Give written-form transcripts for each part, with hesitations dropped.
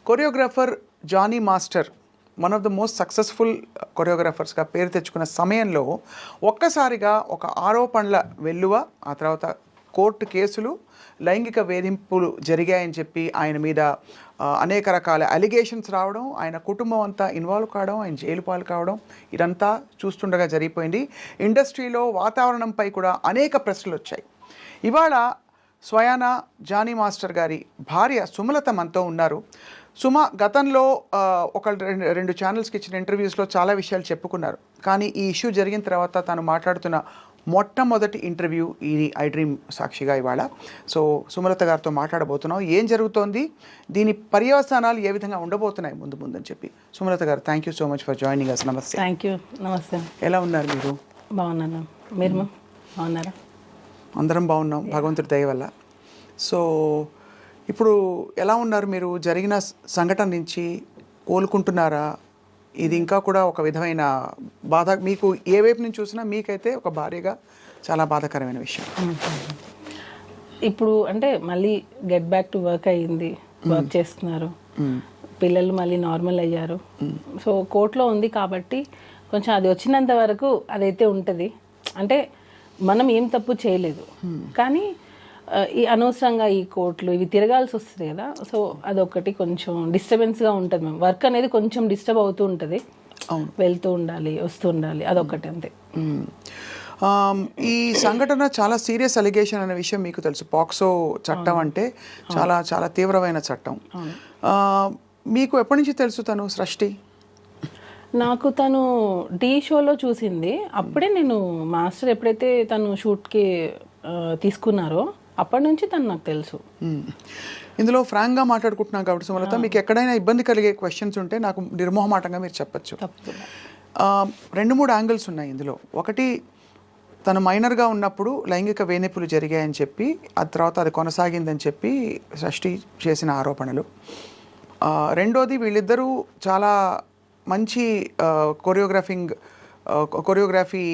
Choreographer Jani master one of the most successful కొరియోగ్రాఫర్స్గా పేరు తెచ్చుకున్న సమయంలో ఒక్కసారిగా ఒక ఆరోపణల వెల్లువ, ఆ తర్వాత కోర్టు కేసులు, లైంగిక వేధింపులు జరిగాయని చెప్పి ఆయన మీద అనేక రకాల అలిగేషన్స్ రావడం, ఆయన కుటుంబం అంతా ఇన్వాల్వ్ కావడం, ఆయన జైలు పాలు కావడం, ఇదంతా చూస్తుండగా జరిగిపోయింది. ఇండస్ట్రీలో వాతావరణంపై కూడా అనేక ప్రశ్నలు వచ్చాయి. ఇవాళ స్వయానా జానీ మాస్టర్ గారి భార్య సుమలత మనతో ఉన్నారు. సుమ గతంలో రెండు ఛానల్స్కి ఇచ్చిన ఇంటర్వ్యూస్లో చాలా విషయాలు చెప్పుకున్నారు. కానీ ఈ ఇష్యూ జరిగిన తర్వాత తను మాట్లాడుతున్న మొట్టమొదటి ఇంటర్వ్యూ ఈ ఐ డ్రీమ్ సాక్షిగా ఇవాళ. సో సుమలత గారితో మాట్లాడబోతున్నాం. ఏం జరుగుతోంది, దీని పర్యవసానాలు ఏ విధంగా ఉండబోతున్నాయి ముందు ముందని చెప్పి. సుమలత గారు, thank you so much for joining us. నమస్తే. Thank you. నమస్తే. ఎలా ఉన్నారు మీరు? బాగున్నాను. మీరు బాగున్నారా? అందరం బాగున్నాం భగవంతుడి దయ వల్ల. సో ఇప్పుడు ఎలా ఉన్నారు మీరు? జరిగిన సంఘటన నుంచి కోలుకుంటున్నారా? ఇది ఇంకా కూడా ఒక విధమైన బాధ మీకు ఏ వైపు నుంచి చూసినా మీకైతే ఒక భార్యగా చాలా బాధాకరమైన విషయం. ఇప్పుడు అంటే మళ్ళీ గెట్ బ్యాక్ టు వర్క్ అయ్యింది, వర్క్ చేస్తున్నారు, పిల్లలు మళ్ళీ నార్మల్ అయ్యారు. సో కోర్టులో ఉంది కాబట్టి కొంచెం అది వచ్చినంత వరకు అదైతే ఉంటుంది. అంటే మనం ఏం తప్పు చేయలేదు, కానీ ఈ అనవసరంగా ఈ కోర్టులు ఇవి తిరగాల్సి వస్తుంది కదా. సో అదొకటి కొంచెం డిస్టర్బెన్స్గా ఉంటుంది. మేము వర్క్ అనేది కొంచెం డిస్టర్బ్ అవుతూ ఉంటుంది, వెళ్తూ ఉండాలి, వస్తూ ఉండాలి, అదొకటి అంతే. ఈ సంఘటన చాలా సీరియస్ అలిగేషన్ అనే విషయం మీకు తెలుసు. పాక్సో చట్టం అంటే చాలా చాలా తీవ్రమైన చట్టం. మీకు ఎప్పటి నుంచి తెలుసు తను సృష్టి? నాకు తను టీ షోలో చూసింది. అప్పుడే నేను మాస్టర్ ఎప్పుడైతే తను షూట్కి తీసుకున్నారో అప్పటి నుంచి తను నాకు తెలుసు. ఇందులో ఫ్రాంక్గా మాట్లాడుకుంటున్నాం కాబట్టి సుమలత, మీకు ఎక్కడైనా ఇబ్బంది కలిగే క్వశ్చన్స్ ఉంటే నాకు నిర్మోహమాటంగా మీరు చెప్పచ్చు. 2-3 యాంగిల్స్ ఉన్నాయి ఇందులో. ఒకటి, తను మైనర్గా ఉన్నప్పుడు లైంగిక వేధింపులు జరిగాయని చెప్పి, ఆ తర్వాత అది కొనసాగిందని చెప్పి సృష్టి చేసిన ఆరోపణలు. రెండోది, వీళ్ళిద్దరూ చాలా మంచి కొరియోగ్రఫీ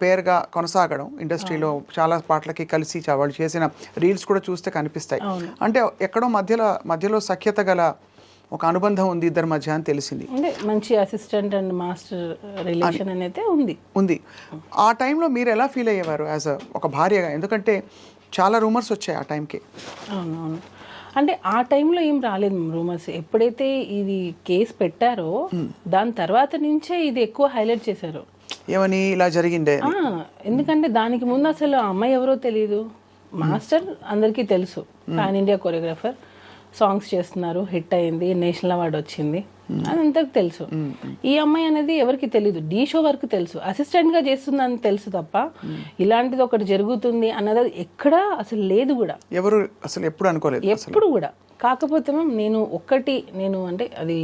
పేరుగా కొనసాగడం, ఇండస్ట్రీలో చాలా పాటలకి కలిసి వాళ్ళు చేసిన రీల్స్ కూడా చూస్తే కనిపిస్తాయి. అంటే ఎక్కడో మధ్యలో సఖ్యత గల ఒక అనుబంధం ఉంది ఇద్దరి మధ్య అని తెలిసింది. మంచి అసిస్టెంట్ అండ్ మాస్టర్ రిలేషన్ అనేది ఉంది. ఆ టైంలో మీరు ఎలా ఫీల్ అయ్యేవారు యాజ్ ఒక భార్యగా? ఎందుకంటే చాలా రూమర్స్ వచ్చాయి ఆ టైంకి. అవునవును. అంటే ఆ టైంలో ఏం రాలేదు రూమర్స్. ఎప్పుడైతే ఇది కేసు పెట్టారో దాని తర్వాత నుంచే ఇది ఎక్కువ హైలైట్ చేశారు. ఏమని ఇలా జరిగిందే? ఎందుకంటే దానికి ముందు అసలు ఆ అమ్మాయి ఎవరో తెలియదు. మాస్టర్ అందరికీ తెలుసు, పాన్ ఇండియా కొరియోగ్రాఫర్, సాంగ్స్ చేస్తున్నారు, హిట్ అయింది, నేషనల్ అవార్డు వచ్చింది, అది అందరికి తెలుసు. ఈ అమ్మాయి అనేది ఎవరికి తెలీదు. డీ షో వరకు తెలుసు, అసిస్టెంట్ గా చేస్తుందని తెలుసు తప్ప ఇలాంటిది ఒకటి జరుగుతుంది అన్నది ఎక్కడా అసలు లేదు కూడా. ఎవరు అసలు ఎప్పుడు అనుకోలేదు ఎప్పుడు కూడా. కాకపోతే నేను అంటే అది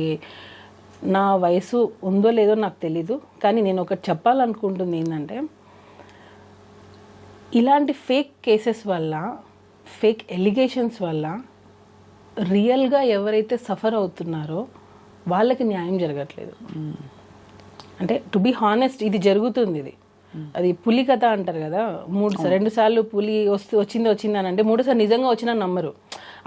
నా వయసు ఉందో లేదో నాకు తెలీదు, కానీ నేను ఒకటి చెప్పాలనుకుంటుంది ఏంటంటే, ఇలాంటి ఫేక్ కేసెస్ వల్ల, ఫేక్ ఎలిగేషన్స్ వల్ల రియల్గా ఎవరైతే సఫర్ అవుతున్నారో వాళ్ళకి న్యాయం జరగట్లేదు. అంటే టు బీ హానెస్ట్, ఇది జరుగుతుంది. అది పులి కథ అంటారు కదా, 2 సార్లు పులి వచ్చింది అని అంటే 3సారి నిజంగా వచ్చినా నమ్మరు.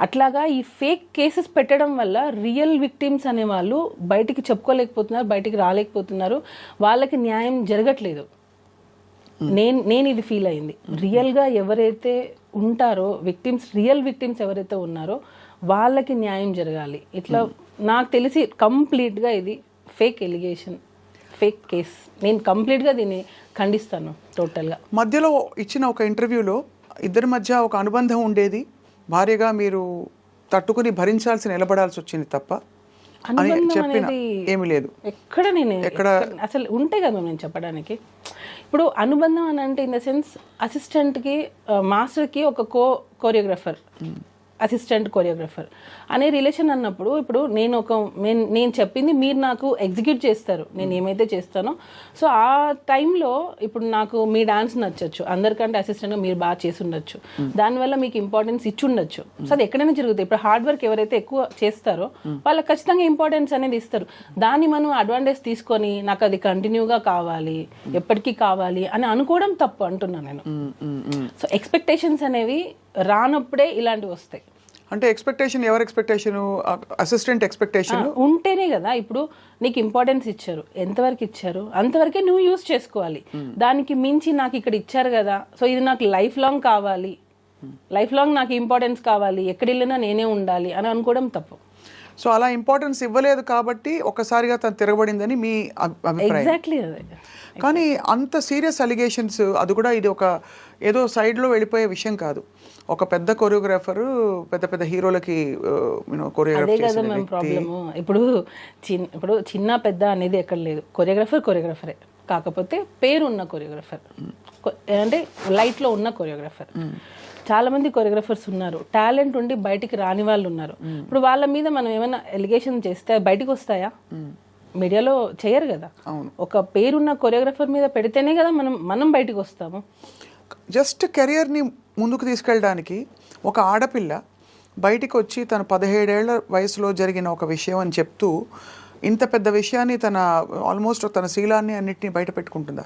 అట్లాగా ఈ ఫేక్ కేసెస్ పెట్టడం వల్ల రియల్ విక్టిమ్స్ అనే వాళ్ళు బయటికి చెప్పుకోలేకపోతున్నారు, బయటికి రాలేకపోతున్నారు, వాళ్ళకి న్యాయం జరగట్లేదు. నేను ఇది ఫీల్ అయింది. రియల్గా ఎవరైతే ఉంటారో రియల్ విక్టిమ్స్ ఎవరైతే ఉన్నారో వాళ్ళకి న్యాయం జరగాలి. ఇట్లా నాకు తెలిసి కంప్లీట్గా ఇది ఫేక్ ఎలిగేషన్, ఫేక్ కేస్. నేను కంప్లీట్గా దీన్ని ఖండిస్తాను టోటల్గా. మధ్యలో ఇచ్చిన ఒక ఇంటర్వ్యూలో ఇద్దరి మధ్య ఒక అనుబంధం ఉండేది, భార్యగా మీరు తట్టుకుని భరించాల్సి నిలబడాల్సి వచ్చింది తప్ప ఏమీ లేదు. ఎక్కడ అసలు ఉంటే కదా నేను చెప్పడానికి. ఇప్పుడు అనుబంధం అని అంటే ఇన్ ద సెన్స్ అసిస్టెంట్కి మాస్టర్కి ఒక కొరియోగ్రాఫర్, అసిస్టెంట్ కొరియోగ్రాఫర్ అనే రిలేషన్ అన్నప్పుడు, ఇప్పుడు నేను చెప్పింది మీరు నాకు ఎగ్జిక్యూట్ చేస్తారు, నేను ఏమైతే చేస్తానో. సో ఆ టైంలో ఇప్పుడు నాకు మీ డాన్స్ నచ్చచ్చు, అందరికంటే అసిస్టెంట్గా మీరు బాగా చేసి ఉండొచ్చు, దానివల్ల మీకు ఇంపార్టెన్స్ ఇచ్చి ఉండొచ్చు. సో అది ఎక్కడైనా జరుగుతుంది. ఇప్పుడు హార్డ్ వర్క్ ఎవరైతే ఎక్కువ చేస్తారో వాళ్ళకి ఖచ్చితంగా ఇంపార్టెన్స్ అనేది ఇస్తారు. దాన్ని మనం అడ్వాంటేజ్ తీసుకొని నాకు అది కంటిన్యూగా కావాలి, ఎప్పటికీ కావాలి అని అనుకోవడం తప్పు అంటున్నాను నేను. సో ఎక్స్పెక్టేషన్స్ అనేవి రానప్పుడే ఇలాంటివి వస్తాయి. అంటే ఎక్స్పెక్టేషన్ ఎవరి ఎక్స్పెక్టేషన్, అసిస్టెంట్ ఎక్స్పెక్టేషన్ ఉంటేనే కదా. ఇప్పుడు నీకు ఇంపార్టెన్స్ ఇచ్చారు, ఎంతవరకు ఇచ్చారు అంతవరకే నువ్వు యూజ్ చేసుకోవాలి. దానికి మించి నాకు ఇక్కడ ఇచ్చారు కదా, సో ఇది నాకు లైఫ్ లాంగ్ కావాలి, లైఫ్ లాంగ్ నాకు ఇంపార్టెన్స్ కావాలి, ఎక్కడ వెళ్ళినా నేనే ఉండాలి అని అనుకోవడం తప్పు. సో అలా ఇంపార్టెన్స్ ఇవ్వలేదు కాబట్టి ఒకసారిగా తను తిరగబడిందని మీ అభిప్రాయం. ఎగ్జాక్ట్లీ అదే. కానీ అంత సీరియస్ అలిగేషన్స్, అది కూడా ఇది ఒక ఏదో సైడ్లో వెళ్ళిపోయే విషయం కాదు. ఒక పెద్ద కొరియోగ్రాఫర్ పెద్ద పెద్ద హీరోలకి అదే కదా మేము ప్రాబ్లము. ఇప్పుడు చిన్న పెద్ద అనేది ఎక్కడ లేదు, కొరియోగ్రాఫరే, కాకపోతే పేరున్న కొరియోగ్రాఫర్, అంటే లైట్లో ఉన్న కొరియోగ్రాఫర్. చాలా మంది కొరియోగ్రాఫర్స్ ఉన్నారు, టాలెంట్ ఉండి బయటికి రాని వాళ్ళు ఉన్నారు. ఇప్పుడు వాళ్ళ మీద మనం ఏమైనా ఎలిగేషన్ చేస్తే బయటకు వస్తాయా? మీడియాలో చేయరు కదా. ఒక పేరున్న కొరియోగ్రాఫర్ మీద పెడితేనే కదా మనం బయటకు వస్తాము. జస్ట్ కెరియర్ని ముందుకు తీసుకెళ్ళడానికి ఒక ఆడపిల్ల బయటికి వచ్చి తన 17 ఏళ్ల వయసులో జరిగిన ఒక విషయం అని చెప్తూ ఇంత పెద్ద విషయాన్ని తన ఆల్మోస్ట్ తన శీలాన్ని అన్నిటిని బయట పెట్టుకుంటుందా?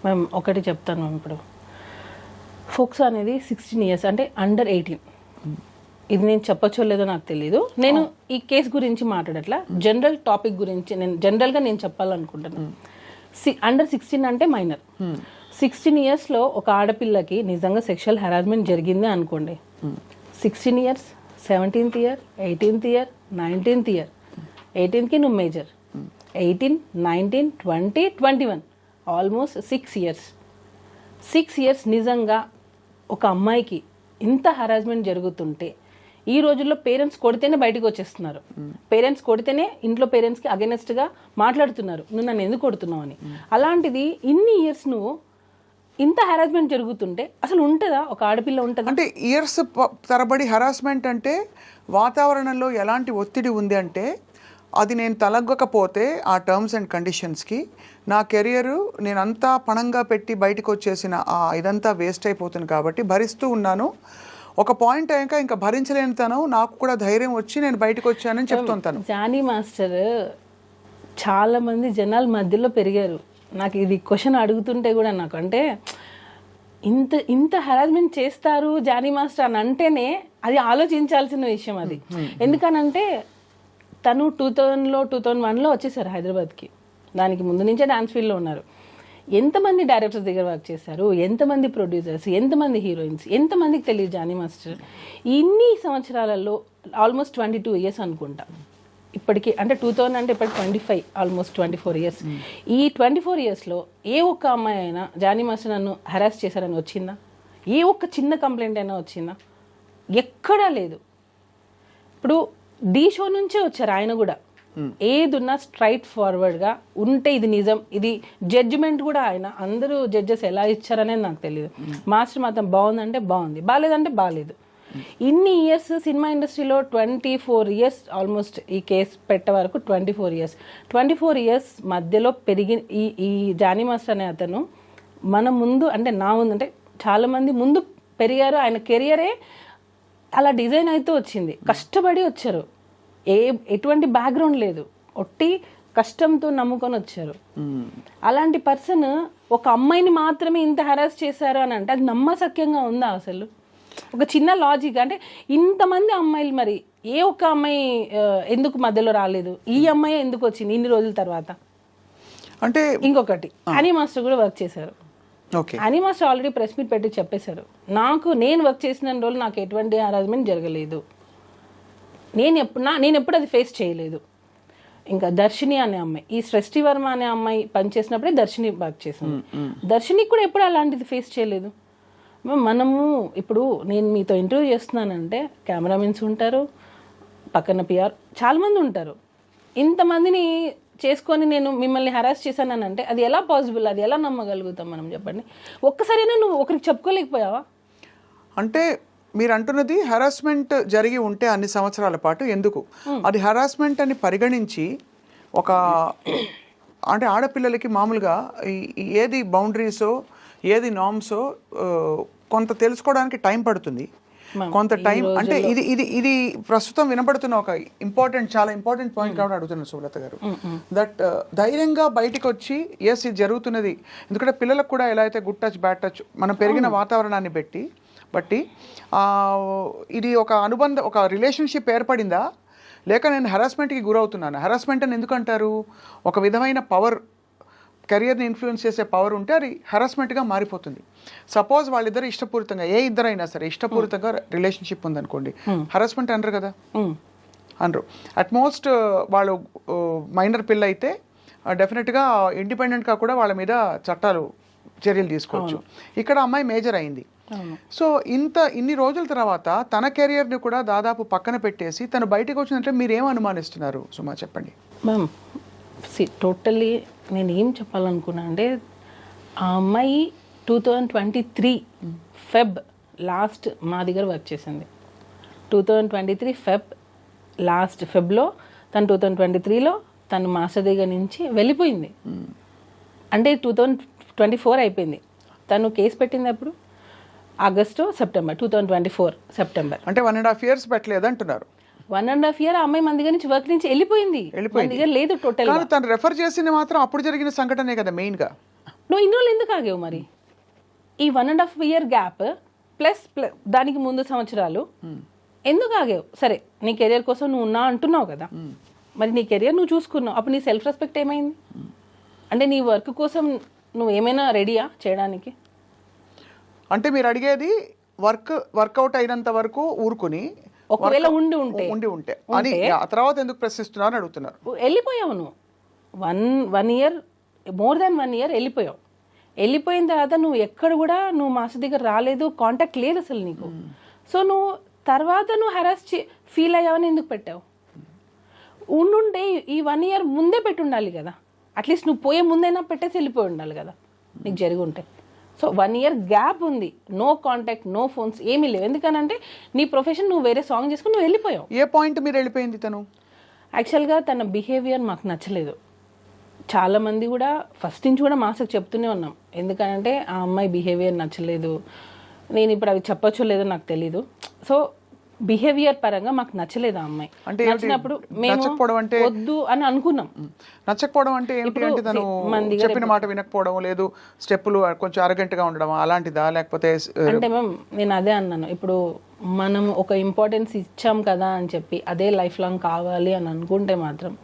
మేము ఒకటి చెప్తాను మ్యామ్. ఇప్పుడు ఫోక్సో అనేది 16 years, అంటే అండర్ 18. ఇది నేను చెప్పచ్చో లేదో నాకు తెలియదు. నేను ఈ కేసు గురించి మాట్లాడట్లా, జనరల్ టాపిక్ గురించి నేను జనరల్గా నేను చెప్పాలనుకుంటున్నాను. అండర్ 16 అంటే మైనర్. 16 yearsలో ఒక ఆడపిల్లకి నిజంగా సెక్షువల్ హెరాస్మెంట్ జరిగింది అనుకోండి, 16 years, 17th year, 18th year, 19th year, 18కి నువ్వు మేజర్, 18, 19, 20, 21, ఆల్మోస్ట్ 6 years. 6 years నిజంగా ఒక అమ్మాయికి ఇంత హెరాస్మెంట్ జరుగుతుంటే ఈ రోజుల్లో పేరెంట్స్ కొడితేనే బయటకు వచ్చేస్తున్నారు. పేరెంట్స్ కొడితేనే ఇంట్లో పేరెంట్స్కి అగెనెస్ట్గా మాట్లాడుతున్నారు, నువ్వు నన్ను ఎందుకు కొడుతున్నావు అని. అలాంటిది ఇన్ని ఇయర్స్ నువ్వు ఇంత హెరాస్మెంట్ జరుగుతుంటే అసలు ఉంటుందా? ఒక ఆడపిల్ల ఉంటుంది అంటే ఇయర్స్ తరబడి హెరాస్మెంట్ అంటే వాతావరణంలో ఎలాంటి ఒత్తిడి ఉంది అంటే అది నేను తలగ్గకపోతే ఆ టర్మ్స్ అండ్ కండిషన్స్కి నా కెరియరు నేనంతా పణంగా పెట్టి బయటకు వచ్చేసిన ఇదంతా వేస్ట్ అయిపోతుంది కాబట్టి భరిస్తూ ఉన్నాను. ఒక పాయింట్ అయ్యాక ఇంకా భరించలేని తను నాకు కూడా ధైర్యం వచ్చి నేను బయటకు వచ్చానని చెప్తుంటాను. జానీ మాస్టర్ చాలా మంది జనాల మధ్యలో పెరిగారు. నాకు ఇది క్వశ్చన్ అడుగుతుంటే కూడా నాకు అంటే ఇంత హెరాస్మెంట్ చేస్తారు జానీ మాస్టర్ అని అంటేనే అది ఆలోచించాల్సిన విషయం అది. ఎందుకనంటే తను 2000లో 2001లో వచ్చేసారు హైదరాబాద్కి. దానికి ముందు నుంచే డాన్స్ ఫీల్డ్లో ఉన్నారు. ఎంతమంది డైరెక్టర్స్ దగ్గర వర్క్ చేశారు, ఎంతమంది ప్రొడ్యూసర్స్, ఎంతమంది హీరోయిన్స్, ఎంతమందికి తెలియదు జానీ మాస్టర్. ఇన్ని సంవత్సరాలలో ఆల్మోస్ట్ 22 years అనుకుంటా ఇప్పటికి. అంటే 2000 అంటే ఇప్పటికి 25, ఆల్మోస్ట్ 24 years. ఈ 24 yearsలో ఏ ఒక్క అమ్మాయి అయినా జానీ మాస్టర్ నన్ను హెరాస్ చేశారని వచ్చిందా? ఏ ఒక్క చిన్న కంప్లైంట్ అయినా వచ్చిందా? ఎక్కడా లేదు. ఇప్పుడు ఢీ షో నుంచే వచ్చారు ఆయన కూడా. ఏదున్నా స్ట్రైట్ ఫార్వర్డ్గా ఉంటే ఇది నిజం, ఇది జడ్జిమెంట్ కూడా ఆయన అందరూ జడ్జెస్ ఎలా ఇచ్చారనేది నాకు తెలియదు. మాస్టర్ మాత్రం బాగుందంటే బాగుంది, బాగాలేదంటే బాగాలేదు. ఇన్ని ఇయర్స్ సినిమా ఇండస్ట్రీలో 24 years ఆల్మోస్ట్ ఈ కేసు పెట్టే వరకు 24 years మధ్యలో పెరిగిన ఈ జానీ మాస్టర్ అనే అతను మన ముందు అంటే నా ముందు అంటే చాలామంది ముందు పెరిగారు. ఆయన కెరియరే అలా డిజైన్ అయితే వచ్చింది, కష్టపడి వచ్చారు, ఎటువంటి బ్యాక్గ్రౌండ్ లేదు, ఒట్టి కష్టంతో నమ్ముకొని వచ్చారు. అలాంటి పర్సన్ ఒక అమ్మాయిని మాత్రమే ఇంత హెరాస్ చేశారు అని అంటే అది నమ్మశక్యంగా ఉందా అసలు? ఒక చిన్న లాజిక్ అంటే ఇంతమంది అమ్మాయిలు మరి ఏ ఒక్క అమ్మాయి ఎందుకు మధ్యలో రాలేదు, ఈ అమ్మాయి ఎందుకు వచ్చింది ఇన్ని రోజుల తర్వాత? అంటే ఇంకొకటి హనీ మాస్టర్ కూడా వర్క్ చేశారు. Honey master already press meet పెట్టి చెప్పేశారు, నేను వర్క్ చేసిన రోజు నాకు ఎటువంటి హెరాస్మెంట్ జరగలేదు, నేను ఎప్పుడు అది ఫేస్ చేయలేదు. ఇంకా దర్శిని అనే అమ్మాయి, ఈ సృష్టి వర్మ అనే అమ్మాయి పనిచేసినప్పుడే దర్శిని వర్క్ చేసింది. దర్శినికి కూడా ఎప్పుడు అలాంటిది ఫేస్ చేయలేదు. మనము ఇప్పుడు నేను మీతో ఇంటర్వ్యూ చేస్తున్నానంటే కెమెరామెన్స్ ఉంటారు, పక్కన పిఆర్ చాలామంది ఉంటారు. ఇంతమందిని చేసుకొని నేను మిమ్మల్ని హెరాస్ చేశానని అంటే అది ఎలా పాసిబుల్? అది ఎలా నమ్మగలుగుతాం మనం? చెప్పండి. ఒక్కసారైనా నువ్వు ఒకరికి చెప్పుకోలేకపోయావా? అంటే మీరు అంటున్నది హెరాస్మెంట్ జరిగి ఉంటే అన్ని సంవత్సరాల పాటు ఎందుకు అది హెరాస్మెంట్ అని పరిగణించి ఒక అంటే ఆడపిల్లలకి మామూలుగా ఏది బౌండరీసో ఏది నార్మ్సో కొంత తెలుసుకోవడానికి టైం పడుతుంది, కొంత టైం. అంటే ఇది ఇది ఇది ప్రస్తుతం వినబడుతున్న ఒక చాలా ఇంపార్టెంట్ పాయింట్ కాబట్టి అడుగుతున్నాను సుబ్రత గారు. దట్ ధైర్యంగా బయటకు వచ్చి ఎస్ ఇది జరుగుతున్నది. ఎందుకంటే పిల్లలకు కూడా ఎలా అయితే గుడ్ టచ్ బ్యాడ్ టచ్ మనం పెరిగిన వాతావరణాన్ని బట్టి బట్టి ఇది ఒక అనుబంధం, ఒక రిలేషన్షిప్ ఏర్పడిందా, లేక నేను హెరాస్మెంట్కి గురవుతున్నాను? హెరాస్మెంట్ అని ఎందుకు అంటారు? ఒక విధమైన పవర్, కెరియర్ని ఇన్ఫ్లుయెన్స్ చేసే పవర్ ఉంటే అది హెరాస్మెంట్గా మారిపోతుంది. సపోజ్ వాళ్ళిద్దరు ఇష్టపూరితంగా, ఏ ఇద్దరైనా సరే ఇష్టపూరితంగా రిలేషన్షిప్ ఉందనుకోండి, హెరాస్మెంట్ అనరు కదా, అనరు. అట్మోస్ట్ వాళ్ళు మైనర్ పిల్ల అయితే డెఫినెట్గా ఇండిపెండెంట్గా కూడా వాళ్ళ మీద చర్యలు తీసుకోవచ్చు. ఇక్కడ అమ్మాయి మేజర్ అయింది. సో ఇన్ని రోజుల తర్వాత తన కెరియర్ని కూడా దాదాపు పక్కన పెట్టేసి తను బయటకు వచ్చినట్లే మీరేం అనుమానిస్తున్నారు సుమా, చెప్పండి. మ్యామ్ టోటల్లీ నేను ఏం చెప్పాలనుకున్నా అంటే, ఆ అమ్మాయి 2023 ఫెబ్ లాస్ట్ మా దగ్గర వర్క్ చేసింది. 2023 ఫెబ్లో తను 2023లో తను మాస్టర్ దగ్గర నుంచి వెళ్ళిపోయింది. అంటే 2024 అయిపోయింది. తను కేసు పెట్టింది అప్పుడు ఆగస్టు సెప్టెంబర్ 2024 సెప్టెంబర్. అంటే 1.5 years పెట్టలేదు అంటున్నారు. 1.5 year ఆ అమ్మాయి మన దగ్గర నుంచి వర్క్ నుంచి వెళ్ళిపోయింది. మన దగ్గర లేదు టోటల్. కానీ తను రెఫర్ చేసింది మాత్రం అప్పుడు జరిగిన సంఘటనే కదా మెయిన్గా. నువ్వు ఇన్ని రోజులు ఎందుకు ఆగావు మరి? ఈ 1.5 year గ్యాప్ ప్లస్ దానికి ముందు సంవత్సరాలు ఎందుకు ఆగావు? సరే నీ కెరియర్ కోసం నువ్వు ఉన్నా అంటున్నావు కదా, మరి నీ కెరియర్ నువ్వు చూసుకున్నావు, అప్పుడు నీ సెల్ఫ్ రెస్పెక్ట్ ఏమైంది? అంటే నీ వర్క్ కోసం నువ్వు ఏమైనా రెడీయా చేయడానికి? అంటే మీరు అడిగేది వర్కౌట్ అయినంత వరకు ఊరుకుని, ఒకవేళ ఉండి ఉంటే అని ఆ తర్వాత ఎందుకు ప్రశ్నిస్తున్నారు అని అడుగుతున్నారు. వెళ్ళిపోయావు నువ్వు, one year, more than 1 year వెళ్ళిపోయావు. వెళ్ళిపోయిన తర్వాత నువ్వు ఎక్కడ కూడా నువ్వు మాస్టర్ దగ్గర రాలేదు, కాంటాక్ట్ లేదు అసలు నీకు. సో నువ్వు తర్వాత నువ్వు హెరాస్ ఫీల్ అయ్యావని ఎందుకు పెట్టావు? ఉండుంటే ఈ 1 year ముందే పెట్టి ఉండాలి కదా, అట్లీస్ట్ నువ్వు పోయే ముందైనా పెట్టేసి వెళ్ళిపోయి ఉండాలి కదా నీకు జరిగి ఉంటే. సో 1 year గ్యాప్ ఉంది, నో కాంటాక్ట్, నో ఫోన్స్, ఏమీ లేవు. ఎందుకనంటే నీ ప్రొఫెషన్, నువ్వు వేరే సాంగ్ చేసుకుని నువ్వు వెళ్ళిపోయావు. ఏ పాయింట్ మీరు వెళ్ళిపోయింది తను? యాక్చువల్గా తన బిహేవియర్ మాకు నచ్చలేదు. చాలామంది కూడా ఫస్ట్ నుంచి కూడా మాస్టర్కి చెప్తూనే ఉన్నాం, ఎందుకనంటే ఆ అమ్మాయి బిహేవియర్ నచ్చలేదు. నేను ఇప్పుడు అవి చెప్పొచ్చో లేదో నాకు తెలీదు. సో బిహేవియర్ పరంగా మాకు నచ్చలేదు ఆ అమ్మాయి. అంటే నచ్చినప్పుడు మేము వద్దు అని అనుకున్నాం. నచ్చకపోవడం అంటే ఏంటి? అంటే తను చెప్పిన మాట వినకపోవడం, లేదు స్టెప్పులు కొంచెం అరగంటగా ఉండడం అలాంటిదా, లేకపోతే? అంటే మ్యామ్ నేను అదే అన్నాను, ఇప్పుడు మనం ఒక ఇంపార్టెన్స్ ఇచ్చాం కదా అని చెప్పి అదే లైఫ్ లాంగ్ కావాలి అని అనుకుంటే మాత్రం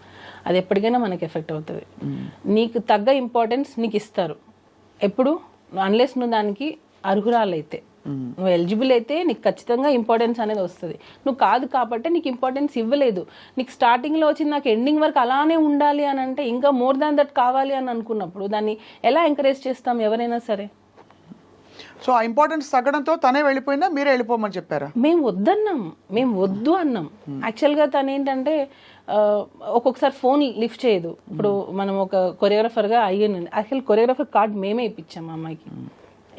అది ఎప్పటికైనా మనకి ఎఫెక్ట్ అవుతుంది. నీకు తగ్గ ఇంపార్టెన్స్ నీకు ఇస్తారు ఎప్పుడు, అన్లెస్ నువ్వు దానికి అర్హురాలైతే, నువ్వు ఎలిజిబుల్ అయితే నీకు ఖచ్చితంగా ఇంపార్టెన్స్ అనేది వస్తుంది. నువ్వు కాదు కాబట్టి నీకు ఇంపార్టెన్స్ ఇవ్వలేదు. నీకు స్టార్టింగ్లో వచ్చి నాకు ఎండింగ్ వరకు అలానే ఉండాలి అని అంటే, ఇంకా మోర్ దాన్ దట్ కావాలి అని అనుకున్నప్పుడు దాన్ని ఎలా ఎంకరేజ్ చేస్తాం ఎవరైనా సరే? సో ఆ ఇంపార్టెన్స్ తగ్గడంతో తనే వెళ్ళిపోయిందా, మీరే వెళ్ళిపోమని చెప్పారా? మేము వద్దన్నాం, మేము వద్దు అన్నాం. యాక్చువల్గా తను ఏంటంటే ఒక్కొక్కసారి ఫోన్ లిఫ్ట్ చేయదు. ఇప్పుడు మనం ఒక కొరియోగ్రాఫర్గా అయ్యింది, యాక్చువల్ కొరియోగ్రాఫర్ కార్డ్ మేమే ఇప్పించాం అమ్మాయికి.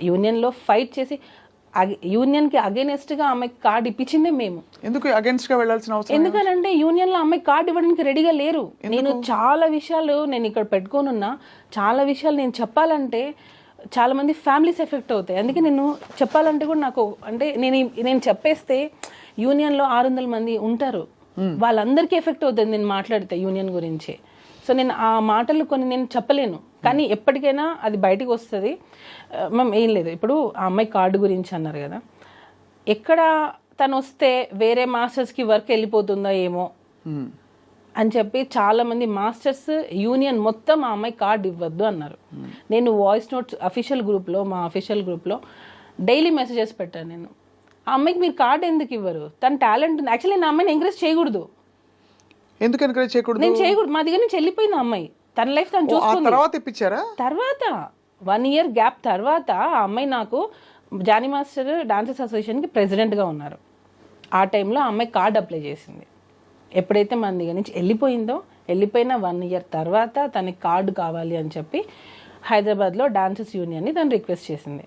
యూనియన్లో ఫైట్ చేసి యూనియన్కి అగేనెస్ట్గా అమ్మాయికి కార్డు ఇప్పించిందే మేము. ఎందుకు అగేన్స్ట్గా వెళ్ళాల్సిన అవసరం? ఎందుకనంటే యూనియన్లో అమ్మాయి కార్డు ఇవ్వడానికి రెడీగా లేరు. నేను చాలా విషయాలు నేను ఇక్కడ పెట్టుకోనున్నా, చాలా విషయాలు నేను చెప్పాలంటే చాలా మంది ఫ్యామిలీస్ ఎఫెక్ట్ అవుతాయి. అందుకే నేను చెప్పాలంటే కూడా నాకు అంటే నేను చెప్పేస్తే యూనియన్లో 600 మంది ఉంటారు, వాళ్ళందరికీ ఎఫెక్ట్ అవుతుంది నేను మాట్లాడితే యూనియన్ గురించి. సో నేను ఆ మాటలు కొన్ని నేను చెప్పలేను, కానీ ఎప్పటికైనా అది బయటికి వస్తుంది. మ్యామ్ ఏం లేదు, ఇప్పుడు ఆ అమ్మాయి కార్డు గురించి అన్నారు కదా, ఎక్కడ తను వస్తే వేరే మాస్టర్స్కి వర్క్ వెళ్ళిపోతుందో ఏమో అని చెప్పి చాలామంది మాస్టర్స్ యూనియన్ మొత్తం ఆ అమ్మాయి కార్డు ఇవ్వద్దు అన్నారు. నేను వాయిస్ నోట్స్ అఫీషియల్ గ్రూప్లో, మా అఫీషియల్ గ్రూప్లో డైలీ మెసేజెస్ పెట్టాను నేను, ఆ అమ్మాయికి మీరు కార్డు ఎందుకు ఇవ్వరు, తన టాలెంట్ ఉంది. యాక్చువల్లీ నేను అమ్మాయిని ఎంకరేజ్ చేయకూడదు. ఎందుకు ఎంకరేజ్ చేయకూడదు? నేను చేయకూడదు, మా దగ్గర నుంచి వెళ్ళిపోయింది ఆ అమ్మాయి, తన లైఫ్ తను చూసుకుంది. తర్వాత ఇప్పించారా? తర్వాత 1 year గ్యాప్ తర్వాత ఆ అమ్మాయి నాకు జానీ మాస్టర్ డాన్సర్స్ అసోసియేషన్కి ప్రెసిడెంట్గా ఉన్నారు. ఆ టైంలో ఆ అమ్మాయి కార్డు అప్లై చేసింది. ఎప్పుడైతే మన దగ్గర నుంచి వెళ్ళిపోయిన 1 year తర్వాత తనకి కార్డు కావాలి అని చెప్పి హైదరాబాద్లో డాన్సర్స్ యూనియన్ని తను రిక్వెస్ట్ చేసింది.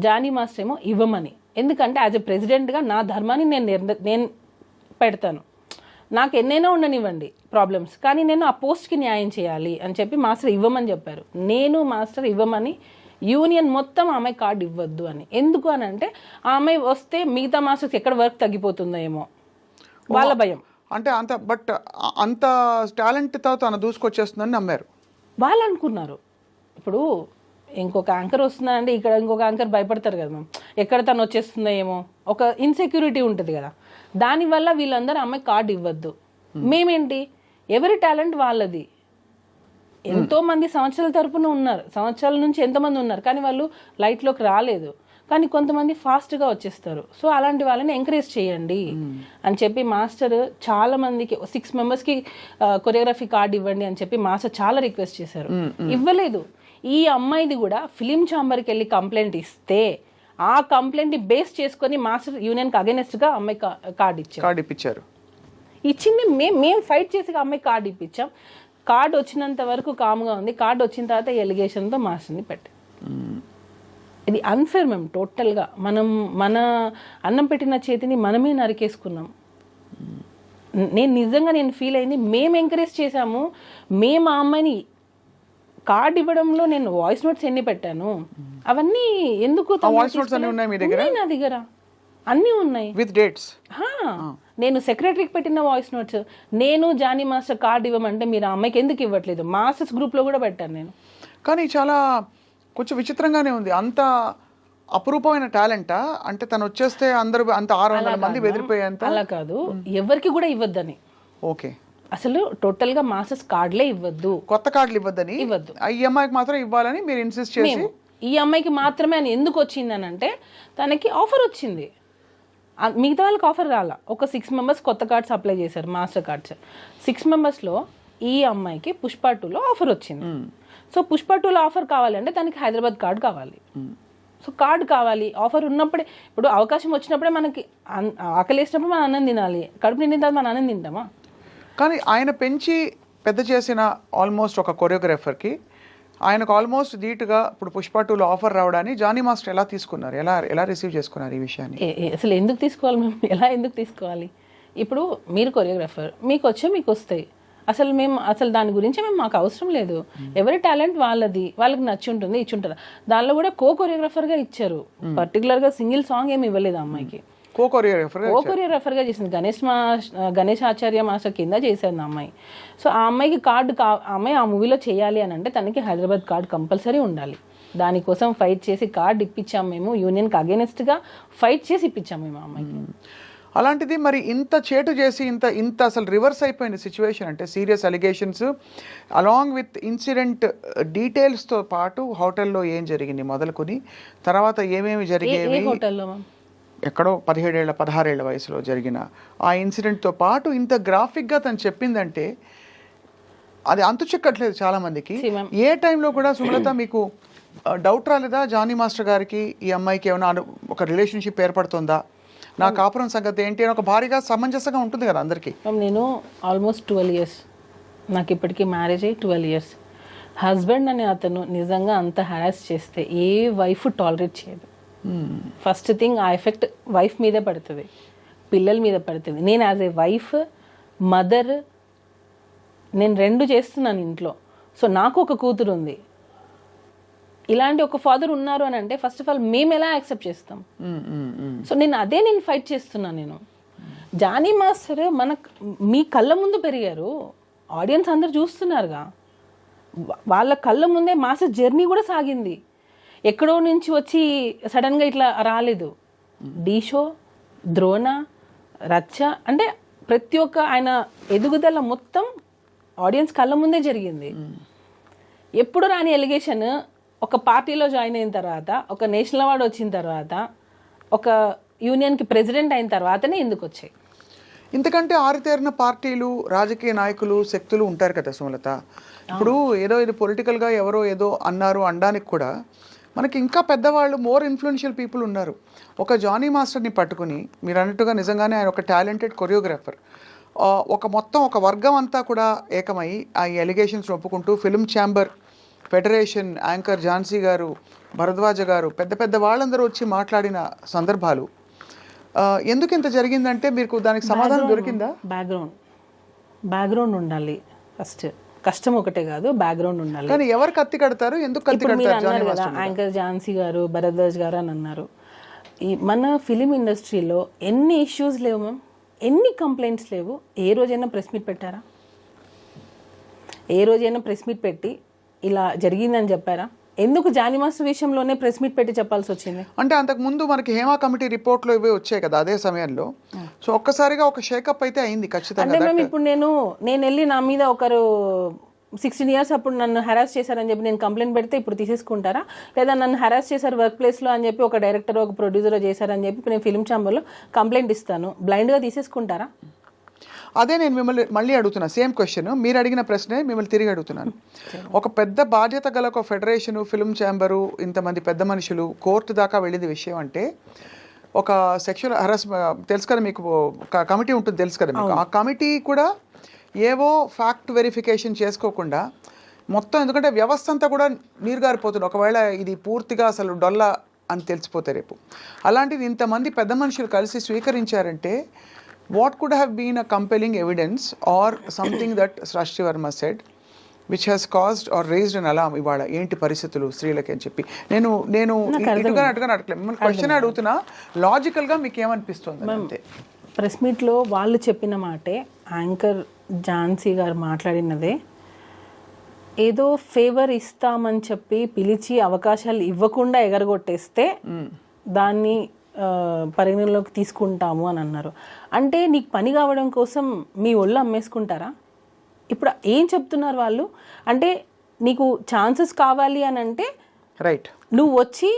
జానీ మాస్టర్ ఏమో ఇవ్వమని, ఎందుకంటే యాజ్ ఎ ప్రెసిడెంట్గా నా ధర్మాన్ని నేను పెడతాను, నాకు ఎన్నైనా ఉండనివ్వండి ప్రాబ్లమ్స్, కానీ నేను ఆ పోస్ట్కి న్యాయం చేయాలి అని చెప్పి మాస్టర్ ఇవ్వమని చెప్పారు. నేను మాస్టర్ ఇవ్వమని, యూనియన్ మొత్తం ఆ అమ్మాయి కార్డు ఇవ్వద్దు అని. ఎందుకు అని అంటే ఆ అమ్మాయి వస్తే మిగతా మాస్టర్స్ ఎక్కడ వర్క్ తగ్గిపోతుందో ఏమో వాళ్ళ భయం. అంటే అంత టాలెంట్తో తను దూసుకొచ్చేస్తుందని నమ్మారు వాళ్ళు అనుకున్నారు. ఇప్పుడు ఇంకొక యాంకర్ వస్తుందంటే ఇక్కడ ఇంకొక యాంకర్ భయపడతారు కదా మ్యామ్, ఎక్కడ తను వచ్చేస్తుందో ఏమో, ఒక ఇన్సెక్యూరిటీ ఉంటుంది కదా. దానివల్ల వీళ్ళందరూ అమ్మాయి కార్డు ఇవ్వద్దు. మేమేంటి, ఎవరి టాలెంట్ వాళ్ళది. ఎంతో మంది సంవత్సరాల తరపున ఉన్నారు, సంవత్సరాల నుంచి ఎంతమంది ఉన్నారు, కానీ వాళ్ళు లైట్లోకి రాలేదు. కానీ కొంతమంది ఫాస్ట్గా వచ్చేస్తారు. సో అలాంటి వాళ్ళని ఎంకరేజ్ చేయండి అని చెప్పి మాస్టర్ చాలా మందికి 6 మెంబర్స్కి కొరియోగ్రఫీ కార్డు ఇవ్వండి అని చెప్పి మాస్టర్ చాలా రిక్వెస్ట్ చేశారు. ఇవ్వలేదు. ఈ అమ్మాయిది కూడా ఫిలిం ఛాంబర్కి వెళ్ళి కంప్లైంట్ ఇస్తే ఆ కంప్లైంట్ బేస్ చేసుకొని మాస్టర్ యూనియన్కి అగెనెస్ట్గా అమ్మాయి కార్డు ఇప్పించారు. ఇచ్చింది మేము ఫైట్ చేసి అమ్మాయి కార్డు ఇప్పించాం. కార్డు వచ్చినంత వరకు కామ్గా ఉంది. కార్డు వచ్చిన తర్వాత ఎలిగేషన్తో మాస్టర్ని పెట్టి, ఇది అన్ఫేర్ మ్యామ్. టోటల్గా మనం మన అన్నం పెట్టిన చేతిని మనమే నరికేసుకున్నాం. నేను ఫీల్ అయింది. మేము ఎంకరేజ్ చేశాము. మేము ఆ అమ్మాయిని కార్డు ఇవ్వడంలో నేను వాయిస్ నోట్స్ ఎన్ని పెట్టాను అవన్నీ ఎందుకు నా దగ్గర అన్నీ ఉన్నాయి విత్ డేట్స్. నేను సెక్రటరీకి పెట్టిన వాయిస్ నోట్స్, నేను జానీ మాస్టర్ కార్డు ఇవ్వమంటే మీరు ఆ అమ్మాయికి ఎందుకు ఇవ్వట్లేదు, మాస్టర్స్ గ్రూప్లో కూడా పెట్టాను నేను. కానీ చాలా కొంచెం విచిత్రంగానే ఉంది. అంత అపురూపమైన టాలెంటా అంటే తను వచ్చేస్తే అందరూ అంత 600 మంది బెదిరిపోయేంత? అలా కాదు, ఎవరికి కూడా ఇవ్వద్దని. ఓకే, అసలు టోటల్ గా మాస్టర్స్ కార్డులే ఇవ్వద్దు, కొత్త కార్డులు ఇవ్వద్దని. ఈ అమ్మాయికి మాత్రం ఇవ్వాలని మీరు ఇన్సిస్ట్ చేసి, ఈ అమ్మాయికి మాత్రమే అని ఎందుకు వచ్చింది అని అంటే తనకి ఆఫర్ వచ్చింది, మిగతా వాళ్ళకి ఆఫర్ రాలా. ఒక 6 మెంబర్స్ కొత్త కార్డ్స్ అప్లై చేశారు, మాస్టర్ కార్డ్స్. 6 మెంబర్స్లో ఈ అమ్మాయికి పుష్ప 2లో ఆఫర్ వచ్చింది. సో పుష్ప 2లో ఆఫర్ కావాలంటే తనకి హైదరాబాద్ కార్డు కావాలి. సో కార్డు కావాలి, ఆఫర్ ఉన్నప్పుడే. ఇప్పుడు అవకాశం వచ్చినప్పుడే మనకి ఆకలి వేసినప్పుడు మనం అన్నం తినాలి, కడుపు నిండిన తర్వాత మనం అన్నం తింటామా? కానీ ఆయన పెంచి పెద్ద చేసిన ఆల్మోస్ట్ ఒక కొరియోగ్రాఫర్కి ఆయనకు ఆల్మోస్ట్ ధీటుగా ఇప్పుడు పుష్ప 2లో ఆఫర్ రావడాన్ని జానీ మాస్టర్ ఎలా తీసుకున్నారు, ఎలా రిసీవ్ చేసుకున్నారు ఈ విషయాన్ని? అసలు ఎందుకు తీసుకోవాలి మేము, ఎందుకు తీసుకోవాలి? ఇప్పుడు మీరు కొరియోగ్రాఫర్, మీకు వస్తాయి. అసలు దాని గురించి మాకు అవసరం లేదు. ఎవరి టాలెంట్ వాళ్ళది, వాళ్ళకి నచ్చి ఉంటుంది, ఇచ్చి ఉంటారు. దానిలో కూడా కొరియోగ్రాఫర్గా ఇచ్చారు. పర్టికులర్గా సింగిల్ సాంగ్ ఏమి ఇవ్వలేదు అమ్మాయికి. కొరియోగ్రాఫర్గా చేసింది. గణేష్ ఆచార్య మాస్టర్ కింద చేశారు ఆ అమ్మాయి. సో ఆ అమ్మాయికి కార్డు అమ్మాయి ఆ మూవీలో చేయాలి అని అంటే తనకి హైదరాబాద్ కార్డు కంపల్సరీ ఉండాలి. దానికోసం ఫైట్ చేసి కార్డు ఇప్పించాము మేము, యూనియన్కి అగేనెస్ట్గా ఫైట్ చేసి ఇప్పించాము మేము ఆ అమ్మాయికి. అలాంటిది మరి ఇంత చేటు చేసి ఇంత అసలు రివర్స్ అయిపోయిన సిచ్యువేషన్ అంటే serious allegations along with incident డీటెయిల్స్తో పాటు హోటల్లో ఏం జరిగింది మొదలుకొని తర్వాత ఏమేమి జరిగేవి, హోటల్లో ఎక్కడో 16 ఏళ్ల వయసులో జరిగిన ఆ ఇన్సిడెంట్తో పాటు ఇంత గ్రాఫిక్గా తను చెప్పిందంటే అది అంతు చిక్కట్లేదు చాలామందికి. ఏ టైంలో కూడా సుమలత మీకు డౌట్ రాలేదా జానీ మాస్టర్ గారికి ఈ అమ్మాయికి ఏమైనా ఒక రిలేషన్షిప్ ఏర్పడుతుందా, నా కాపురం సంగతి ఏంటి అని ఒక భారీగా సమంజసంగా ఉంటుంది కదా అందరికీ? నేను ఆల్మోస్ట్ 12 ఇయర్స్, నాకు ఇప్పటికీ మ్యారేజ్ అయ్యి 12 ఇయర్స్. హస్బెండ్ అనే అతను నిజంగా అంత హరాస్ చేస్తే ఏ వైఫ్ టాలరేట్ చేయదు. ఫస్ట్ థింగ్ ఆ ఎఫెక్ట్ వైఫ్ మీదే పడుతుంది, పిల్లల మీద పడుతుంది. నేను యాజ్ ఏ వైఫ్, మదర్, నేను 2 చేస్తున్నాను ఇంట్లో. సో నాకు ఒక కూతురు ఉంది. ఇలాంటి ఒక ఫాదర్ ఉన్నారు అని అంటే ఫస్ట్ ఆఫ్ ఆల్ మేము ఎలా యాక్సెప్ట్ చేస్తాం? సో నేను ఫైట్ చేస్తున్నాను. నేను జానీ మాస్టర్ మీ కళ్ళ ముందు పెరిగారు, ఆడియన్స్ అందరు చూస్తున్నారుగా, వాళ్ళ కళ్ళ ముందే మాస్టర్ జర్నీ కూడా సాగింది. ఎక్కడో నుంచి వచ్చి సడన్గా ఇట్లా రాలేదు. డీ షో, ద్రోణ, రచ్చ అంటే ప్రతి ఒక్క ఆయన ఎదుగుదల మొత్తం ఆడియన్స్ కళ్ళ ముందే జరిగింది. ఎప్పుడు రాని ఎలిగేషన్ ఒక పార్టీలో జాయిన్ అయిన తర్వాత, ఒక నేషనల్ అవార్డు వచ్చిన తర్వాత, ఒక యూనియన్కి ప్రెసిడెంట్ అయిన తర్వాతనే ఎందుకు వచ్చాయి? ఇంతకంటే ఆరితేరిన పార్టీలు, రాజకీయ నాయకులు, శక్తులు ఉంటారు కదా సుమలత. ఇప్పుడు ఇది పొలిటికల్గా ఎవరో ఏదో అన్నారు అనడానికి కూడా మనకి ఇంకా పెద్దవాళ్ళు, మోర్ ఇన్ఫ్లుయెన్షియల్ పీపుల్ ఉన్నారు. ఒక జానీ మాస్టర్ని పట్టుకుని మీరు అన్నట్టుగా నిజంగానే ఆయన ఒక టాలెంటెడ్ కొరియోగ్రాఫర్, ఒక వర్గం అంతా కూడా ఏకమై ఆ ఎలిగేషన్స్ ఒప్పుకుంటూ film chamber, federation, anchor Jhansi గారు, భరద్వాజ గారు, పెద్ద వాళ్ళందరూ వచ్చి మాట్లాడిన సందర్భాలు. ఎందుకు ఇంత జరిగిందంటే మీకు దానికి సమాధానం దొరికిందా? బ్యాక్గ్రౌండ్ ఉండాలి ఫస్ట్. కష్టం ఒకటే కాదు, బ్యాక్గ్రౌండ్ ఉండాలి. కానీ ఎవరు కత్తి కడతారు, ఎందుకు కత్తి కడతారు? కదా యాంకర్ ఝాన్సీ గారు, భరద్వాజ్ గారు అని అన్నారు. ఈ మన ఫిలిం ఇండస్ట్రీలో ఎన్ని ఇష్యూస్ లేవు మ్యామ్, ఎన్ని కంప్లైంట్స్ లేవు. ఏ రోజైనా ప్రెస్ మీట్ పెట్టారా? ఏ రోజైనా ప్రెస్ మీట్ పెట్టి ఇలా జరిగిందని చెప్పారా? ఎందుకు జానీ మాస్టర్ విషయంలోనే ప్రెస్ మీట్ పెట్టి చెప్పాల్సి వచ్చింది? అంటే అంతకుముందు మనకి హేమా కమిటీ రిపోర్ట్లో ఇవి వచ్చాయి కదా అదే సమయంలో. సో ఒక్కసారిగా ఒక షేకప్ అయితే అయింది ఖచ్చితంగా. అంటే మేము ఇప్పుడు నేను వెళ్ళి నా మీద ఒకరు 16 years అప్పుడు నన్ను హెరాస్ చేశారని చెప్పి నేను కంప్లైంట్ పెడితే ఇప్పుడు తీసేసుకుంటారా? లేదా నన్ను హెరాస్ చేశారు వర్క్ ప్లేస్లో అని చెప్పి ఒక డైరెక్టర్ ఒక ప్రొడ్యూసర్ చేశారని చెప్పి నేను ఫిల్మ్ ఛాంబర్లో కంప్లైంట్ ఇస్తాను, బ్లైండ్గా తీసేసుకుంటారా? అదే నేను మిమ్మల్ని మళ్ళీ అడుగుతున్నా, సేమ్ క్వశ్చన్ మీరు అడిగిన ప్రశ్నే మిమ్మల్ని తిరిగి అడుగుతున్నాను. ఒక పెద్ద బాధ్యత గల ఒక ఫెడరేషను, ఫిల్మ్ ఛాంబరు, ఇంతమంది పెద్ద మనుషులు కోర్టు దాకా వెళ్ళింది విషయం అంటే ఒక సెక్షువల్ హెరాస్మెంట్ తెలుసు కదా మీకు, కమిటీ ఉంటుంది తెలుసు కదా మీకు. ఆ కమిటీ కూడా ఏవో ఫ్యాక్ట్ వెరిఫికేషన్ చేసుకోకుండా మొత్తం, ఎందుకంటే వ్యవస్థ అంతా కూడా నీరుగారిపోతుంది ఒకవేళ ఇది పూర్తిగా అసలు డొల్ల అని తెలిసిపోతే రేపు. అలాంటిది ఇంతమంది పెద్ద మనుషులు కలిసి స్వీకరించారంటే what could have been a compelling evidence or something that Srashti Verma said which has caused or raised an alarm ఇవాళ ఏంటి పరిస్థితులు స్త్రీలకి అని చెప్పి. నేను ఇటుగా అడగలేదు మిమ్మల్ని క్వశ్చన్ అడుగుతున్నా, లాజికల్గా మీకు ఏమనిపిస్తుంది అంతే. ప్రెస్ మీట్లో వాళ్ళు చెప్పిన మాటే, యాంకర్ ఝాన్సీ గారు మాట్లాడినదే, ఏదో ఫేవర్ ఇస్తామని చెప్పి పిలిచి అవకాశాలు ఇవ్వకుండా ఎగరగొట్టేస్తే దాన్ని పరిగణలోకి తీసుకుంటాము అని అన్నారు. అంటే నీకు పని కావడం కోసం మీ ఒళ్ళు అమ్మేసుకుంటారా? ఇప్పుడు ఏం చెప్తున్నారు వాళ్ళు అంటే, నీకు ఛాన్సెస్ కావాలి అని అంటే రైట్ నువ్వు వచ్చి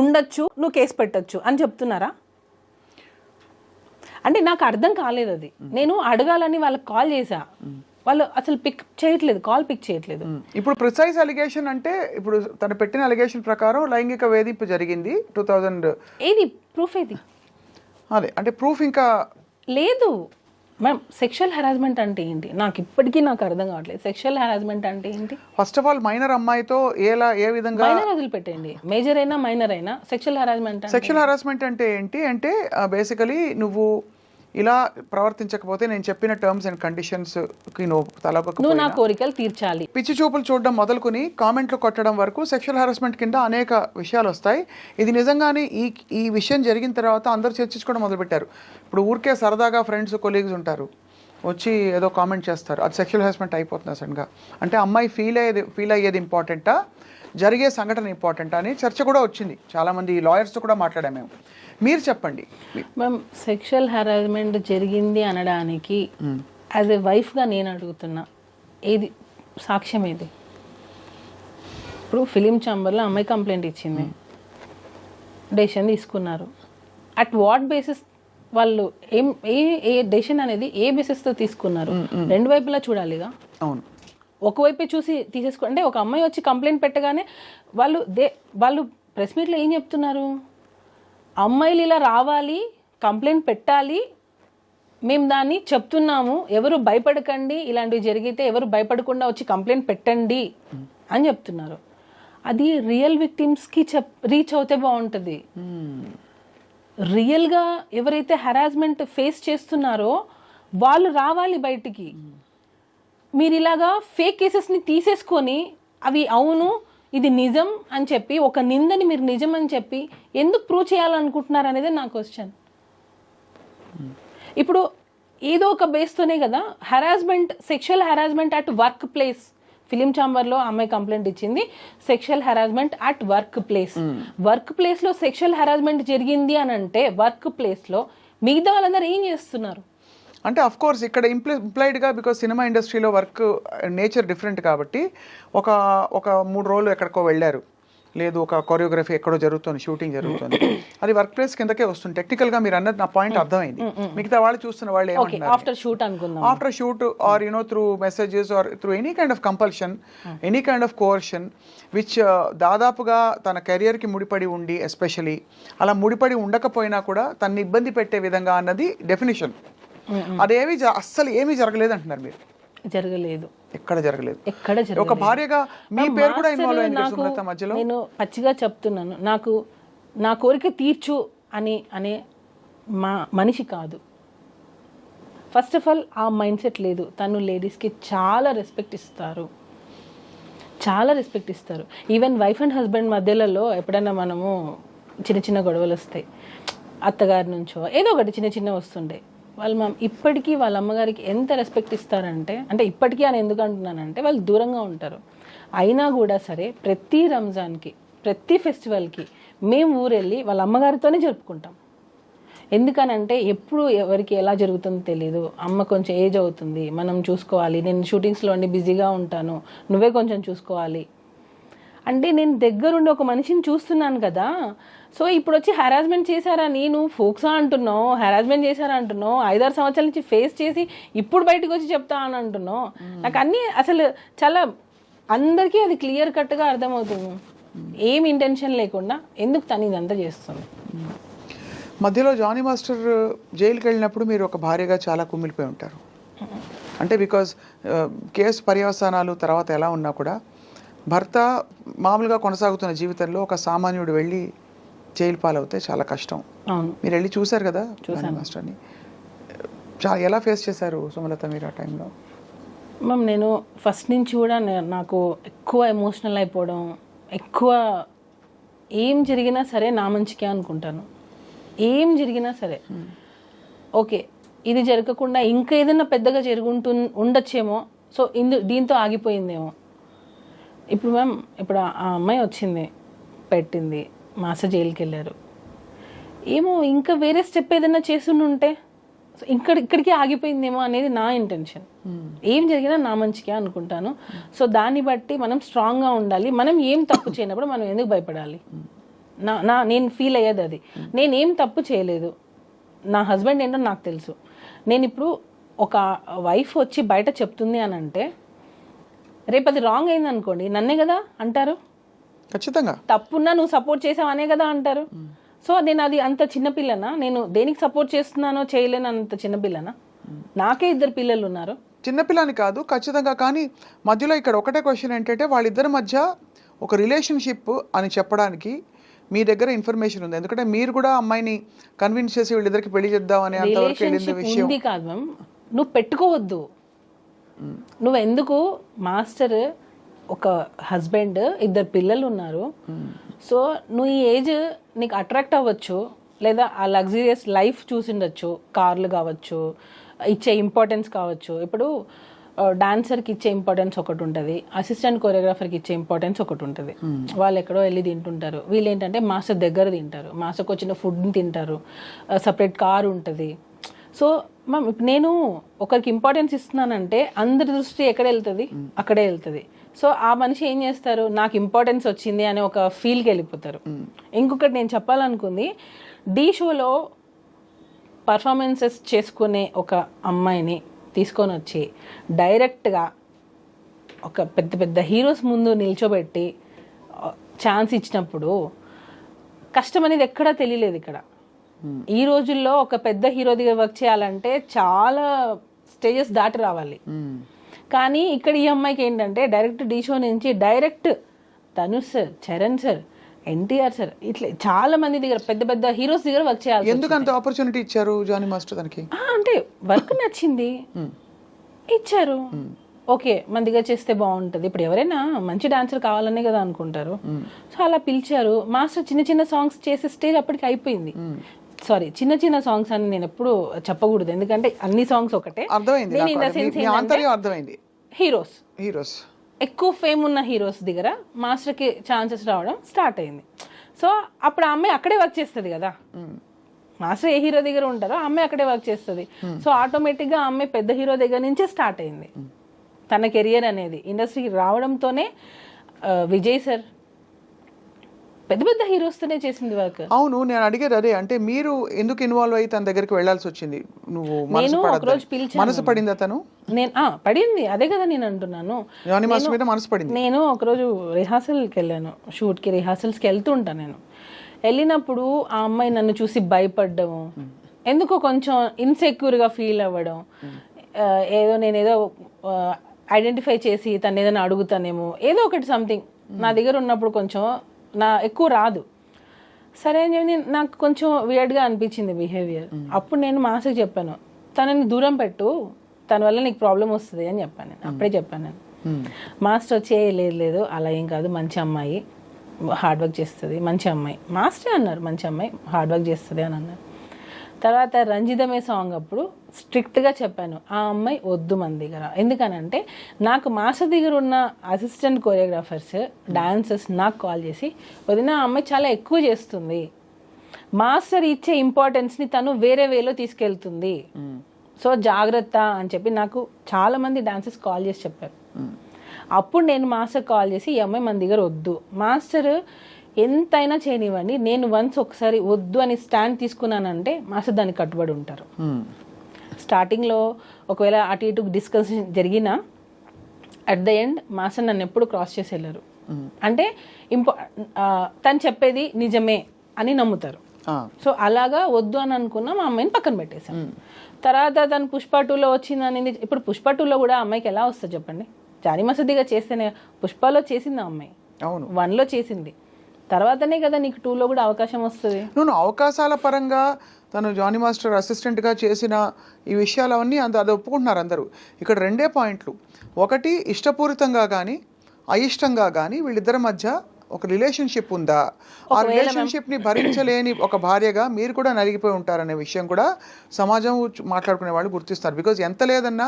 ఉండొచ్చు, నువ్వు కేసు పెట్టచ్చు అని చెప్తున్నారా? అంటే నాకు అర్థం కాలేదు అది. నేను అడగాలని వాళ్ళకి కాల్ చేశా, వాళ్ళు అసలు కాల్ పిక్ చేయట్లేదు. ఇప్పుడు ప్రిసైజ్ అలిగేషన్ అంటే ఇప్పుడు తను పెట్టిన అలిగేషన్ ప్రకారం లైంగిక వేధింపు జరిగింది 2000. ఏది ప్రూఫ్? ఏది అదే అంటే ప్రూఫ్ ఇంకా లేదు మ్యామ్. సెక్షువల్ హెరాస్మెంట్ అంటే ఏంటి నాకు ఇప్పటికీ అర్థం కావట్లేదు. సెక్షువల్ హెరాస్మెంట్ అంటే ఏంటి? ఫస్ట్ ఆఫ్ ఆల్ మైనర్ అమ్మాయితో ఏ విధంగా, మైనర్ వదిలిపెట్టండి, మేజర్ అయినా మైనర్ అయినా సెక్షువల్ హెరాస్మెంట్ అంటే ఏంటి అంటే బేసికలీ నువ్వు ఇలా ప్రవర్తించకపోతే నేను చెప్పిన టర్మ్స్ అండ్ కండిషన్స్ కి నువ్వు నా కోరికలు తీర్చాలి, పిచ్చి చూపులు చూడడం మొదలుకొని కామెంట్లు కొట్టడం వరకు సెక్షువల్ హెరాస్మెంట్ కింద అనేక విషయాలు వస్తాయి. ఇది నిజంగానే ఈ విషయం జరిగిన తర్వాత అందరూ చర్చించుకోవడం మొదలుపెట్టారు. ఇప్పుడు ఊరికే సరదాగా ఫ్రెండ్స్ కొలీగ్స్ ఉంటారు, వచ్చి ఏదో కామెంట్ చేస్తారు, అది సెక్షువల్ హెరాస్మెంట్ అయిపోతుంది సడన్గా. అంటే అమ్మాయి ఫీల్ అయ్యేది ఇంపార్టెంటా, జరిగే సంఘటన ఇంపార్టెంటా అని చర్చ కూడా వచ్చింది. చాలామంది లాయర్స్తో కూడా మాట్లాడాము మేము. మీరు చెప్పండి మ్యామ్. సెక్షువల్ హెరాస్మెంట్ జరిగింది అనడానికి యాజ్ ఎ వైఫ్గా నేను అడుగుతున్నా, ఏది సాక్ష్యం ఏది? ఇప్పుడు ఫిలిం ఛాంబర్లో అమ్మాయి కంప్లైంట్ ఇచ్చింది, డెసిషన్ తీసుకున్నారు. అట్ వాట్ బేసిస్ వాళ్ళు ఏ డెసిషన్ అనేది ఏ బేసిస్తో తీసుకున్నారు? రెండు వైపులా చూడాలిగా. అవును, ఒకవైపే చూసి అంటే ఒక అమ్మాయి వచ్చి కంప్లైంట్ పెట్టగానే వాళ్ళు ప్రెస్ మీట్లో ఏం చెప్తున్నారు? అమ్మాయిలు ఇలా రావాలి, కంప్లైంట్ పెట్టాలి, మేము దాన్ని చెప్తున్నాము, ఎవరు భయపడకండి, ఇలాంటివి జరిగితే ఎవరు భయపడకుండా వచ్చి కంప్లైంట్ పెట్టండి అని చెప్తున్నారు. అది రియల్ విక్టిమ్స్కి రీచ్ అవుతే బాగుంటుంది. రియల్గా ఎవరైతే హెరాస్మెంట్ ఫేస్ చేస్తున్నారో వాళ్ళు రావాలి బయటికి. మీరు ఇలాగా ఫేక్ కేసెస్ని తీసేసుకొని అవి అవును ఇది నిజం అని చెప్పి ఒక నిందని మీరు నిజం అని చెప్పి ఎందుకు ప్రూవ్ చేయాలనుకుంటున్నారు అనేది నా క్వశ్చన్. ఇప్పుడు ఏదో ఒక బేస్తోనే కదా harassment, sexual harassment at work place. Film ఛాంబర్లో అమ్మాయి కంప్లైంట్ ఇచ్చింది, sexual harassment at work place. Work ప్లేస్లో సెక్షువల్ హెరాస్మెంట్ జరిగింది అని అంటే వర్క్ ప్లేస్లో మిగతా వాళ్ళందరూ ఏం చేస్తున్నారు? అంటే అఫ్ కోర్స్ ఇక్కడ ఇంప్లైడ్గా, బికాజ్ సినిమా ఇండస్ట్రీలో వర్క్ నేచర్ డిఫరెంట్ కాబట్టి ఒక 3 రోజులు ఎక్కడికో వెళ్ళారు, లేదు ఒక కొరియోగ్రఫీ ఎక్కడో జరుగుతుంది, షూటింగ్ జరుగుతుంది, అది వర్క్ ప్లేస్ కిందకే వస్తుంది. టెక్నికల్గా మీరు అన్నది నా పాయింట్ అర్థమైంది. మిగతా వాళ్ళు చూస్తున్న వాళ్ళు ఏమంటున్నారు, after shoot or through messages or through any kind of compulsion, any kind of coercion which దాదాపుగా తన కెరియర్కి ముడిపడి ఉండి, ఎస్పెషలీ అలా ముడిపడి ఉండకపోయినా కూడా తనని ఇబ్బంది పెట్టే విధంగా అన్నది డెఫినేషన్. అదేమి అస్సలు ఏమీ జరగలేదు అంటున్నారు మీరు. జరగలేదు, ఎక్కడ జరగలేదు. ఒక భార్యగా మీ పేరు కూడా ఇన్వాల్వ్ అయింది సుమలత మధ్యలో. నేను పచ్చిగా చెప్తున్నాను, నా కోరిక తీర్చు అనే మనిషి కాదు. ఫస్ట్ ఆఫ్ ఆల్ ఆ మైండ్ సెట్ లేదు. తను లేడీస్కి చాలా రెస్పెక్ట్ ఇస్తారు. ఈవెన్ వైఫ్ అండ్ హస్బెండ్ మధ్యలలో ఎప్పుడైనా మనము చిన్న గొడవలు వస్తాయి, అత్తగారి నుంచో ఏదో ఒకటి చిన్న వస్తుండే, వాళ్ళు ఇప్పటికీ వాళ్ళ అమ్మగారికి ఎంత రెస్పెక్ట్ ఇస్తారంటే, అంటే ఇప్పటికీ అని ఎందుకు అంటున్నానంటే వాళ్ళు దూరంగా ఉంటారు. అయినా కూడా సరే ప్రతి రంజాన్కి ప్రతి ఫెస్టివల్కి మేము ఊరెళ్ళి వాళ్ళ అమ్మగారితోనే జరుపుకుంటాం. ఎందుకనంటే ఎప్పుడు ఎవరికి ఎలా జరుగుతుందో తెలీదు. అమ్మ కొంచెం ఏజ్ అవుతుంది, మనం చూసుకోవాలి, నేను షూటింగ్స్లో ఉండి బిజీగా ఉంటాను, నువ్వే కొంచెం చూసుకోవాలి అంటే నేను దగ్గరుండి ఒక మనిషిని చూస్తున్నాను కదా. సో ఇప్పుడు వచ్చి హెరాస్మెంట్ చేశారని నువ్వు ఫోక్సా అంటున్నావు, హెరాస్మెంట్ చేశారా అంటున్నావు, 5-6 సంవత్సరాల నుంచి ఫేస్ చేసి ఇప్పుడు బయటకు వచ్చి చెప్తా అని అంటున్నావు. నాకు అన్నీ అసలు చాలా అందరికీ అది క్లియర్ కట్గా అర్థమవుతుంది. ఏం ఇంటెన్షన్ లేకుండా ఎందుకు తను ఇదంతా చేస్తుంది. మధ్యలో జానీ మాస్టర్ జైలుకి వెళ్ళినప్పుడు మీరు ఒక భార్యగా చాలా కుమిలిపోయి ఉంటారు. అంటే బికాజ్ కేసు పర్యవసానాలు తర్వాత ఎలా ఉన్నా కూడా భర్త మామూలుగా కొనసాగుతున్న జీవితంలో ఒక సామాన్యుడు వెళ్ళి జైలు పాలవుతే చాలా కష్టం. మీరు వెళ్ళి చూశారు కదా జానీ మాస్టర్ని, ఎలా ఫేస్ చేశారు సుమలత మీరు ఆ టైంలో? మ్యామ్ నేను ఫస్ట్ నుంచి కూడా నాకు ఎక్కువ ఎమోషనల్ అయిపోవడం, ఎక్కువ ఏం జరిగినా సరే నా మంచికే అనుకుంటాను. ఏం జరిగినా సరే ఓకే ఇది జరగకుండా ఇంకా ఏదైనా పెద్దగా ఉండొచ్చేమో, సో దీంతో ఆగిపోయిందేమో. ఇప్పుడు మ్యామ్ ఇప్పుడు ఆ అమ్మాయి వచ్చింది, పెట్టింది, మాస్టర్ జైలుకి వెళ్ళారు, ఏమో ఇంకా వేరే స్టెప్ ఏదైనా చేస్తుంటే ఇక్కడికి ఆగిపోయిందేమో అనేది నా ఇంటెన్షన్. ఏం జరిగినా నా మంచికే అనుకుంటాను. సో దాన్ని బట్టి మనం స్ట్రాంగ్గా ఉండాలి. మనం ఏం తప్పు చేయనప్పుడు మనం ఎందుకు భయపడాలి? నేను ఫీల్ అయ్యేది అది. నేనేం తప్పు చేయలేదు, నా హస్బెండ్ ఏంటో నాకు తెలుసు. నేను ఇప్పుడు ఒక వైఫ్ వచ్చి బయట చెప్తుంది అని అంటే రేపు అది రాంగ్ అయింది అనుకోండి, నన్నే కదా అంటారు. ఖచ్చితంగా తప్పున్నా నువ్వు సపోర్ట్ చేసావు అనే కదా అంటారు. సో నేను అది అంత చిన్నపిల్లనా? నేను దేనికి సపోర్ట్ చేస్తున్నానో చేయలేను అంత చిన్నపిల్లనా? నాకే 2 పిల్లలు ఉన్నారు. చిన్నపిల్లని కాదు ఖచ్చితంగా. కానీ మధ్యలో ఇక్కడ ఒకటే క్వశ్చన్ ఏంటంటే వాళ్ళిద్దరి మధ్య ఒక రిలేషన్షిప్ అని చెప్పడానికి మీ దగ్గర ఇన్ఫర్మేషన్ ఉంది. ఎందుకంటే మీరు కూడా అమ్మాయిని కన్విన్స్ చేసి వీళ్ళిద్దరికి పెళ్లి చేద్దామని అంతవరకు వెళ్ళింది విషయం ఉంది కాదు మ్యామ్. నువ్వు పెట్టుకోవద్దు. నువ్వు ఎందుకు మాస్టర్ ఒక హస్బెండ్ 2 పిల్లలు ఉన్నారు. సో నువ్వు ఈ ఏజ్ నీకు అట్రాక్ట్ అవ్వచ్చు, లేదా ఆ లగ్జరియస్ లైఫ్ చూసిండొచ్చు, కార్లు కావచ్చు, ఇచ్చే ఇంపార్టెన్స్ కావచ్చు. ఇప్పుడు డాన్సర్కి ఇచ్చే ఇంపార్టెన్స్ ఒకటి ఉంటుంది, అసిస్టెంట్ కొరియోగ్రాఫర్కి ఇచ్చే ఇంపార్టెన్స్ ఒకటి ఉంటుంది. వాళ్ళు ఎక్కడో వెళ్ళి తింటుంటారు, వీళ్ళు ఏంటంటే మాస్టర్ దగ్గర తింటారు, మాస్టర్కి వచ్చిన ఫుడ్ని తింటారు, సపరేట్ కార్ ఉంటుంది. సో మ్యామ్ ఇప్పుడు నేను ఒకరికి ఇంపార్టెన్స్ ఇస్తున్నానంటే అందరి దృష్టి ఎక్కడ వెళ్తుంది? అక్కడే వెళ్తుంది. సో ఆ మనిషి ఏం చేస్తారు, నాకు ఇంపార్టెన్స్ వచ్చింది అనే ఒక ఫీల్కి వెళ్ళిపోతారు. ఇంకొకటి నేను చెప్పాలనుకుంది, ఢీ షోలో పర్ఫార్మెన్సెస్ చేసుకునే ఒక అమ్మాయిని తీసుకొని వచ్చి డైరెక్ట్గా ఒక పెద్ద పెద్ద హీరోస్ ముందు నిల్చోబెట్టి ఛాన్స్ ఇచ్చినప్పుడు కష్టం అనేది ఎక్కడా తెలియలేదు. ఇక్కడ ఈ రోజుల్లో ఒక పెద్ద హీరో దగ్గర వర్క్ చేయాలంటే చాలా స్టేజెస్ దాటి రావాలి. కానీ ఇక్కడ ఈ అమ్మాయికి ఏంటంటే డైరెక్ట్ ఢీ షో నుంచి direct Dhanush sir, Charan sir, NTR sir, ఇట్లా చాలా మంది దగ్గర పెద్ద పెద్ద హీరోస్ దగ్గర వర్క్ చేయాలి. ఎందుకు అంత ఆపర్చునిటీ ఇచ్చారు జానీ మాస్టర్ దానికి? అంటే వర్క్ నచ్చింది, ఇచ్చారు. ఓకే మన దగ్గర చేస్తే బాగుంటుంది. ఇప్పుడు ఎవరైనా మంచి డాన్సర్ కావాలనే కదా అనుకుంటారు. సో అలా పిలిచారు. మాస్టర్ చిన్న చిన్న సాంగ్స్ చేసే స్టేజ్ అప్పటికి అయిపోయింది. సారీ, చిన్న చిన్న సాంగ్స్ అని నేను ఎప్పుడు చెప్పకూడదు, ఎందుకంటే అన్ని సాంగ్స్ ఒకటే. అర్థమైంది. హీరోస్ ఎక్కువ ఫేమ్ ఉన్న హీరోస్ దగ్గర మాస్టర్కి ఛాన్సెస్ రావడం స్టార్ట్ అయింది. సో అప్పుడు ఆ అమ్మాయి అక్కడే వర్క్ చేస్తుంది కదా. మాస్టర్ ఏ హీరో దగ్గర ఉంటారో ఆ అమ్మాయి అక్కడే వర్క్ చేస్తుంది. సో ఆటోమేటిక్గా ఆ అమ్మాయి పెద్ద హీరో దగ్గర నుంచే స్టార్ట్ అయింది తన కెరియర్ అనేది. ఇండస్ట్రీకి రావడంతోనే విజయ్ సార్ పెద్ద పెద్ద హీరోస్తోనే చేసింది వర్క్. అవును, నేను అడిగేది అదే. అంటే మీరు ఎందుకు ఇన్వాల్వ్ అయ్యి తన దగ్గరికి వెళ్ళాల్సి వచ్చింది? నువ్వు నేను ఒకరోజు పిలిచాను. మనసు పడింది అతను? నేను పడింది, అదే కదా నేను అంటున్నాను. మనసు పడింది. నేను ఒకరోజు రిహార్సల్కి వెళ్ళాను, షూట్కి రిహార్సల్స్కి వెళ్తూ ఉంటాను. నేను వెళ్ళినప్పుడు ఆ అమ్మాయి నన్ను చూసి భయపడ్డము, ఎందుకో కొంచెం ఇన్సెక్యూర్గా ఫీల్ అవ్వడం, నేనేదో ఐడెంటిఫై చేసి తను ఏదైనా అడుగుతానేమో, ఏదో ఒకటి సంథింగ్ నా దగ్గర ఉన్నప్పుడు కొంచెం ఎక్కువ రాదు. సరే అని చెప్పి నాకు కొంచెం వియర్డ్గా అనిపించింది బిహేవియర్. అప్పుడు నేను మాస్టర్కి చెప్పాను, తనని దూరం పెట్టు, తన వల్ల నీకు ప్రాబ్లం వస్తుంది అని చెప్పాను. నేను అప్పుడే చెప్పాను. నేను మాస్టర్ వచ్చి లేదు అలా ఏం కాదు, మంచి అమ్మాయి, హార్డ్ వర్క్ చేస్తుంది, మంచి అమ్మాయి. మాస్టర్ అన్నారు మంచి అమ్మాయి హార్డ్ వర్క్ చేస్తుంది అని అన్నారు. తర్వాత రంజితమే సాంగ్ అప్పుడు స్ట్రిక్ట్గా చెప్పాను ఆ అమ్మాయి వద్దు మన దగ్గర. ఎందుకనంటే నాకు మాస్టర్ దగ్గర ఉన్న అసిస్టెంట్ కొరియోగ్రాఫర్స్ డాన్సర్స్ నాకు కాల్ చేసి వదిన ఆ అమ్మాయి చాలా ఎక్కువ చేస్తుంది, మాస్టర్ ఇచ్చే ఇంపార్టెన్స్ని తను వేరే వేలో తీసుకెళ్తుంది, సో జాగ్రత్త అని చెప్పి నాకు చాలామంది డాన్సర్స్ కాల్ చేసి చెప్పారు. అప్పుడు నేను మాస్టర్ కాల్ చేసి ఈ అమ్మాయి మన దగ్గర వద్దు, మాస్టర్ ఎంతైనా చేయనివ్వండి, నేను వన్స్ ఒకసారి వద్దు అని స్టాండ్ తీసుకున్నానంటే మాస్టర్ దానికి కట్టుబడి ఉంటారు. స్టార్టింగ్లో ఒకవేళ అటు ఇటు డిస్కషన్ జరిగినా అట్ ద ఎండ్ మాస్టర్ నన్ను ఎప్పుడు క్రాస్ చేసి వెళ్ళరు. అంటే తను చెప్పేది నిజమే అని నమ్ముతారు. సో అలాగా వద్దు అని అనుకున్నా మా అమ్మాయిని పక్కన పెట్టేశాను. తర్వాత తను పుష్ప 2లో వచ్చిందని, ఇప్పుడు పుష్ప 2లో కూడా అమ్మాయికి ఎలా వస్తుంది చెప్పండి? జానీ మసదిగా చేస్తేనే, పుష్పలో చేసింది ఆ అమ్మాయి, 1లో చేసింది, తర్వాతనే కదా నీకు 2లో కూడా అవకాశం వస్తుంది. నువ్వు అవకాశాల పరంగా తను జానీ మాస్టర్ అసిస్టెంట్గా చేసిన ఈ విషయాలు అవన్నీ అది ఒప్పుకుంటున్నారు అందరూ. ఇక్కడ 2 పాయింట్లు. ఒకటి, ఇష్టపూరితంగా కానీ అయిష్టంగా కానీ వీళ్ళిద్దరి మధ్య ఒక రిలేషన్షిప్ ఉందా? ఆ రిలేషన్షిప్ని భరించలేని ఒక భార్యగా మీరు కూడా నలిగిపోయి ఉంటారనే విషయం కూడా సమాజం మాట్లాడుకునే వాళ్ళు గుర్తిస్తారు. బికాజ్ ఎంత లేదన్నా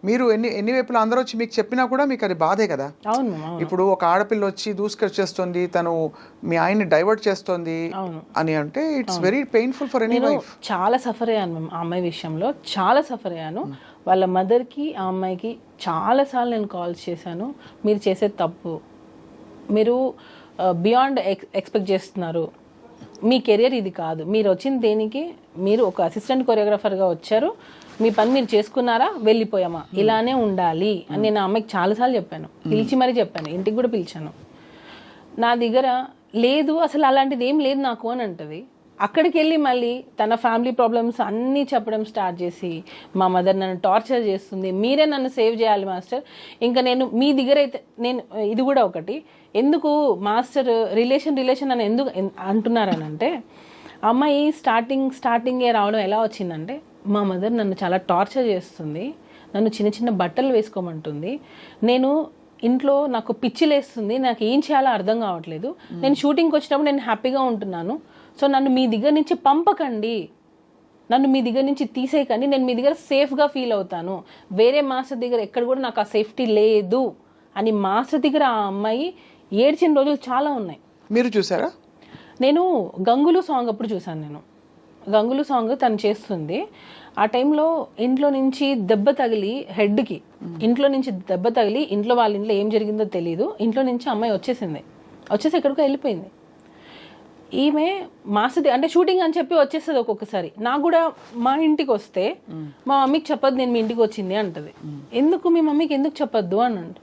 మీరు ఎన్ని వైపులా అందరూ వచ్చి మీకు చెప్పినా కూడా మీకు అది బాధే కదా. ఇప్పుడు ఒక ఆడపిల్ల వచ్చి దూసుకొచ్చేస్తుంది, తను మీ ఆయన్ని డైవర్ట్ చేస్తుంది అని అంటే it's very painful for any wife. చాలా సఫర్ అయ్యాను మ్యామ్ ఆ అమ్మాయి విషయంలో, చాలా సఫర్ అయ్యాను. వాళ్ళ మదర్కి ఆ అమ్మాయికి చాలాసార్లు నేను కాల్స్ చేశాను, మీరు చేసేది తప్పు, మీరు బియాండ్ ఎక్స్పెక్ట్ చేస్తున్నారు, మీ కెరియర్ ఇది కాదు, మీరు వచ్చిన దేనికి, మీరు ఒక అసిస్టెంట్ కొరియోగ్రాఫర్గా వచ్చారు, మీ పని మీరు చేసుకున్నారా, వెళ్ళిపోయామా, ఇలానే ఉండాలి అని నేను ఆ అమ్మాయికి చాలాసార్లు చెప్పాను, పిలిచి మరీ చెప్పాను, ఇంటికి కూడా పిలిచాను. నా దగ్గర లేదు అసలు అలాంటిది ఏం లేదు నాకు అని అంటది. అక్కడికి వెళ్ళి మళ్ళీ తన ఫ్యామిలీ ప్రాబ్లమ్స్ అన్నీ చెప్పడం స్టార్ట్ చేసి, మా మదర్ నన్ను టార్చర్ చేస్తుంది, మీరే నన్ను సేవ్ చేయాలి మాస్టర్, ఇంకా నేను మీ దగ్గర అయితే నేను ఇది కూడా ఒకటి, ఎందుకు మాస్టర్ రిలేషన్ అని ఎందుకు అంటున్నారనంటే, అమ్మాయి స్టార్టింగే రావడం ఎలా వచ్చిందంటే, మా మదర్ నన్ను చాలా టార్చర్ చేస్తుంది, నన్ను చిన్న చిన్న బట్టలు వేసుకోమంటుంది, నేను ఇంట్లో నాకు పిచ్చిలేస్తుంది, నాకు ఏం చేయాలో అర్థం కావట్లేదు, నేను షూటింగ్కి వచ్చినప్పుడు నేను హ్యాపీగా ఉంటున్నాను, సో నన్ను మీ దగ్గర నుంచి పంపకండి, నన్ను మీ దగ్గర నుంచి తీసేయకండి, నేను మీ దగ్గర సేఫ్గా ఫీల్ అవుతాను, వేరే మాస్టర్ దగ్గర ఎక్కడ కూడా నాకు ఆ సేఫ్టీ లేదు అని మాస్టర్ దగ్గర ఆ అమ్మాయి ఏడ్చిన రోజులు చాలా ఉన్నాయి. మీరు చూసారా? నేను గంగులు సాంగ్ అప్పుడు చూసాను. నేను గంగులు సాంగ్ తను చేస్తుంది, ఆ టైంలో ఇంట్లో నుంచి దెబ్బ తగిలి హెడ్కి, ఇంట్లో నుంచి దెబ్బ తగిలి ఇంట్లో వాళ్ళ ఇంట్లో ఏం జరిగిందో తెలియదు, ఇంట్లో నుంచి అమ్మాయి వచ్చేసి ఎక్కడికో వెళ్ళిపోయింది. ఈమె మాస్టర్ అంటే షూటింగ్ అని చెప్పి వచ్చేస్తుంది ఒక్కొక్కసారి. నాకు కూడా మా ఇంటికి వస్తే మా మమ్మీకి చెప్పొద్దు నేను మీ ఇంటికి వచ్చింది అంటది. ఎందుకు మీ మమ్మీకి ఎందుకు చెప్పొద్దు అని అంట.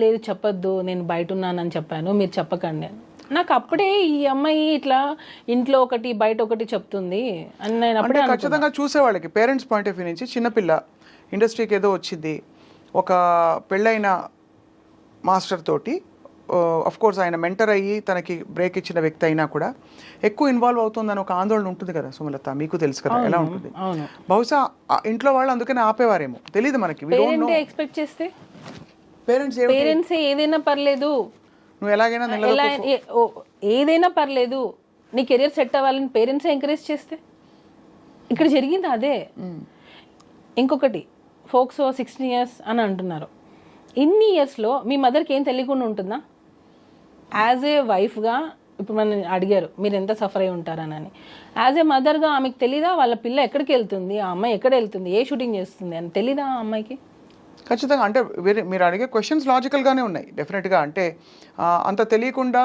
లేదు చెప్పొద్దు, నేను బయట ఉన్నానని చెప్పాను, మీరు చెప్పకండి అని. నాకు అప్పుడే ఈ అమ్మాయి ఇట్లా ఇంట్లో ఒకటి బయట ఒకటి చెప్తుంది అని నేను అప్పుడే ఖచ్చితంగా చూసేవాళ్ళకి పేరెంట్స్ పాయింట్ ఆఫ్ వ్యూ నుంచి, చిన్నపిల్ల ఇండస్ట్రీకి ఏదో వచ్చింది, ఒక పెళ్ళైన మాస్టర్ తోటి అఫ్ కోర్స్ ఆయన మెంటర్ అయ్యి తనకి బ్రేక్ ఇచ్చిన వ్యక్తి అయినా కూడా ఎక్కువ ఇన్వాల్వ్ అవుతుందని ఒక ఆందోళన ఉంటుంది కదా సుమలత, మీకు తెలుసు కదా ఎలా ఉంటుంది. బహుశా ఇంట్లో వాళ్ళు అందుకనే ఆపేవారేమో, తెలియదు మనకి. ఎక్స్పెక్ట్ చేస్తే పేరెంట్స్ ఏదైనా పర్లేదు, నువ్వు ఎలాగైనా ఏదైనా పర్లేదు, నీ కెరియర్ సెట్ అవ్వాలని పేరెంట్స్ ఎంకరేజ్ చేస్తే, ఇక్కడ జరిగింది అదే. ఇంకొకటి, ఫోక్సో 16 years అని అంటున్నారు. ఇన్ని ఇయర్స్లో మీ మదర్కి ఏం తెలియకుండా ఉంటుందా? యాజ్ ఏ వైఫ్గా ఇప్పుడు మనం అడిగారు మీరు ఎంత సఫర్ అయి ఉంటారనని, యాజ్ ఏ మదర్గా ఆమెకు తెలీదా వాళ్ళ పిల్ల ఎక్కడికి వెళ్తుంది, ఆ అమ్మాయి ఎక్కడ వెళ్తుంది, ఏ షూటింగ్ చేస్తుంది అని తెలీదా ఆ అమ్మాయికి? ఖచ్చితంగా. అంటే మీరు అడిగే క్వశ్చన్స్ లాజికల్గానే ఉన్నాయి డెఫినెట్గా. అంటే అంత తెలియకుండా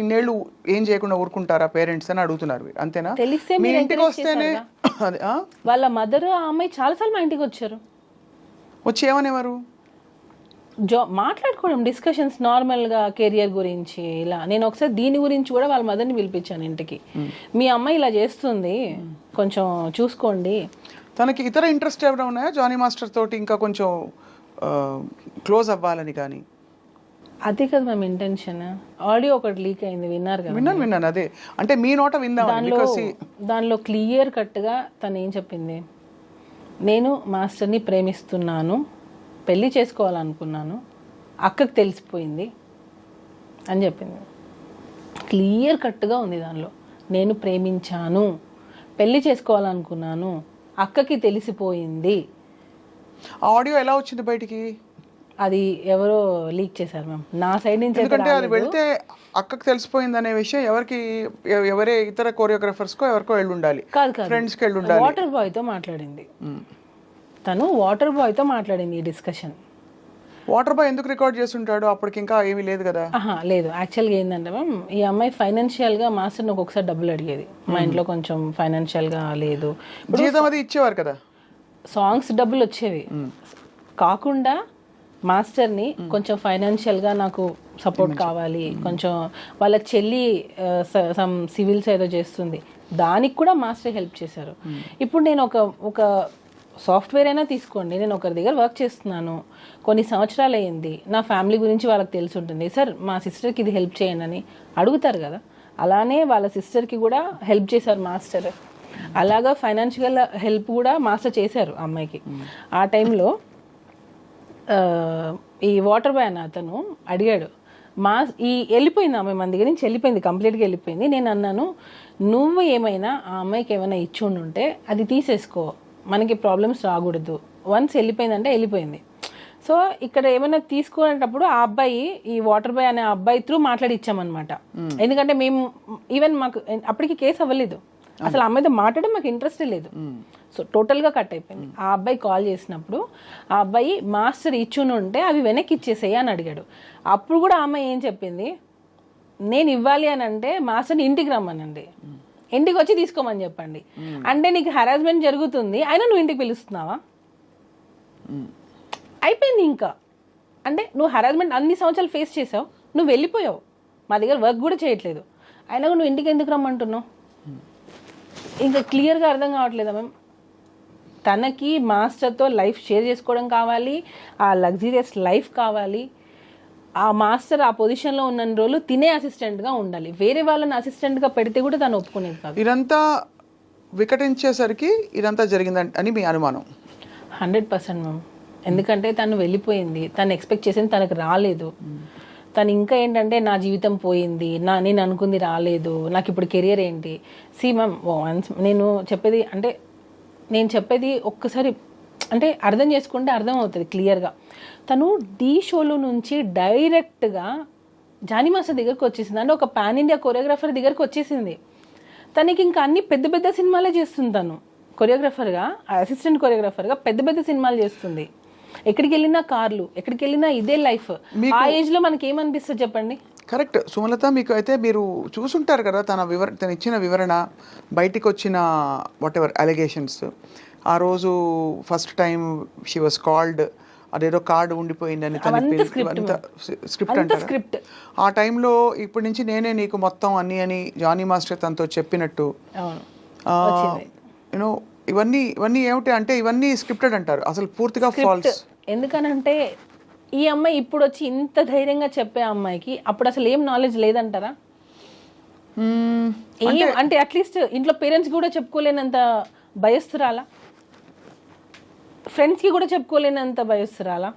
ఇన్నేళ్ళు ఏం చేయకుండా ఊరుకుంటారా పేరెంట్స్ అని అడుగుతున్నారు, అంతేనా? తెలిస్తే మీ ఇంటికి వస్తేనే వాళ్ళ మదర్ ఆ అమ్మాయి చాలాసార్లు మా ఇంటికి వచ్చారు, వచ్చి ఏమనేవారు, మాట్లాడుకోవడం, డిస్కషన్స్ నార్మల్గా కెరియర్ గురించి ఇలా. నేను ఒకసారి దీని గురించి కూడా వాళ్ళ మదర్ని పిలిపించాను ఇంటికి, మీ అమ్మాయి ఇలా చేస్తుంది కొంచెం చూసుకోండి. తనకి ఇతర ఇంట్రెస్ట్ ఏమైనా ఉన్నాయా జానీ మాస్టర్ తోటి ఇంకా కొంచెం క్లోజ్ అవ్వాలని? కానీ అదే కదా మేము ఇంటెన్షన్. ఆడియో ఒకటి లీక్ అయింది, విన్నారు కదా? విన్నాను. అదే అంటే మీ నోట విందాం. దానిలో క్లియర్ కట్గా తను ఏం చెప్పింది, నేను మాస్టర్ని ప్రేమిస్తున్నాను, పెళ్ళి చేసుకోవాలనుకున్నాను, అక్కకు తెలిసిపోయింది అని చెప్పింది. క్లియర్ కట్గా ఉంది దానిలో, నేను ప్రేమించాను, పెళ్లి చేసుకోవాలనుకున్నాను, అక్కకి తెలిసిపోయింది. ఆ ఆడియో ఎలా వచ్చింది బయటికి? అది ఎవరో లీక్ చేశారు మ్యామ్, నా సైడ్ నుంచి అయితే ఎందుకంటే అది రాలేదు. వెళ్తే అక్కకు తెలిసిపోయింది అనే విషయం ఎవరికి, ఎవరే ఇతర కోరియోగ్రాఫర్స్కో ఎవరికో వెళ్ళి ఉండాలి, కాదు కాదు, ఫ్రెండ్స్కి వెళ్ళి ఉండాలి. వాటర్ బాయ్తో మాట్లాడింది తను, వాటర్ బాయ్తో మాట్లాడింది ఈ డిస్కషన్. వాటర్ బాయ్ ఎందుకు రికార్డ్ చేస్తుంటాడు? అప్పటికి ఇంకా ఏమీ లేదు కదా. లేదు, యాక్చువల్గా ఏంటంటే మ్యామ్, ఈ అమ్మాయి ఫైనాన్షియల్గా మాస్టర్ని ఒక్కొక్కసారి డబ్బులు అడిగేది. మా ఇంట్లో కొంచెం ఫైనాన్షియల్గా లేదు, జీతం అది ఇచ్చేవారు కదా, సాంగ్స్ డబ్బులు వచ్చేవి కాకుండా మాస్టర్ని కొంచెం ఫైనాన్షియల్గా నాకు సపోర్ట్ కావాలి, కొంచెం వాళ్ళ చెల్లి సమ్ సివిల్స్ ఏదో చేస్తుంది, దానికి కూడా మాస్టర్ హెల్ప్ చేశారు. ఇప్పుడు నేను ఒక సాఫ్ట్వేర్ అయినా తీసుకోండి, నేను ఒకరి దగ్గర వర్క్ చేస్తున్నాను, కొన్ని సంవత్సరాలు అయ్యింది, నా ఫ్యామిలీ గురించి వాళ్ళకి తెలిసి ఉంటుంది, సార్ మా సిస్టర్కి ఇది హెల్ప్ చేయండి అని అడుగుతారు కదా. అలానే వాళ్ళ సిస్టర్కి కూడా హెల్ప్ చేశారు మాస్టర్. అలాగా ఫైనాన్షియల్ హెల్ప్ కూడా మాస్టర్ చేశారు ఆ అమ్మాయికి. ఆ టైంలో ఈ వాటర్ బాయ్ అన్న అతను అడిగాడు, వెళ్ళిపోయింది ఆమె మన దగ్గర నుంచి, వెళ్ళిపోయింది, కంప్లీట్గా వెళ్ళిపోయింది. నేను అన్నాను, నువ్వు ఏమైనా ఆ అమ్మాయికి ఏమైనా ఇచ్చి ఉంటే అది తీసేసుకో, మనకి ప్రాబ్లమ్స్ రాకూడదు, వన్స్ వెళ్ళిపోయిందంటే వెళ్ళిపోయింది. సో ఇక్కడ ఏమైనా తీసుకునేటప్పుడు ఆ అబ్బాయి, ఈ వాటర్ బాయ్ అనే అబ్బాయి త్రూ మాట్లాడి ఇచ్చామన్నమాట. ఎందుకంటే మేము ఈవెన్ మాకు అప్పటికి కేసు అవ్వలేదు, అసలు ఆ అమ్మాయితో మాట్లాడడం మాకు ఇంట్రెస్టే లేదు. సో టోటల్గా కట్ అయిపోయింది. ఆ అబ్బాయి కాల్ చేసినప్పుడు ఆ అబ్బాయి మాస్టర్ ఇచ్చుని ఉంటే అవి వెనక్కి ఇచ్చేసేయి అని అడిగాడు. అప్పుడు కూడా ఆ అమ్మాయి ఏం చెప్పింది, నేను ఇవ్వాలి అని అంటే మాస్టర్ని ఇంటికి రమ్మనండి, ఇంటికి వచ్చి తీసుకోమని చెప్పండి. అంటే నీకు హెరాస్మెంట్ జరుగుతుంది, అయినా నువ్వు ఇంటికి పిలుస్తున్నావా? అయిపోయింది ఇంకా. అంటే నువ్వు హెరాస్మెంట్ అన్ని సంవత్సరాలు ఫేస్ చేసావు, నువ్వు వెళ్ళిపోయావు, మా దగ్గర వర్క్ కూడా చేయట్లేదు, అయినా కూడా నువ్వు ఇంటికి ఎందుకు రమ్మంటున్నావు? ఇంకా క్లియర్గా అర్థం కావట్లేదా మ్యామ్? తనకి మాస్టర్తో లైఫ్ షేర్ చేసుకోవడం కావాలి, ఆ లగ్జరియస్ లైఫ్ కావాలి. ఆ మాస్టర్ ఆ పొజిషన్లో ఉన్న రోజులు తినే అసిస్టెంట్గా ఉండాలి, వేరే వాళ్ళని అసిస్టెంట్గా పెడితే కూడా తను ఒప్పుకునేది కాదు. ఇదంతా వికటించేసరికి ఇదంతా జరిగిందని మీ అనుమానం? 100% మ్యామ్. ఎందుకంటే తను వెళ్ళిపోయింది, తను ఎక్స్పెక్ట్ చేసింది తనకు రాలేదు. తను ఇంకా ఏంటంటే నా జీవితం పోయింది, నేను అనుకుంది రాలేదు, నాకు ఇప్పుడు కెరియర్ ఏంటి? సి మ్యామ్, నేను చెప్పేది ఒక్కసారి అంటే అర్థం చేసుకుంటే అర్థం అవుతుంది క్లియర్గా. తను ఢీ షోలో నుంచి డైరెక్ట్గా జానీ మాస్టర్ దగ్గరకు వచ్చేసింది, అంటే ఒక పాన్ ఇండియా కొరియోగ్రాఫర్ దగ్గరకు వచ్చేసింది. తనకి ఇంకా అన్ని పెద్ద పెద్ద సినిమాలే చేస్తుంది, తను కొరియోగ్రాఫర్గా, అసిస్టెంట్ కొరియోగ్రాఫర్గా పెద్ద పెద్ద సినిమాలు చేస్తుంది. ఎక్కడికి వెళ్ళినా కార్లు, ఎక్కడికి వెళ్ళినా ఇదే లైఫ్. ఆ ఏజ్లో మనకి ఏమనిపిస్తుంది చెప్పండి? కరెక్ట్ సుమలత, మీకు అయితే మీరు చూసుంటారు కదా తను ఇచ్చిన వివరణ, బయటికి వచ్చిన వాట్ ఎవర్ అలిగేషన్స్. ఆ రోజు first time she was called, అదేదో కార్డు ఉండిపోయిందని స్క్రిప్ట్. ఆ టైంలో ఇప్పటి నుంచి నేనే నీకు మొత్తం అన్ని అని జానీ మాస్టర్ తనతో చెప్పినట్టు, యూనో ఇవన్నీ ఏమిటి అంటే ఇవన్నీ స్క్రిప్టెడ్ అంటారు, అసలు పూర్తిగా ఫాల్స్. ఎందుకనంటే ఈ అమ్మాయి ఇప్పుడు వచ్చి ఇంత ధైర్యంగా చెప్పే అమ్మాయికి అప్పుడు అసలు ఏం నాలెడ్జ్ లేదంటారా? అంటే అట్లీస్ట్ ఇంట్లో పేరెంట్స్ కూడా చెప్పుకోలేనంత భయస్తురాలా, ఫ్రెండ్స్కి కూడా చెప్పుకోలేనంత భయస్తురాలా?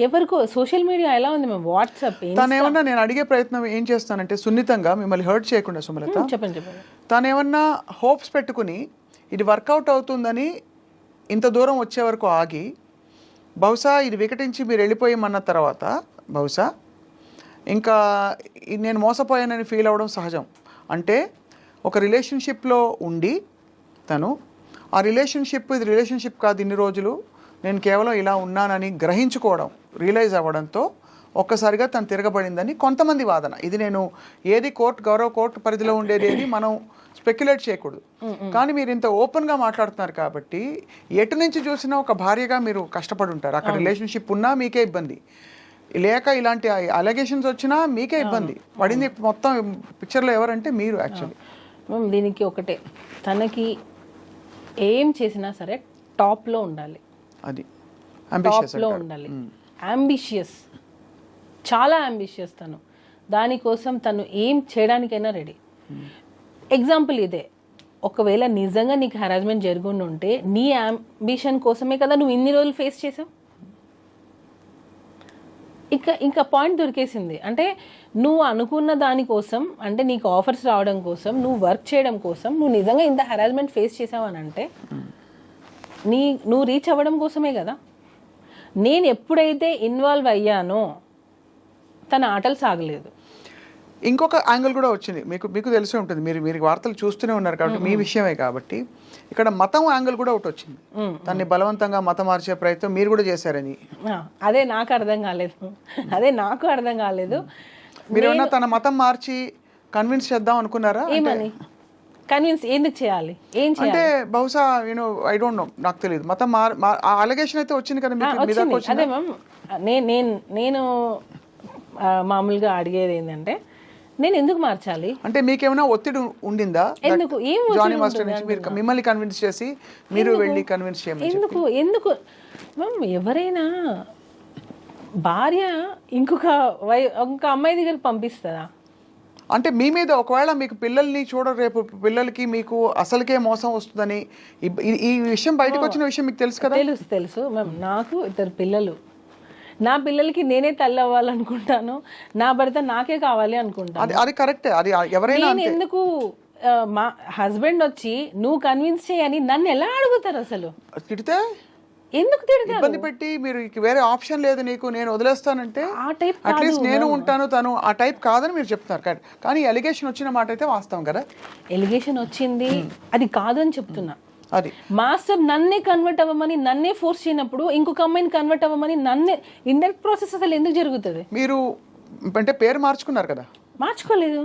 ఎవరికో సోషల్ మీడియా ఎలా ఉంది మేము, వాట్సాప్. తనేమన్నా, నేను అడిగే ప్రయత్నం ఏం చేస్తానంటే సున్నితంగా మిమ్మల్ని హర్ట్ చేయకుండా సుమలత, చెప్పండి. తనేమన్నా హోప్స్ పెట్టుకుని ఇది వర్కౌట్ అవుతుందని ఇంత దూరం వచ్చే వరకు ఆగి, బహుశా ఇది వికటించి మీరు వెళ్ళిపోయామన్న తర్వాత బహుశా ఇంకా నేను మోసపోయానని ఫీల్ అవ్వడం సహజం. అంటే ఒక రిలేషన్షిప్లో ఉండి తను ఆ రిలేషన్షిప్ ఇది రిలేషన్షిప్ కాదు, ఇన్ని రోజులు నేను కేవలం ఇలా ఉన్నానని గ్రహించుకోవడం, రియలైజ్ అవ్వడంతో ఒక్కసారిగా తను తిరగబడిందని కొంతమంది వాదన. ఇది నేను ఏది గౌరవ కోర్టు పరిధిలో ఉండేది ఏది మనం స్పెక్యులేట్ చేయకూడదు. కానీ మీరు ఇంత ఓపెన్గా మాట్లాడుతున్నారు కాబట్టి ఎటు నుంచి చూసినా ఒక భార్యగా మీరు కష్టపడి ఉంటారు. అక్కడ రిలేషన్షిప్ ఉన్నా మీకే ఇబ్బంది, లేక ఇలాంటి అలిగేషన్స్ వచ్చినా మీకే ఇబ్బంది పడింది. మొత్తం పిక్చర్లో ఎవరంటే మీరు యాక్చువల్లీ. దీనికి ఒకటే, తనకి ఏం చేసినా సరే టాప్లో ఉండాలి, అది టాప్లో ఉండాలి. అంబిషియస్, చాలా అంబిషియస్ తను. దానికోసం తను ఏం చేయడానికైనా రెడీ. ఎగ్జాంపుల్ ఇదే, ఒకవేళ నిజంగా నీకు హెరాస్మెంట్ జరుగుండి ఉంటే నీ అంబిషన్ కోసమే కదా నువ్వు ఇన్ని రోజులు ఫేస్ చేసావు. ఇంకా పాయింట్ దొరికేసింది. అంటే నువ్వు అనుకున్న దానికోసం, అంటే నీకు ఆఫర్స్ రావడం కోసం, నువ్వు వర్క్ చేయడం కోసం నువ్వు నిజంగా ఇంత హెరాస్మెంట్ ఫేస్ చేసావని అంటే నువ్వు రీచ్ అవ్వడం కోసమే కదా. నేను ఎప్పుడైతే ఇన్వాల్వ్ అయ్యానో తన ఆటలు సాగలేదు. ఇంకొక యాంగిల్ కూడా వచ్చింది, మీకు తెలిసే ఉంటుంది, మీరు వార్తలు చూస్తూనే ఉన్నారు కాబట్టి మీ విషయమే కాబట్టి. ఇక్కడ మతం యాంగిల్ కూడా ఒకటి వచ్చింది, దాన్ని బలవంతంగా మతం మార్చే ప్రయత్నం మీరు కూడా చేశారని. అదే నాకు అర్థం కాలేదు. మీరు ఏమన్నా తన మతం మార్చి కన్విన్స్ చేద్దాం అనుకున్నారా? ఏమని కన్విన్స్ ఎందుకు చేయాలి? ఏం చేయాలి అంటే బహుశా ఐ డోంట్ నో, నాకు తెలియదు. మతం అలిగేషన్ అయితే వచ్చింది కదా మీకు. అదే మ్యామ్, నేను మామూలుగా అడిగేది ఏంటంటే నేను ఎందుకు మార్చాలి అంటే మీకేమైనా ఒత్తిడి ఉండిందా? ఎందుకు? ఏం జానీ మాస్టర్ నుంచి మీరు మిమ్మల్ని కన్విన్స్ చేసి మీరు వెళ్ళి కన్విన్స్ చేయమని ఎందుకు మ్యామ్? ఎవరైనా భార్య ఇంకొక అమ్మాయి దగ్గరికి పంపిస్తుందా? అంటే మీ మీద ఒకవేళ మీకు పిల్లల్ని రేపు పిల్లలకి మీకు అసలుకే మోసం వస్తుందని ఈ విషయం బయటకు వచ్చిన విషయం మీకు తెలుసు కదా? తెలుసు మ్యామ్. నాకు 2 పిల్లలు. నా పిల్లలకి నేనే తల్లి అవ్వాలనుకుంటాను, నా భర్త నాకే కావాలి అనుకుంటాను. అది కరెక్టే. అది ఎవరైనా నేను ఎందుకు మా హస్బెండ్ వచ్చి నువ్వు కన్విన్స్ చేయని నన్ను ఎలా అడుగుతారు? అసలు తిడితే ఎందుకు తిడతారు? ఇబ్బంది పెట్టి మీరు వేరే ఆప్షన్ లేదు నీకు, నేను వదిలేస్తానంటే ఆ టైప్ అట్లీస్ట్ నేను ఉంటాను, తను ఆ టైప్ కాదని మీరు చెప్తున్నారు. కానీ ఎలిగేషన్ వచ్చిన మాట అయితే వాస్తవం కదా. ఎలిగేషన్ వచ్చింది, అది కాదు అని చెప్తున్నా. అది మాస్టర్ నన్నే కన్వర్ట్ అవ్వమని నన్నే ఫోర్స్ చేయనప్పుడు ఇంకొక అమ్మాయిని కన్వర్ట్ అవ్వమని నన్నే ఇండైరెక్ట్ ప్రాసెస్ అసలు ఎందుకు జరుగుతుంది? మీరు అంటే పేరు మార్చుకున్నారు కదా? మార్చుకోలేదు.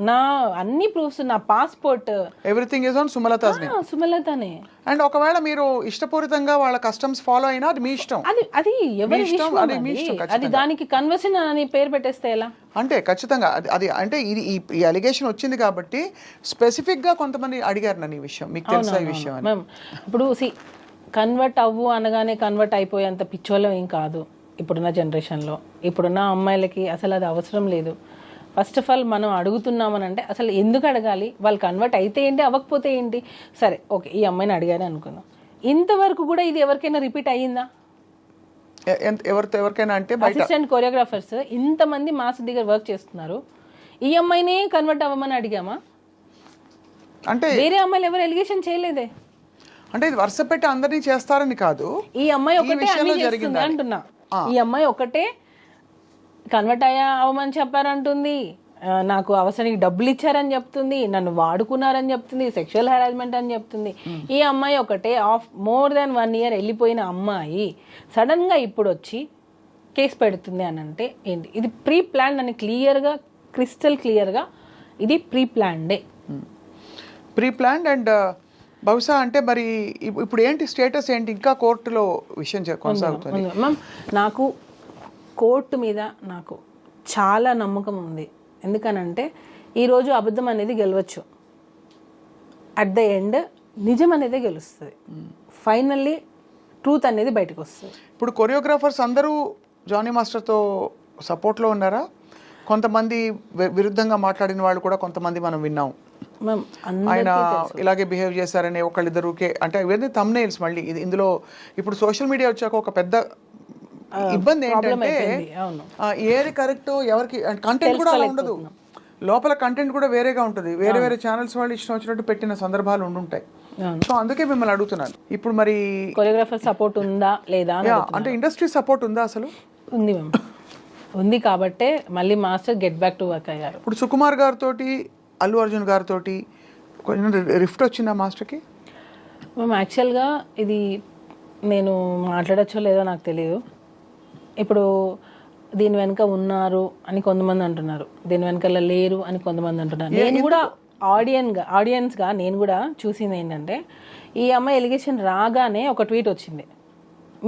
నా అన్ని ప్రూఫ్స్, నా passport, everything is on Sumalatha's name. సుమలతనే. అండ్ ఒకవేళ మీరు ఇష్టపూరితంగా వాళ్ళ కస్టమ్స్ ఫాలో అయినా అది మీ ఇష్టం. అది ఎవరి ఇష్టం, అది మీ ఇష్టం. అది దానికి కన్వర్షన్ అని పేరు పెట్టేస్తే ఎలా? అంటే ఖచ్చితంగా అది అంటే ఈ అలిగేషన్ వచ్చింది కాబట్టి స్పెసిఫిక్ గా కొంతమంది అడిగారు నన్ను ఈ విషయం, మీకు తెలుసా ఈ విషయం అని. ఇప్పుడు కన్వర్ట్ అవ్వు అనగానే కన్వర్ట్ అయిపోయేంత పిచ్చోళ్ళం ఏం కాదు ఇప్పుడున్న జనరేషన్లో. ఇప్పుడున్న అమ్మాయిలకి అసలు అది అవసరం లేదు. ఫస్ట్ ఆఫ్ ఆల్ మనం అడుగుతున్నామని అంటే అసలు ఎందుకు అడగాలి? వాళ్ళు కన్వర్ట్ అయితే ఏంటి, అవ్వకపోతే ఏంటి? సరే ఓకే, ఈ అమ్మాయిని అడిగానే అనుకుందాం. ఇంతవరకు కూడా ఇది ఎవరికైనా రిపీట్ అయ్యిందా? ఎవరికైనా అంటే అసిస్టెంట్ కొరియోగ్రాఫర్స్ ఇంతమంది మాస్ దగ్గర వర్క్ చేస్తున్నారు, ఈ అమ్మాయినే కన్వర్ట్ అవ్వమని అడిగామా? అంటే వేరే అమ్మాయిలు ఎవరు ఎలిగేషన్ చేయలేదే. అంటే ఇది వరుస పెట్టి అందరినీ చేస్తారని కాదు, ఈ అమ్మాయి ఒకటే అన్ని చేస్తుంది అంటున్నా. ఈ అమ్మాయి ఒకటే కన్వర్ట్ అవ్వమని చెప్పారంటుంది, నాకు అవసరానికి డబ్బులు ఇచ్చారని చెప్తుంది, నన్ను వాడుకున్నారని చెప్తుంది, సెక్షువల్ హెరాస్మెంట్ అని చెప్తుంది. ఈ అమ్మాయి ఒకటే మోర్ దాన్ 1 year వెళ్ళిపోయిన అమ్మాయి సడన్ గా ఇప్పుడు వచ్చి కేసు పెడుతుంది అని అంటే ఏంటి? ఇది ప్రీ ప్లాన్ అని క్లియర్గా, క్రిస్టల్ క్లియర్గా ఇది ప్రీ ప్లాన్డే. Pre planned. అండ్ బహుశా అంటే మరి ఇప్పుడు ఏంటి స్టేటస్ ఏంటి? ఇంకా కోర్టులో విషయం కొనసాగుతుంది మ్యామ్. నాకు కోర్టు మీద నాకు చాలా నమ్మకం ఉంది. ఎందుకనంటే ఈరోజు అబద్ధం అనేది గెలవచ్చు, అట్ ద ఎండ్ నిజం అనేది గెలుస్తుంది. ఫైనల్లీ ట్రూత్ అనేది బయటకు వస్తుంది. ఇప్పుడు కొరియోగ్రాఫర్స్ అందరూ జానీ మాస్టర్తో సపోర్ట్లో ఉన్నారా? కొంతమంది విరుద్ధంగా మాట్లాడిన వాళ్ళు కూడా కొంతమంది మనం విన్నాం. ఆయన ఇలాగే బిహేవ్ చేశారని ఒకళ్ళిద్దరుకే, అంటే ఇవన్నీ థంబ్నెయిల్స్. మళ్ళీ ఇందులో ఇప్పుడు సోషల్ మీడియా వచ్చాక ఒక పెద్ద ఇబ్బంది ఏంటంటే ఏది కరెక్ట్, ఎవరికి కంటెంట్ కూడా అలా ఉండదు, లోపల కంటెంట్ కూడా వేరేగా ఉంటుంది. వేరే ఛానల్స్ వాళ్ళు ఇష్టం వచ్చినట్టు పెట్టిన సందర్భాలు ఉండుంటాయి. సో అందుకే మిమ్మల్ని అడుగుతున్నాను. ఇప్పుడు మరి కొరియోగ్రాఫర్ సపోర్ట్ ఉందా లేదా అంటే ఇండస్ట్రీ సపోర్ట్ ఉందా? అసలు ఉంది మ్యామ్, ఉంది. కాబట్టే మళ్ళీ master get back to work అయ్యారు. ఇప్పుడు సుకుమార్ గారితో, అల్లు అర్జున్ గారితో కొంచెం రిఫ్ట్ వచ్చిందా మాస్టర్కి? మ్యామ్ యాక్చువల్గా ఇది నేను మాట్లాడచ్చో లేదో నాకు తెలియదు. ఇప్పుడు దీని వెనక ఉన్నారు అని కొంతమంది అంటున్నారు, దీని వెనకాల లేరు అని కొంతమంది అంటున్నారు. నేను కూడా ఆడియన్స్గా నేను కూడా చూసింది ఏంటంటే, ఈ అమ్మాయి ఎలిగేషన్ రాగానే ఒక ట్వీట్ వచ్చింది,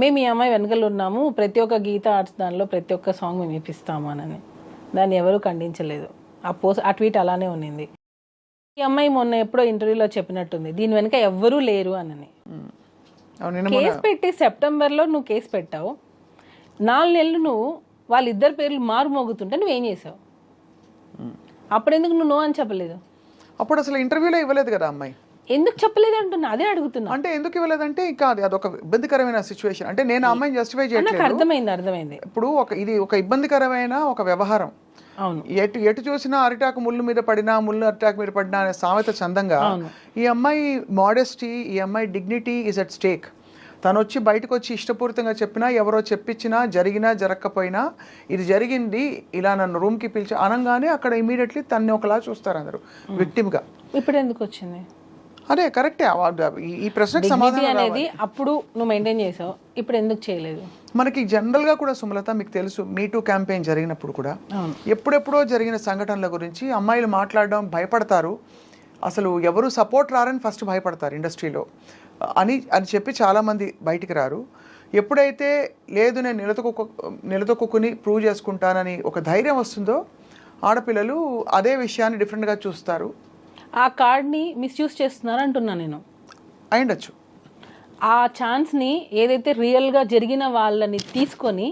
మేము ఈ అమ్మాయి వెనకాల ఉన్నాము, ప్రతి ఒక్క గీత ఆర్ట్స్ దానిలో ప్రతి ఒక్క సాంగ్ మేము ఇప్పిస్తాము అని. దాన్ని ఎవరూ ఖండించలేదు. ఆ ట్వీట్ అలానే ఉన్నింది. ఈ అమ్మాయి మొన్న ఎప్పుడో ఇంటర్వ్యూలో చెప్పినట్టుంది, దీని వెనక ఎవ్వరూ లేరు అని. కేసు పెట్టి సెప్టెంబర్లో నువ్వు కేసు పెట్టావు, 4 నెలలు నువ్వు వాళ్ళిద్దరు పేర్లు మారుమోగుతుంటే నువ్వేం చేసావు? అప్పుడెందుకు నువ్వు నో అని చెప్పలేదు? అప్పుడు అసలు ఇంటర్వ్యూలో ఇవ్వలేదు కదా అమ్మాయి. ఎందుకు చెప్పలేదు అంటున్నా, అదే అడుగుతున్నా. అంటే ఎందుకు ఇవ్వలేదంటే ఇంకా అదొక ఇబ్బందికరమైన సిచ్యువేషన్. అంటే నేను ఆ అమ్మాయిని జస్టిఫై నాకు చేయట్లేదు. అర్థమైంది. ఇప్పుడు ఇది ఒక ఇబ్బందికరమైన ఒక వ్యవహారం. అవును, ఎటు చూసినా అరిటాకు ముళ్ళు మీద పడినా ముళ్ళు అరిటాకు మీద పడినా అనే సామెత చందంగా ఈ అమ్మాయి మోడెస్టీ, ఈ అమ్మాయి డిగ్నిటీ ఈజ్ అట్ స్టేక్. తను వచ్చి బయటకు వచ్చి ఇష్టపూరితంగా చెప్పినా, ఎవరో చెప్పించినా, జరిగినా జరగకపోయినా ఇది జరిగింది, ఇలా నన్ను రూమ్కి పిలిచి అనగానే అక్కడ ఇమీడియట్లీ తన్ని ఒకలా చూస్తారు అందరూ విక్టిమ్గా. ఇప్పుడు ఎందుకు వచ్చింది? అదే కరెక్టే. ఈ ప్రశ్నకు సమాధానం అనేది అప్పుడు నువ్వు మెయింటైన్ చేసావు, ఇప్పుడు ఎందుకు చేయలేదు? మనకి జనరల్గా కూడా సుమలత మీకు తెలుసు, మీటూ క్యాంపెయిన్ జరిగినప్పుడు కూడా ఎప్పుడెప్పుడో జరిగిన సంఘటనల గురించి అమ్మాయిలు మాట్లాడడం భయపడతారు. అసలు ఎవరు సపోర్ట్ రారని ఫస్ట్ భయపడతారు ఇండస్ట్రీలో అని చెప్పి చాలామంది బయటికి రారు. ఎప్పుడైతే లేదు నేను నిలదొక్కుని ప్రూవ్ చేసుకుంటానని ఒక ధైర్యం వస్తుందో ఆడపిల్లలు అదే విషయాన్ని డిఫరెంట్గా చూస్తారు. ఆ కార్డ్ని మిస్యూజ్ చేస్తున్నారు అంటున్నా నేను. అయిండొచ్చు. ఆ ఛాన్స్ని ఏదైతే రియల్గా జరిగిన వాళ్ళని తీసుకొని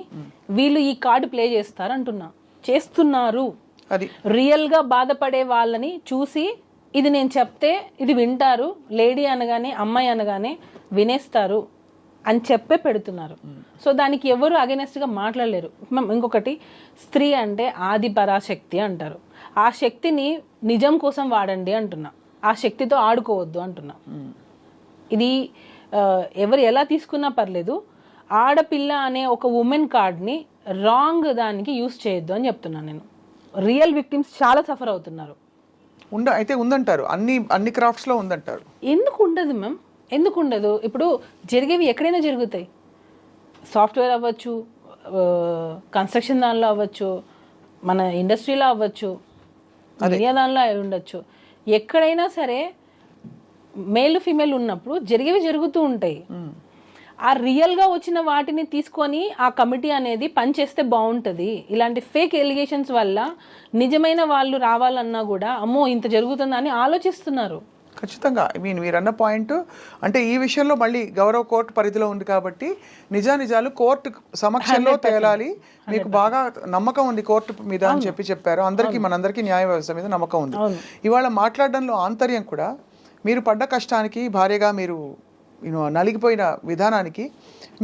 వీళ్ళు ఈ కార్డు ప్లే చేస్తారు అంటున్నా. చేస్తున్నారు. అది రియల్గా బాధపడే వాళ్ళని చూసి ఇది నేను చెప్తే ఇది వింటారు, లేడీ అనగానే అమ్మాయి అనగానే వినేస్తారు అని చెప్పే పెడుతున్నారు. సో దానికి ఎవరు అగెనెస్ట్గా మాట్లాడలేరు. ఇంకొకటి, స్త్రీ అంటే ఆది పరాశక్తి అంటారు. ఆ శక్తిని నిజం కోసం వాడండి అంటున్నా, ఆ శక్తితో ఆడుకోవద్దు అంటున్నా. ఇది ఎవరు ఎలా తీసుకున్నా పర్లేదు, ఆడపిల్ల అనే ఒక ఉమెన్ కార్డ్ని రాంగ్ దానికి యూస్ చేయొద్దు అని చెప్తున్నాను నేను. రియల్ విక్టిమ్స్ చాలా సఫర్ అవుతున్నారు. అయితే ఉందంటారు, అన్ని క్రాఫ్ట్స్లో ఉందంటారు. ఎందుకు ఉండదు మ్యామ్? ఎందుకు ఉండదు? ఇప్పుడు జరిగేవి ఎక్కడైనా జరుగుతాయి. సాఫ్ట్వేర్ అవ్వచ్చు, కన్స్ట్రక్షన్ దానిలో అవ్వచ్చు, మన ఇండస్ట్రీలో అవ్వచ్చు, మీడియా దానిలో అయి ఉండొచ్చు. ఎక్కడైనా సరే మేల్ ఫీమేల్ ఉన్నప్పుడు జరిగేవి జరుగుతూ ఉంటాయి. ఆ రియల్గా వచ్చిన వాటిని తీసుకొని ఆ కమిటీ అనేది పనిచేస్తే బాగుంటుంది. ఇలాంటి ఫేక్ ఎలిగేషన్స్ వల్ల నిజమైన వాళ్ళు రావాలన్నా కూడా అమ్మో ఇంత జరుగుతుందని ఆలోచిస్తున్నారు. ఖచ్చితంగా. మీరు అన్న పాయింట్ అంటే ఈ విషయంలో మళ్ళీ గౌరవ కోర్టు పరిధిలో ఉంది కాబట్టి నిజాలు కోర్టు సమక్షంలో తేలాలి. మీకు బాగా నమ్మకం ఉంది కోర్టు మీద అని చెప్పారు. మనందరికీ న్యాయ వ్యవస్థ మీద నమ్మకం ఉంది. ఇవాళ మాట్లాడడంలో ఆంతర్యం కూడా మీరు పడ్డ కష్టానికి, భార్యగా మీరు నలిగిపోయిన విధానానికి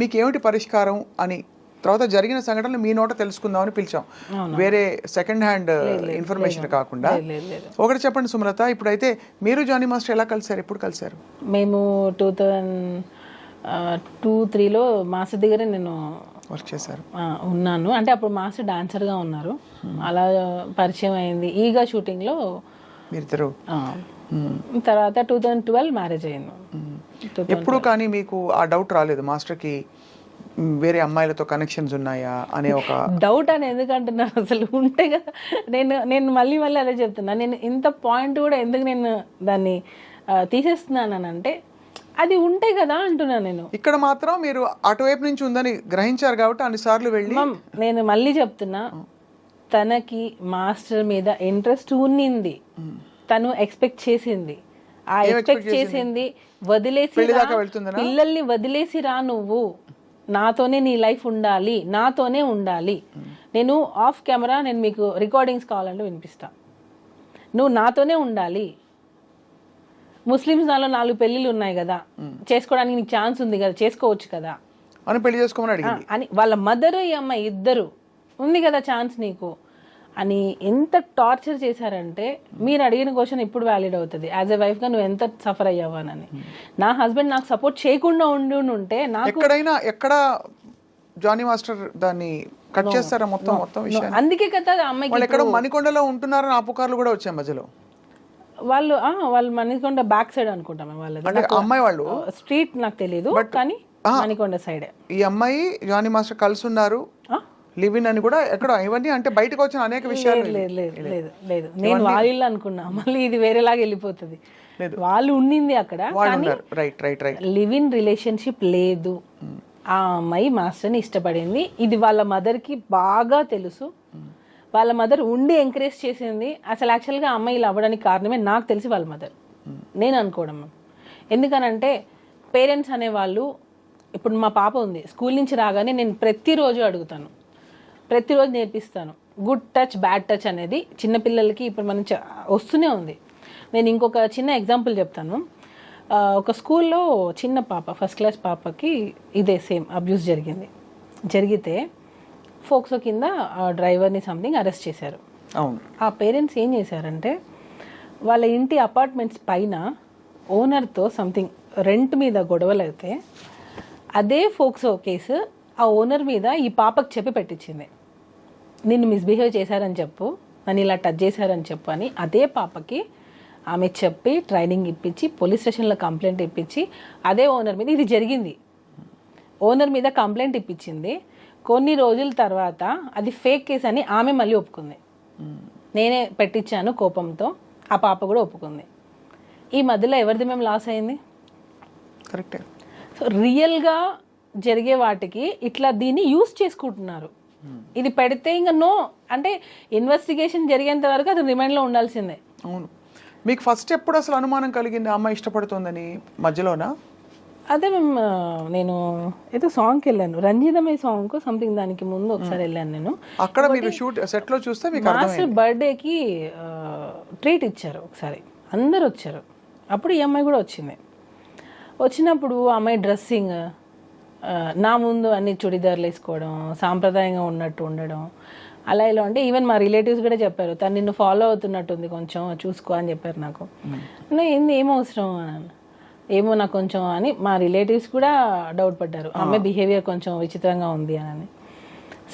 మీకు ఏమిటి పరిష్కారం అని తర్వాత జరిగిన సంఘటనలు మీ నోట తెలుసుకుందామని పిలిచాం. వేరే సెకండ్ హ్యాండ్ ఇన్ఫర్మేషన్ కాకుండా. ఒకటి చెప్పండి సుమలత, ఇప్పుడైతే మీరు జానీ మాస్టర్ ఎలా కలిసారు, ఎప్పుడు కలిసారు? మేము 2002-03లో మాస్టర్ దగ్గర నేను వర్క్ చేశారు ఉన్నాను. అంటే అప్పుడు మాస్టర్ డాన్సర్గా ఉన్నారు. అలా పరిచయం అయింది. ఈగా షూటింగ్లో మీరిద్దరు. తర్వాత 2012 మ్యారేజ్ అయింది. ఎప్పుడు కానీ మీకు ఆ డౌట్ రాలేదు మాస్టర్కి వేరే అమ్మాయిలతో కనెక్షన్స్ ఉన్నాయా అనే ఒక డౌట్ అని ఎందుకంటున్నారు? అసలు ఉంటే కదా. నేను మళ్ళీ అదే చెప్తున్నా. నేను ఇంత పాయింట్ కూడా ఎందుకు నేను దాన్ని తీసేస్తున్నానంటే అది ఉంటే కదా అంటున్నా నేను. ఇక్కడ మాత్రం మీరు అటువైపు నుంచి ఉందని గ్రహించారు కాబట్టి అన్నిసార్లు వెళ్ళి. నేను మళ్ళీ చెప్తున్నా, తనకి మాస్టర్ మీద ఇంట్రెస్ట్ ఉన్నింది, తను ఎక్స్పెక్ట్ చేసింది. ఆ ఎక్స్పెక్ట్ చేసింది వదిలేసి పిల్లల్ని వదిలేసి రా, నువ్వు నాతోనే నీ లైఫ్ ఉండాలి, నాతోనే ఉండాలి. నేను ఆఫ్ కెమెరా నేను మీకు రికార్డింగ్స్ కావాలంటే వినిపిస్తా. నువ్వు నాతోనే ఉండాలి. ముస్లిమ్స్ దానిలో 4 పెళ్ళిళ్ళు ఉన్నాయి కదా, చేసుకోవడానికి నీకు ఛాన్స్ ఉంది కదా, చేసుకోవచ్చు కదా అని పెళ్లి చేసుకోమని అడిగింది. అని వాళ్ళ మదరు ఈ అమ్మాయి ఇద్దరు ఉంది కదా ఛాన్స్ నీకు అని ఎంత టార్చర్ చేశారంటే, మీరు అడిగిన క్వశ్చన్ ఇప్పుడు వ్యాలిడ్ అవుతుంది. యాజ్ ఎ వైఫ్గా నువ్వు ఎంత సఫర్ అయ్యావానని. నా హస్బెండ్ నాకు సపోర్ట్ చేయకుండా ఉంటే నాకు ఎక్కడ జానీ మాస్టర్ దాన్ని కట్ చేస్తారా మొత్తం విషయం. అందుకే కదా అమ్మాయికి ఎక్కడ మణికొండలో ఉంటున్నారని ఆ పుకార్లు కూడా వచ్చాయి మధ్యలో. వాళ్ళు మణికొండ బ్యాక్ సైడ్ అనుకుంటాం వాళ్ళది. అమ్మాయి వాళ్ళు స్ట్రీట్ నాకు తెలియదు కానీ మణికొండ సైడే. ఈ అమ్మాయి జానీ మాస్టర్ కలిసి ఉన్నారు, లివ్ ఇన్ అని కూడా ఎక్కడ, ఇవన్నీ అంటే బయటకు వచ్చిన అనేక విషయాలు. లేదు నేను వాళ్ళు అనుకున్నా, మళ్ళీ ఇది వేరేలాగా వెళ్ళిపోతుంది. వాళ్ళు ఉండింది అక్కడ, లివ్ ఇన్ రిలేషన్షిప్ లేదు. ఆ అమ్మాయి మాస్టర్ని ఇష్టపడింది. ఇది వాళ్ళ మదర్కి బాగా తెలుసు. వాళ్ళ మదర్ ఉండి ఎంకరేజ్ చేసింది. అసలు యాక్చువల్గా ఆ అమ్మాయి ఇలా అవ్వడానికి కారణమే నాకు తెలిసి వాళ్ళ మదర్, నేను అనుకోవడం. ఎందుకనంటే పేరెంట్స్ అనేవాళ్ళు, ఇప్పుడు మా పాప ఉంది, స్కూల్ నుంచి రాగానే నేను ప్రతిరోజు అడుగుతాను, ప్రతిరోజు నేర్పిస్తాను. గుడ్ టచ్, బ్యాడ్ టచ్ అనేది చిన్నపిల్లలకి ఇప్పుడు మనం వస్తూనే ఉంది. నేను ఇంకొక చిన్న ఎగ్జాంపుల్ చెప్తాను. ఒక స్కూల్లో చిన్న పాప, ఫస్ట్ క్లాస్ పాపకి ఇదే సేమ్ అబ్యూస్ జరిగితే ఫోక్సో కింద ఆ డ్రైవర్ని సంథింగ్ అరెస్ట్ చేశారు. అవును. ఆ పేరెంట్స్ ఏం చేశారంటే వాళ్ళ ఇంటి అపార్ట్మెంట్స్ పైన ఓనర్తో సంథింగ్ రెంట్ మీద గొడవలు అయితే అదే ఫోక్సో కేసు ఆ ఓనర్ మీద ఈ పాపకు చెప్పి పెట్టించింది. నిన్ను మిస్బిహేవ్ చేశారని చెప్పు, నన్ను ఇలా టచ్ చేశారని చెప్పు అని అదే పాపకి ఆమె చెప్పి ట్రైనింగ్ ఇప్పించి పోలీస్ స్టేషన్లో కంప్లైంట్ ఇప్పించి అదే ఓనర్ మీద ఇది జరిగింది. ఓనర్ మీద కంప్లైంట్ ఇప్పించింది. కొన్ని రోజుల తర్వాత అది ఫేక్ కేసు అని ఆమె మళ్ళీ ఒప్పుకుంది. నేనే పెట్టించాను కోపంతో, ఆ పాప కూడా ఒప్పుకుంది. ఈ మధ్యలో ఎవరిది మేము లాస్ అయింది? కరెక్టే. సో రియల్గా జరిగే వాటికి ఇట్లా దీన్ని యూస్ చేసుకుంటున్నారు. ఇది పెడితే ఇంకా నో అంటే ఇన్వెస్టిగేషన్ జరిగేంత వరకు అది రిమైండ్లో ఉండాల్సిందే. అవును. మీకు ఫస్ట్ ఎప్పుడు అసలు అనుమానం కలిగింది అమ్మాయి ఇష్టపడుతుందని? మధ్యలోనా? అదే నేను ఏదో సాంగ్కి వెళ్ళాను, రంజితమే సాంగ్ సంథింగ్, దానికి ముందు ఒకసారి వెళ్ళాను నేను. అక్కడ మీరు షూట్ సెట్ లో చూస్తే మీకు మాస్టర్ బర్త్డేకి ట్రీట్ ఇచ్చారు ఒకసారి, అందరు వచ్చారు. అప్పుడు ఈ అమ్మాయి కూడా వచ్చింది. వచ్చినప్పుడు అమ్మాయి డ్రెస్సింగ్ నా ముందు అన్ని చుడిదార్లు వేసుకోవడం, సాంప్రదాయంగా ఉన్నట్టు ఉండడం, అలా ఇలా అంటే ఈవెన్ మా రిలేటివ్స్ కూడా చెప్పారు, తను నిన్ను ఫాలో అవుతున్నట్టుంది, కొంచెం చూసుకో అని చెప్పారు నాకు. ఏంది ఏం అవసరం అని, ఏమో నాకు కొంచెం అని మా రిలేటివ్స్ కూడా డౌట్ పడ్డారు, అమ్మాయి బిహేవియర్ కొంచెం విచిత్రంగా ఉంది అని.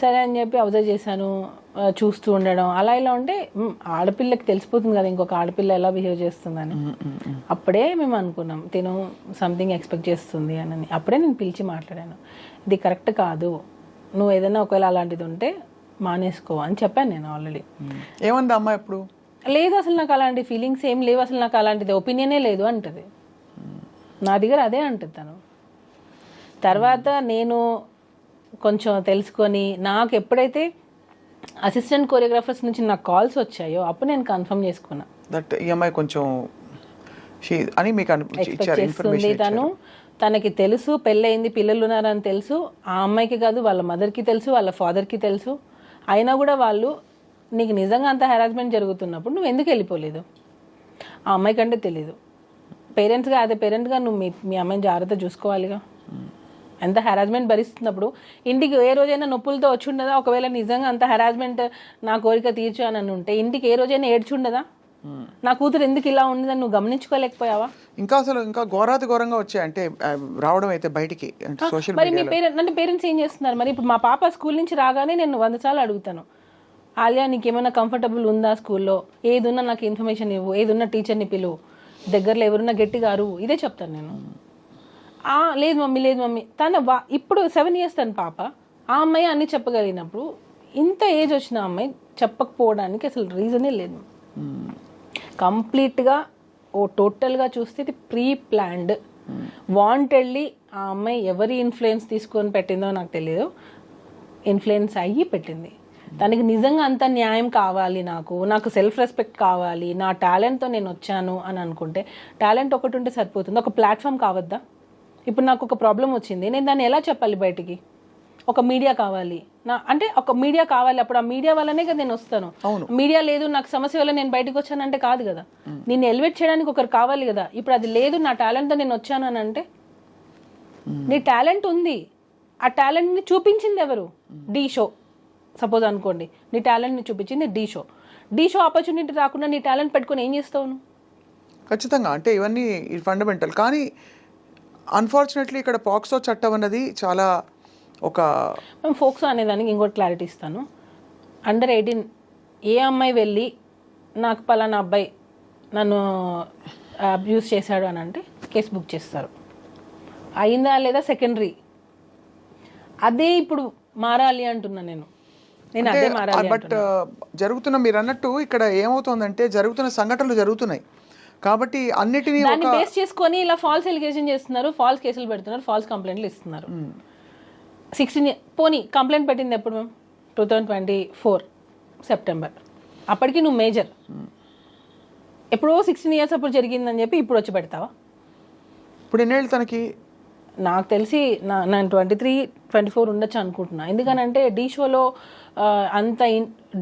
సరే అని చెప్పి అబ్జర్వ్ చేశాను, చూస్తూ ఉండడం, అలా ఇలా ఉంటే ఆడపిల్లకి తెలిసిపోతుంది కదా ఇంకొక ఆడపిల్ల ఎలా బిహేవ్ చేస్తుందని. అప్పుడే మేము అనుకున్నాం తిను సంథింగ్ ఎక్స్పెక్ట్ చేస్తుంది అని. అప్పుడే నేను పిలిచి మాట్లాడాను, ఇది కరెక్ట్ కాదు, నువ్వు ఏదైనా ఒకవేళ అలాంటిది ఉంటే మానేసుకో అని చెప్పాను నేను ఆల్రెడీ. ఏమంది అమ్మాయి ఎప్పుడు? లేదు అసలు నాకు అలాంటి ఫీలింగ్స్ ఏం లేవు, అసలు నాకు అలాంటిది ఒపీనియనే లేదు అంటది. నా దగ్గర అదే అంటుంది తను. తర్వాత నేను కొంచెం తెలుసుకొని నాకు ఎప్పుడైతే అసిస్టెంట్ కొరియోగ్రాఫర్స్ నుంచి నాకు కాల్స్ వచ్చాయో అప్పుడు నేను కన్ఫర్మ్ చేసుకున్నా దట్ ఈ అమ్మాయి కొంచెం అని మీకు ఎక్స్పెక్ట్ చేస్తుంది. తనకి తెలుసు పెళ్ళయింది, పిల్లలు ఉన్నారని తెలుసు. ఆ అమ్మాయికి కాదు, వాళ్ళ మదర్కి తెలుసు, వాళ్ళ ఫాదర్కి తెలుసు. అయినా కూడా వాళ్ళు నీకు నిజంగా అంత హెరాస్మెంట్ జరుగుతున్నప్పుడు నువ్వు ఎందుకు వెళ్ళిపోలేదు? ఆ అమ్మాయి కంటే తెలీదు. పేరెంట్స్గా అదే పేరెంట్గా నువ్వు మీ అమ్మాయిని జాగ్రత్త చూసుకోవాలిగా. ఎంత హెరాస్మెంట్ భరిస్తున్నప్పుడు ఇంటికి ఏ రోజైనా నొప్పులతో వచ్చి ఉండదా? ఒకవేళ నిజంగా అంత హెరాస్మెంట్ నా కోరిక తీర్చు అని ఉంటే ఇంటికి ఏ రోజైనా ఏడ్చి ఉండదా? నా కూతురు ఎందుకు ఇలా ఉండదని నువ్వు గమనించుకోలేకపోయావా? ఇంకా అసలు ఇంకా ఘోరాతి ఘోరంగా వచ్చాయి అంటే రావడం అయితే బయటికి సోషల్ మరి మీ పేరెంట్స్ ఏం చేస్తున్నారు? మరి ఇప్పుడు మా పాప స్కూల్ నుంచి రాగానే నేను 100 సార్లు అడుగుతాను, ఆలియా నీకేమైనా కంఫర్టబుల్ ఉందా స్కూల్లో, ఏదున్నా నాకు ఇన్ఫర్మేషన్ ఇవ్వు, ఏదున్నా టీచర్ని పిలువు, దగ్గరలో ఎవరున్నా గట్టిగారు, ఇదే చెప్తాను నేను. లేదు మమ్మీ తన ఇప్పుడు 7 years తన పాప, ఆ అమ్మాయి అన్ని చెప్పగలిగినప్పుడు ఇంత ఏజ్ వచ్చిన అమ్మాయి చెప్పకపోవడానికి అసలు రీజనే లేదు. కంప్లీట్గా టోటల్గా చూస్తే ఇది ప్రీ ప్లాన్డ్, వాంటెడ్లీ. ఆ అమ్మాయి ఎవరి ఇన్ఫ్లుయెన్స్ తీసుకొని పెట్టిందో నాకు తెలియదు, ఇన్ఫ్లుయెన్స్ అయ్యి పెట్టింది. తనకి నిజంగా అంత న్యాయం కావాలి, నాకు సెల్ఫ్ రెస్పెక్ట్ కావాలి, నా టాలెంట్తో నేను వచ్చాను అని అనుకుంటే టాలెంట్ ఒకటి ఉంటే సరిపోతుంది, ఒక ప్లాట్ఫామ్ కావద్దా? ఇప్పుడు నాకు ఒక ప్రాబ్లం వచ్చింది, నేను దాన్ని ఎలా చెప్పాలి బయటికి? ఒక మీడియా కావాలి, అంటే ఒక మీడియా కావాలి. అప్పుడు ఆ మీడియా వల్లనే కదా నేను వస్తాను. మీడియా లేదు, నాకు సమస్య వల్ల నేను బయటకు వచ్చానంటే కాదు కదా. నేను ఎలివేట్ చేయడానికి ఒకరు కావాలి కదా. ఇప్పుడు అది లేదు, నా టాలెంట్తో నేను వచ్చాను అని అంటే, నీ టాలెంట్ ఉంది, ఆ టాలెంట్ని చూపించింది ఎవరు? డి షో సపోజ్ అనుకోండి, నీ టాలెంట్ని చూపించింది డి షో ఆపర్చునిటీ రాకుండా నీ టాలెంట్ పెట్టుకొని ఏం చేస్తావు నువ్వు? ఖచ్చితంగా అంటే ఇవన్నీ ఫండమెంటల్. కానీ అన్ఫార్చునేట్లీ ఇక్కడ పాక్సో చట్టం అన్నది చాలా మేము ఫోక్సో అనేదానికి ఇంకోటి క్లారిటీ ఇస్తాను. అండర్ 18 ఏ అమ్మాయి వెళ్ళి నాకు పలానా అబ్బాయి నన్ను అబ్యూస్ చేశాడు అని అంటే కేసు బుక్ చేస్తారు. అయిందా లేదా సెకండరీ. అదే ఇప్పుడు మారాలి అంటున్నా నేను అదే మారాలి. బట్ జరుగుతున్న మీరు అన్నట్టు ఇక్కడ ఏమవుతుందంటే జరుగుతున్న సంఘటనలు జరుగుతున్నాయి కాబట్టి అన్నిటినీ దాన్ని బేస్ చేసుకొని ఇలా ఫాల్స్ ఎలిగేషన్ చేస్తున్నారు, ఫాల్స్ కేసులు పెడుతున్నారు, ఫాల్స్ కంప్లైంట్లు ఇస్తున్నారు. 16 పోనీ కంప్లైంట్ పెట్టింది ఎప్పుడు మేము 2024 సెప్టెంబర్. అప్పటికి నువ్వు మేజర్, ఎప్పుడో 16 years అప్పుడు జరిగిందని చెప్పి ఇప్పుడు వచ్చి పెడతావా? ఇప్పుడు ఎన్నేళ్ళు తనకి? నాకు తెలిసి నేను 23-24 ఉండొచ్చు అనుకుంటున్నా. ఎందుకనంటే డి షోలో అంత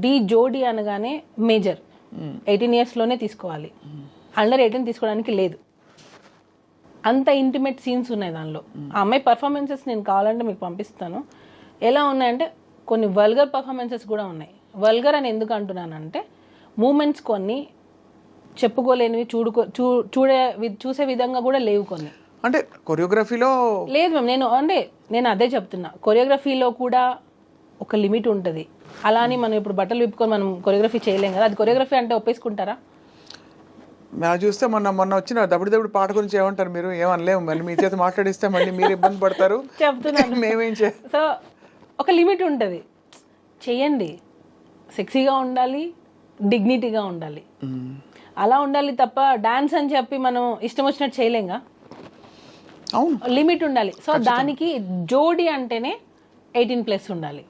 డి జోడి అనగానే మేజర్ 18 yearsలోనే తీసుకోవాలి, అండర్ 18 తీసుకోవడానికి లేదు. అంత ఇంటిమేట్ సీన్స్ ఉన్నాయి దానిలో. ఆ అమ్మాయి పర్ఫార్మెన్సెస్ నేను కావాలంటే మీకు పంపిస్తాను. ఎలా ఉన్నాయంటే కొన్ని వల్గర్ పర్ఫార్మెన్సెస్ కూడా ఉన్నాయి. వల్గర్ అని ఎందుకు అంటున్నానంటే మూమెంట్స్ కొన్ని చెప్పుకోలేనివి, చూసే విధంగా కూడా లేవు కొన్ని. అంటే కొరియోగ్రఫీలో లేదు మ్యామ్, నేను అదే చెప్తున్నా. కొరియోగ్రఫీలో కూడా ఒక లిమిట్ ఉంటుంది. అలా అని మనం ఇప్పుడు బట్టలు విప్పుకొని మనం కొరియోగ్రఫీ చేయలేం కదా. అది కొరియోగ్రఫీ అంటే ఒప్పేసుకుంటారా? ఇలా చూస్తే మొన్న వచ్చిన దప్పుడు పాట గురించి ఏమంటారు మీరు? ఏమనలేము, మళ్ళీ మీ చేత మాట్లాడిస్తే మళ్ళీ మీరు ఇబ్బంది పడతారు. చెప్తున్నాను మేమేం సో ఒక లిమిట్ ఉంటుంది. చెయ్యండి, సెక్సీగా ఉండాలి, డిగ్నిటీగా ఉండాలి, అలా ఉండాలి తప్ప డాన్స్ అని చెప్పి మనం ఇష్టం వచ్చినట్టు చేయలేంగా. అవును, లిమిట్ ఉండాలి. సో దానికి జోడి అంటేనే 18+ ఉండాలి.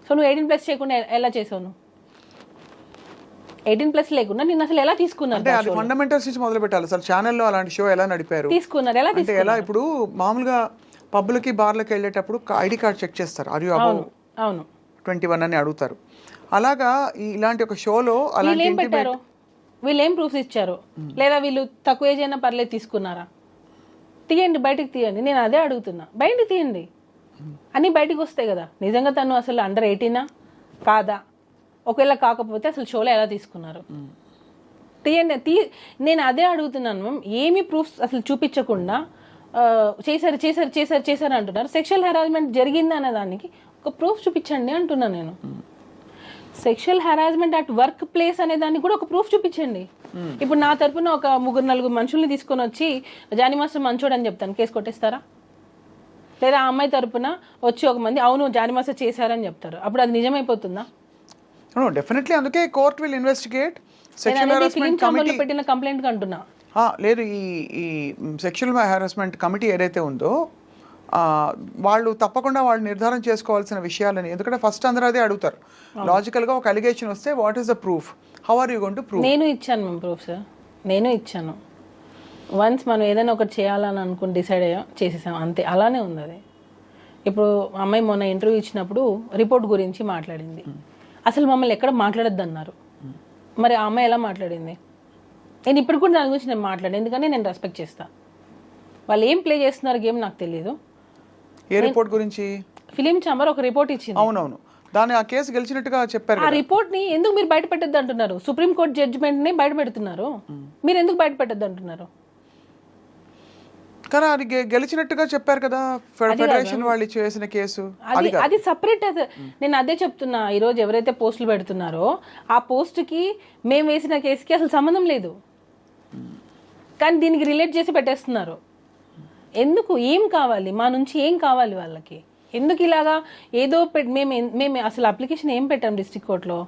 సో నువ్వు 18+ చేయకుండా ఎలా చేసావు? నువ్వు 18+ లేకుండా నేను అసలు ఎలా తీసుకున్నాను? అంటే అది ఫండమెంటల్స్ నుంచి మొదలు పెట్టాలి. అసలు ఛానల్లో అలాంటి షో ఎలా నడిపారు, తీసుకున్నారు ఎలా? అంటే ఎలా? ఇప్పుడు మామూలుగా పబ్లకి బార్లకి వెళ్ళేటప్పుడు ఐడి కార్డ్ చెక్ చేస్తారు. అరే అవును 21 అని అడుగుతారు. అలాగా ఇలాంటి ఒక షోలో వీళ్ళు ఏం పెట్టారు? వీళ్ళు ఏం ప్రూఫ్స్ ఇచ్చారు? లేదా వీళ్ళు తక్కువ ఏజ్ అయినా పర్లేదు తీసుకున్నారా? తీయండి, బయటకు తీయండి. నేను అదే అడుగుతున్నా, బయటకు తీయండి. అన్నీ బయటకు వస్తాయి కదా. నిజంగా తను అసలు అండర్ 18 కాదా? ఒకవేళ కాకపోతే అసలు షోలో ఎలా తీసుకున్నారు? తీయండి. నేను అదే అడుగుతున్నాను మ్యామ్. ఏమి ప్రూఫ్స్ అసలు చూపించకుండా చేశారు అంటున్నారు. సెక్షువల్ హెరాస్మెంట్ జరిగింది అనే దానికి ఒక ప్రూఫ్ చూపించండి అంటున్నాను నేను. Sexual harassment at work place అనే దానికి కూడా ఒక ప్రూఫ్ చూపించండి. ఇప్పుడు నా తరపున ఒక 3-4 మనుషుల్ని తీసుకొని వచ్చి జానీ మాస్టర్ మంచోడు అని చెప్తాను, కేసు కొట్టేస్తారా? లేదా ఆ అమ్మాయి తరపున వచ్చి ఒక మంది అవును జానీ మాస్టర్ చేశారని చెప్తారు, అప్పుడు అది నిజమైపోతుందా? డెఫినెట్లీ. అందుకే court will investigate. Sexual harassment committee పెట్టిన కంప్లైంట్ అంటున్నా. లేదు, ఈ సెక్షువల్ హెరాస్మెంట్ కమిటీ ఏదైతే ఉందో వాళ్ళు తప్పకుండా వాళ్ళు నిర్ధారణ చేసుకోవాల్సిన విషయాలని. ఎందుకంటే ఫస్ట్ అందరూ అదే అడుగుతారు. లాజికల్గా ఒక అలిగేషన్ వస్తే what is the proof, how are you going to prove? నేను ఇచ్చాను మ్యామ్ ప్రూఫ్ సార్, నేను ఇచ్చాను. వన్స్ మనం ఏదైనా ఒకటి చేయాలని అనుకుని డిసైడ్ అయ్యాం, చేసేసాం, అంతే. అలానే ఉంది అది. ఇప్పుడు అమ్మాయి మొన్న ఇంటర్వ్యూ ఇచ్చినప్పుడు రిపోర్ట్ గురించి మాట్లాడింది. అసలు మమ్మల్ని ఎక్కడ మాట్లాడొద్దు అన్నారు. మరి ఆ అమ్మాయి ఎలా మాట్లాడింది? నేను ఇప్పుడు కూడా దాని గురించి నేను మాట్లాడాను, ఎందుకంటే నేను రెస్పెక్ట్ చేస్తాను. వాళ్ళు ఏం ప్లే చేస్తున్నారు గేమ్ నాకు తెలియదు. ఏ రిపోర్ట్ గురించి? ఫిలిం ఛాంబర్ ఒక రిపోర్ట్ ఇచ్చింది. అవునవును, దాని ఆ కేసు గెలిచినట్టుగా చెప్పారు. ఆ రిపోర్ట్ ని ఎందుకు మీరు బయట పెట్టద్దు అంటున్నారు? సుప్రీంకోర్టు జడ్జిమెంట్ ని బయట పెడుతున్నారు, మీరు ఎందుకు బయట పెట్టద్దు అంటున్నారు? కానీ అది గెలిచినట్టుగా చెప్పారు కదా ఫెడరేషన్ వాళ్ళు చేసిన కేసు. అది సపరేట్. నేను అదే చెప్తున్నా. ఈరోజు ఎవరైతే పోస్టులు పెడుతున్నారో ఆ పోస్ట్కి మేము వేసిన కేసుకి అసలు సంబంధం లేదు, కానీ దీనికి రిలేట్ చేసి పెట్టేస్తున్నారు. ఎందుకు? ఏం కావాలి మా నుంచి? ఏం కావాలి వాళ్ళకి? ఎందుకు ఇలాగా ఏదో మేము అసలు అప్లికేషన్ ఏం పెట్టాం డిస్ట్రిక్ట్ కోర్టులో?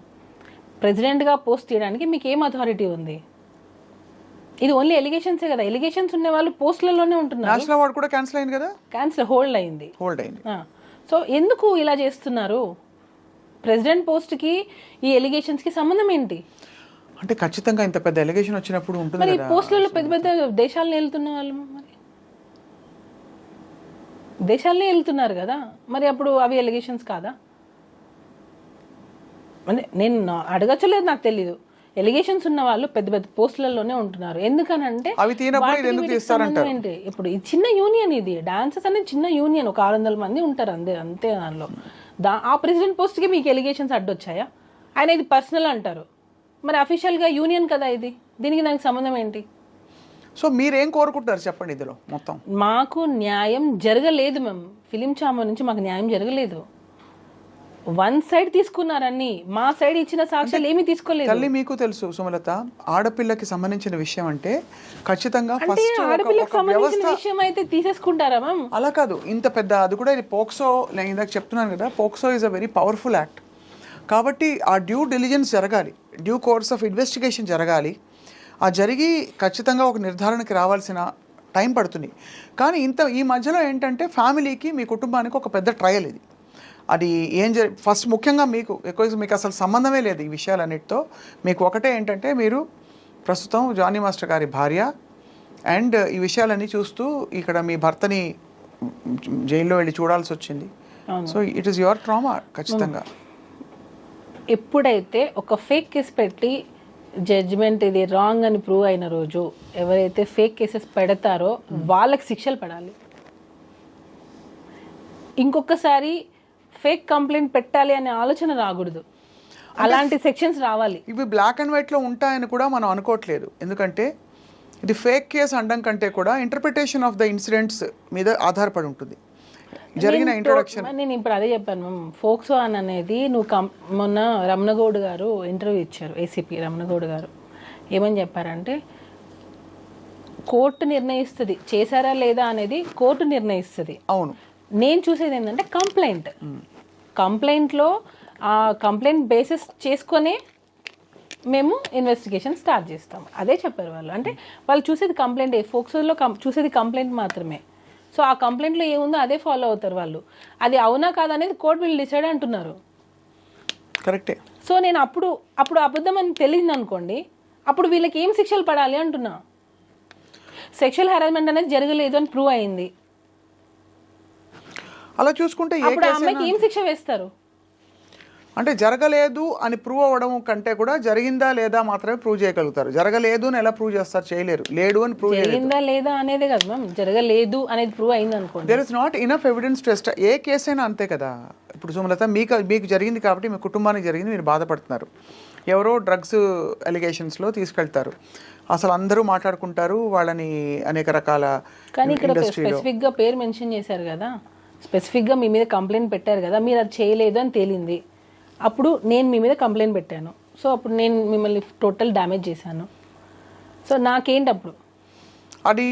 ప్రెసిడెంట్గా పోస్ట్ తీయడానికి మీకు ఏం అథారిటీ ఉంది? ఇది ఓన్లీ ఎలిగేషన్సే కదా. ఎలిగేషన్స్ ఉన్న వాళ్ళు పోస్టులలోనే ఉంటున్నారు. నేషనల్ అవార్డు కూడా క్యాన్సిల్ అయింది కదా. హోల్డ్ అయింది. సో ఎందుకు ఇలా చేస్తున్నారు? ప్రెసిడెంట్ పోస్ట్కి ఈ ఎలిగేషన్స్కి సంబంధం ఏంటి? అంటే ఖచ్చితంగా ఇంత పెద్ద ఎలిగేషన్ వచ్చినప్పుడు ఉంటుంది మరి కదా. పోస్టులలో పెద్ద పెద్ద దేశాలను వెళ్తున్న వాళ్ళు మరి దేశాలనే వెళ్తున్నారు కదా, మరి అప్పుడు అవి ఎలిగేషన్స్ కాదా? అంటే నేను అడగచ్చలేదు, నాకు తెలీదు. ఎలిగేషన్స్ ఉన్న వాళ్ళు పెద్ద పెద్ద పోస్టులలోనే ఉంటున్నారు. ఎందుకనంటే ఏంటి, ఇప్పుడు ఈ చిన్న యూనియన్, ఇది డాన్సెస్ అనేది చిన్న యూనియన్, ఒక 600 మంది ఉంటారు అంతే. దానిలో ఆ ప్రెసిడెంట్ పోస్ట్కి మీకు ఎలిగేషన్స్ అడ్డొచ్చాయా? ఆయన ఇది పర్సనల్ అంటారు, మరి అఫీషియల్గా యూనియన్ కదా ఇది, దీనికి దానికి సంబంధం ఏంటి? సో మీరేం కోరుకుంటున్నారు చెప్పండి ఇందులో మొత్తం? మాకు న్యాయం జరగలేదు మ్యామ్. ఫిలిం ఛాంబర్ నుంచి మాకు న్యాయం జరగలేదు. వన్ సైడ్ తీసుకున్నారని, మా సైడ్ ఇచ్చిన సాక్ష్యాలు ఏమీ తీసుకోలేదు. తల్లి మీకు తెలుసు సుమలత, ఆడపిల్లకి సంబంధించిన విషయం అంటే ఖచ్చితంగా ఆడపిల్లకి సంబంధించిన విషయం అయితే తీసేసుకుంటారా మ్యామ్? అలా కాదు, ఇంత పెద్ద అది కూడా ఇది పోక్సో. నేను ఇందాక చెప్తున్నాను కదా, POCSO is a very powerful act. కాబట్టి ఆ డ్యూ డిలిజెన్స్ జరగాలి, డ్యూ కోర్స్ ఆఫ్ ఇన్వెస్టిగేషన్ జరగాలి. ఆ జరిగి ఖచ్చితంగా ఒక నిర్ధారణకి రావాల్సిన టైం పడుతుంది. కానీ ఈ మధ్యలో ఏంటంటే ఫ్యామిలీకి, మీ కుటుంబానికి ఒక పెద్ద ట్రయల్ ఇది. అది ఫస్ట్ ముఖ్యంగా మీకు అసలు సంబంధమే లేదు ఈ విషయాలన్నిటితో. మీకు ఒకటే ఏంటంటే, మీరు ప్రస్తుతం జానీ మాస్టర్ గారి భార్య అండ్ ఈ విషయాలన్నీ చూస్తూ ఇక్కడ మీ భర్తని జైల్లో వెళ్ళి చూడాల్సి వచ్చింది. So it is your trauma ఖచ్చితంగా. ఎప్పుడైతే ఒక ఫేక్ కేసు పెట్టి జడ్జిమెంట్ ఇది రాంగ్ అని ప్రూవ్ అయిన రోజు ఎవరైతే ఫేక్ కేసెస్ పెడతారో వాళ్ళకి శిక్షలు పడాలి. ఇంకొకసారి ఫేక్ కంప్లైంట్ పెట్టాలి అనే ఆలోచన రాకూడదు, అలాంటి సెక్షన్స్ రావాలి. ఇవి బ్లాక్ అండ్ వైట్లో ఉంటాయని కూడా మనం అనుకోవట్లేదు, ఎందుకంటే ఇది ఫేక్ కేసు అనడం కంటే కూడా ఇంటర్ప్రిటేషన్ ఆఫ్ ద ఇన్సిడెంట్స్ మీద ఆధారపడి ఉంటుంది జరిగిన ఇంట్రొడక్షన్. నేను ఇప్పుడు అదే చెప్పాను మ్యామ్, ఫోక్సో అని అనేది మొన్న రమణగౌడ్ గారు ఇంటర్వ్యూ ఇచ్చారు, ఏసీపీ రమణగౌడ్ గారు. ఏమని చెప్పారంటే కోర్టు నిర్ణయిస్తుంది చేశారా లేదా అనేది, కోర్టు నిర్ణయిస్తుంది. అవును, నేను చూసేది ఏంటంటే కంప్లైంట్లో ఆ కంప్లైంట్ బేసిస్ చేసుకొనే మేము ఇన్వెస్టిగేషన్ స్టార్ట్ చేస్తాం. అదే చెప్పారు వాళ్ళు. అంటే వాళ్ళు చూసేది కంప్లైంట్, ఫోక్సోలో చూసేది కంప్లైంట్ మాత్రమే. సో ఆ కంప్లైంట్లో ఏముందో అదే ఫాలో అవుతారు వాళ్ళు. అది అవునా కాదా అనేది కోర్టు వీళ్ళు డిసైడ్ అంటున్నారు. కరెక్టే. సో నేను అప్పుడు అబద్ధం అని తెలియదు అనుకోండి, అప్పుడు వీళ్ళకి ఏం శిక్షలు పడాలి అంటున్నా. సెక్షువల్ హెరాస్మెంట్ అనేది జరగలేదు అని ప్రూవ్ అయింది, అలా చూసుకుంటే అప్పుడు ఆ అమ్మాయికి ఏం శిక్ష వేస్తారు? అంటే జరగలేదు అని ప్రూవ్ అవ్వడం కంటే కూడా జరిగిందా లేదా మాత్రమే ప్రూవ్ చేయగలుగుతారు. జరగలేదు అని ఎలా ప్రూవ్ చేస్తారు? చేయలేరు. లేడు అని ప్రూవ్ జరిగిందా లేదా అనేది కదా మ్యామ్, జరగలేదు అనేది ప్రూవ్ అయింది అనుకోండి. There is not enough evidence test. ఏ కేసు అయినా అంతే కదా. ఇప్పుడు సుమలత మీకు జరిగింది కాబట్టి మీ కుటుంబానికి జరిగింది, మీరు బాధపడుతున్నారు. ఎవరో డ్రగ్స్ అలిగేషన్స్లో తీసుకెళ్తారు, అసలు అందరూ మాట్లాడుకుంటారు వాళ్ళని అనేక రకాల. కానీ ఇక్కడ స్పెసిఫిక్గా పేరు మెన్షన్ చేశారు కదా, స్పెసిఫిక్గా మీ మీద కంప్లైంట్ పెట్టారు కదా, మీరు అది చేయలేదు అని తేలింది. అప్పుడు నేను మీ మీద కంప్లైంట్ పెట్టాను, సో అప్పుడు నేను మిమ్మల్ని టోటల్ డ్యామేజ్ చేశాను. సో నాకేంటి అప్పుడు అది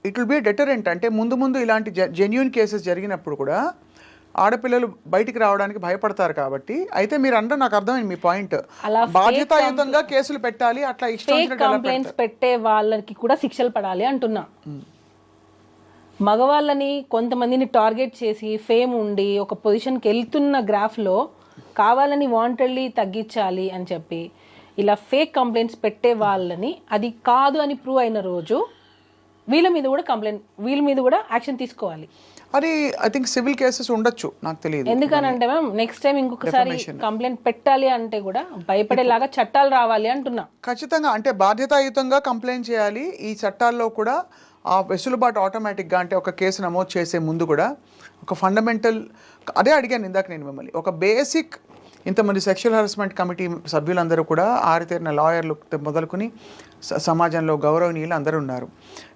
ఇట్ విల్ బి డెటరెంట్. అంటే ముందు ఇలాంటి జెన్యూన్ కేసెస్ జరిగినప్పుడు కూడా ఆడపిల్లలు బయటికి రావడానికి భయపడతారు కాబట్టి. అయితే మీరు అంటే నాకు అర్థమైంది మీ పాయింట్, బాధ్యతాయుతంగా కేసులు పెట్టాలి, అట్లా ఇష్టం కంప్లైంట్స్ పెట్టే వాళ్ళకి కూడా శిక్షలు పడాలి అంటున్నా. మగవాళ్ళని కొంతమందిని టార్గెట్ చేసి ఫేమ్ ఉండి ఒక పొజిషన్కి వెళ్తున్న గ్రాఫ్లో కావాలని వాంటెడ్లీ తగ్గించాలి అని చెప్పి ఇలా ఫేక్ కంప్లైంట్స్ పెట్టే వాళ్ళని అది కాదు అని ప్రూవ్ అయిన రోజు వీళ్ళ మీద కూడా యాక్షన్ తీసుకోవాలి. అది ఐ థింక్ సివిల్ కేసెస్ ఉండొచ్చు, నాకు తెలియదు. ఎందుకనంటే మ్యామ్ నెక్స్ట్ టైం ఇంకొకసారి కంప్లైంట్ పెట్టాలి అంటే కూడా భయపడేలాగా చట్టాలు రావాలి అంటున్నా. ఖచ్చితంగా, అంటే బాధ్యతాయుతంగా కంప్లైంట్ చేయాలి. ఈ చట్టాల్లో కూడా ఆ వెసులుబాటు ఆటోమేటిక్గా, అంటే ఒక కేసు నమోదు చేసే ముందు కూడా ఒక ఫండమెంటల్, అదే అడిగాను ఇందాక నేను మిమ్మల్ని, ఒక బేసిక్ ఇంతమంది సెక్షువల్ హెరాస్మెంట్ కమిటీ సభ్యులందరూ కూడా ఆరితేరిన లాయర్లు మొదలుకొని సమాజంలో గౌరవనీయులు అందరూ ఉన్నారు.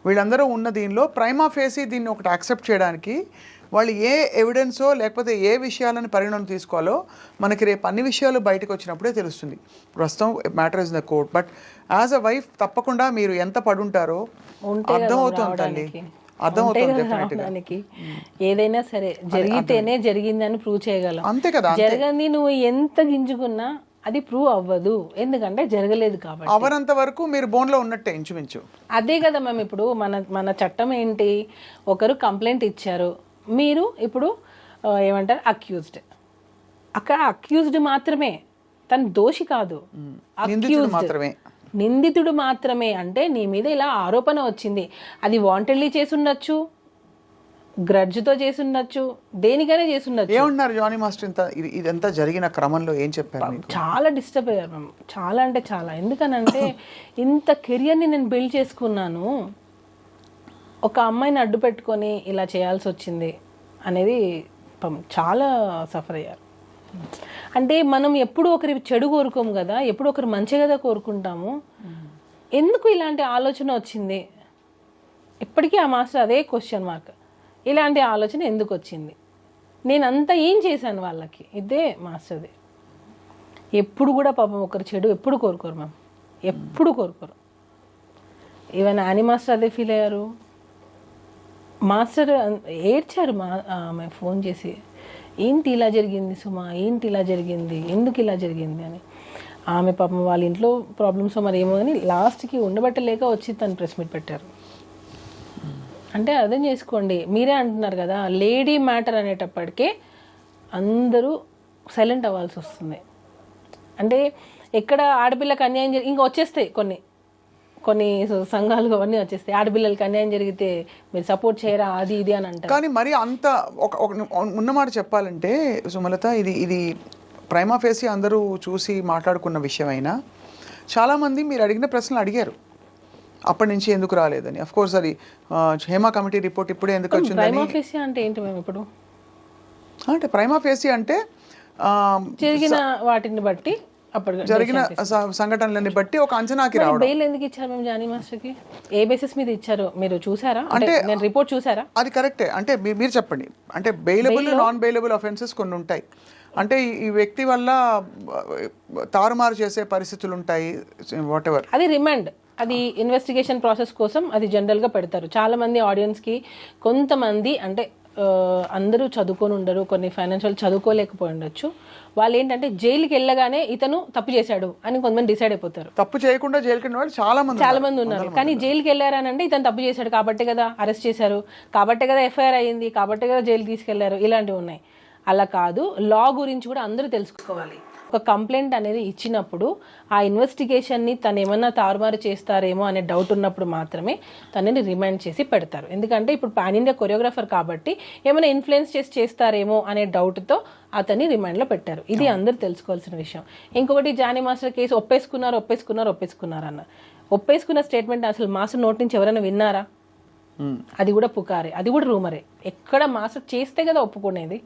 వీళ్ళందరూ ఉన్న దీనిలో ప్రైమా ఫేసి దీన్ని ఒకటి యాక్సెప్ట్ చేయడానికి వాళ్ళు ఏ ఎవిడెన్సో లేకపోతే ఏ విషయాలను పరిగణన తీసుకోవాలో మనకి రేపు అన్ని విషయాలు బయటకు వచ్చినప్పుడే తెలుస్తుంది. ప్రస్తుతం matter is the court, but as a wife తప్పకుండా మీరు ఎంత పడుంటారో అర్థమవుతుంది. ఏదైనా సరే జరిగితేనే జరిగిందని ప్రూవ్ చేయగలం, అంతే కదా. జరగని నువ్వు ఎంత గింజుకున్నా అది ప్రూవ్ అవ్వదు, ఎందుకంటే జరగలేదు కాబట్టి. అవనంత వరకు మీరు బోన్లో ఉన్నట్టే ఇంచుమించు. అదే కదా మ్యామ్, ఇప్పుడు మన చట్టం ఏంటి, ఒకరు కంప్లైంట్ ఇచ్చారు, మీరు ఇప్పుడు ఏమంటారు అక్యూజ్డ్, అక్కడ అక్యూజ్డ్ మాత్రమే, తను దోషి కాదు, నిందితుడు మాత్రమే. అంటే నీ మీద ఇలా ఆరోపణ వచ్చింది, అది వాంటెడ్లీ చేసుండొచ్చు, గ్రడ్జ్తో చేసుండొచ్చు, దేనికైనా చేసుండొచ్చు. ఏమన్నారు జానీ మాస్టర్ ఇదంతా జరిగిన క్రమంలో ఏం చెప్పారు? చాలా డిస్టర్బ్ అయ్యారు మ్యామ్, చాలా అంటే చాలా. ఎందుకనంటే ఇంత కెరియర్ని నేను బిల్డ్ చేసుకున్నాను, ఒక అమ్మాయిని అడ్డు పెట్టుకొని ఇలా చేయాల్సి వచ్చింది అనేది చాలా సఫర్ అయ్యారు. అంటే మనం ఎప్పుడు ఒకరి చెడు కోరుకోము కదా, ఎప్పుడు ఒకరు మంచి కదా కోరుకుంటాము. ఎందుకు ఇలాంటి ఆలోచన వచ్చింది? ఇప్పటికీ ఆ మాస్టర్ అదే క్వశ్చన్ మార్క్, ఇలాంటి ఆలోచన ఎందుకు వచ్చింది, నేనంతా ఏం చేశాను వాళ్ళకి, ఇదే మాస్టర్ది. ఎప్పుడు కూడా పాపం ఒకరు చెడు ఎప్పుడు కోరుకోరు మ్యామ్, ఎప్పుడు కోరుకోరు. ఈవెన్ యానీ మాస్టర్ అదే ఫీల్ అయ్యారు. మాస్టర్ ఏడ్చారు ఆమె ఫోన్ చేసి, ఏంటి ఇలా జరిగింది సుమా, ఏంటి ఇలా జరిగింది, ఎందుకు ఇలా జరిగింది అని. ఆమె పాపం వాళ్ళ ఇంట్లో ప్రాబ్లమ్స్ మరి ఏమో అని లాస్ట్కి ఉండబట్టలేక వచ్చి తను ప్రెస్ మీట్ పెట్టారు. అంటే అర్థం చేసుకోండి, మీరే అంటున్నారు కదా లేడీ మ్యాటర్ అనేటప్పటికే అందరూ సైలెంట్ అవ్వాల్సి వస్తుంది. అంటే ఎక్కడ ఆడపిల్లకి అన్యాయం ఇంకా వచ్చేస్తాయి కొన్ని సంఘాలు అవన్నీ వచ్చేస్తాయి, ఆడపిల్లలకి అన్యాయం జరిగితే మీరు సపోర్ట్ చేయరా అది ఇది అని అంటారు. కానీ మరి అంత ఉన్నమాట చెప్పాలంటే సుమలత, ఇది ప్రైమా ఫేసి అందరూ చూసి మాట్లాడుకున్న విషయం అయినా చాలామంది మీరు అడిగిన ప్రశ్నలు అడిగారు అప్పటి నుంచి ఎందుకు రాలేదని. అఫ్ కోర్స్ అది హేమా కమిటీ రిపోర్ట్ ఇప్పుడే ఎందుకు వచ్చిందని. ప్రైమా ఫేసి అంటే ఏంటి మేము ఇప్పుడు అంటే ప్రైమా ఫేసి అంటే జరిగిన వాటిని బట్టి అప్పుడు జరిగిన సంఘటనలని బట్టి ఒక అంచనాకి రావడం. బెయిల్ ఎందుకు ఇచ్చారు మేము జానీ మాస్టర్కి? ఏ బేసిస్ మీద ఇచ్చారు మీరు చూసారా? అంటే నేను రిపోర్ట్ చూసారా? అది కరెక్టే. అంటే మీరు చెప్పండి. అంటే బెయిలబుల్ నాన్ బెయిలబుల్ అఫెన్సెస్ కొన్ని ఉంటాయి. అంటే ఈ వ్యక్తి వల్ల తారుమారు చేసే పరిస్థితులు ఉంటాయి, వాట్ ఎవర్. అది రిమాండ్, అది ఇన్వెస్టిగేషన్ ప్రాసెస్ కోసం అది జనరల్గా పెడతారు. చాలా మంది ఆడియన్స్కి కొంతమంది అంటే అందరూ చదువుకొని ఉండరు, కొన్ని ఫైనాన్షియల్ చదువుకోలేకపోయి ఉండొచ్చు. వాళ్ళు ఏంటంటే జైలుకి వెళ్ళగానే ఇతను తప్పు చేశాడు అని కొంతమంది డిసైడ్ అయిపోతారు. తప్పు చేయకుండా జైలుకి వెళ్ళిన వాళ్ళు చాలా మంది ఉన్నారు. కానీ జైలుకి వెళ్ళారని అంటే ఇతను తప్పు చేశాడు కాబట్టే కదా అరెస్ట్ చేశారు, కాబట్టే కదా ఎఫ్ఐఆర్ అయ్యింది, కాబట్టే కదా జైలు తీసుకెళ్లారు, ఇలాంటివి ఉన్నాయి. అలా కాదు, లా గురించి కూడా అందరూ తెలుసుకోవాలి. ఒక కంప్లైంట్ అనేది ఇచ్చినప్పుడు ఆ ఇన్వెస్టిగేషన్ని తను ఏమన్నా తారుమారు చేస్తారేమో అనే డౌట్ ఉన్నప్పుడు మాత్రమే తనని రిమాండ్ చేసి పెడతారు. ఎందుకంటే ఇప్పుడు పాన్ ఇండియా కొరియోగ్రాఫర్ కాబట్టి ఏమైనా ఇన్ఫ్లుయెన్స్ చేసి చేస్తారేమో అనే డౌట్తో అతన్ని రిమాండ్లో పెట్టారు. ఇది అందరూ తెలుసుకోవాల్సిన విషయం. ఇంకొకటి జానీ మాస్టర్ కేసు ఒప్పేసుకున్నారు అన్న ఒప్పేసుకున్న స్టేట్మెంట్ అసలు మాస్టర్ నోటి నుంచి ఎవరైనా విన్నారా? అది కూడా పుకారే, అది కూడా రూమరే. ఎక్కడ మాస్టర్ చేస్తే కదా ఒప్పుకునేది.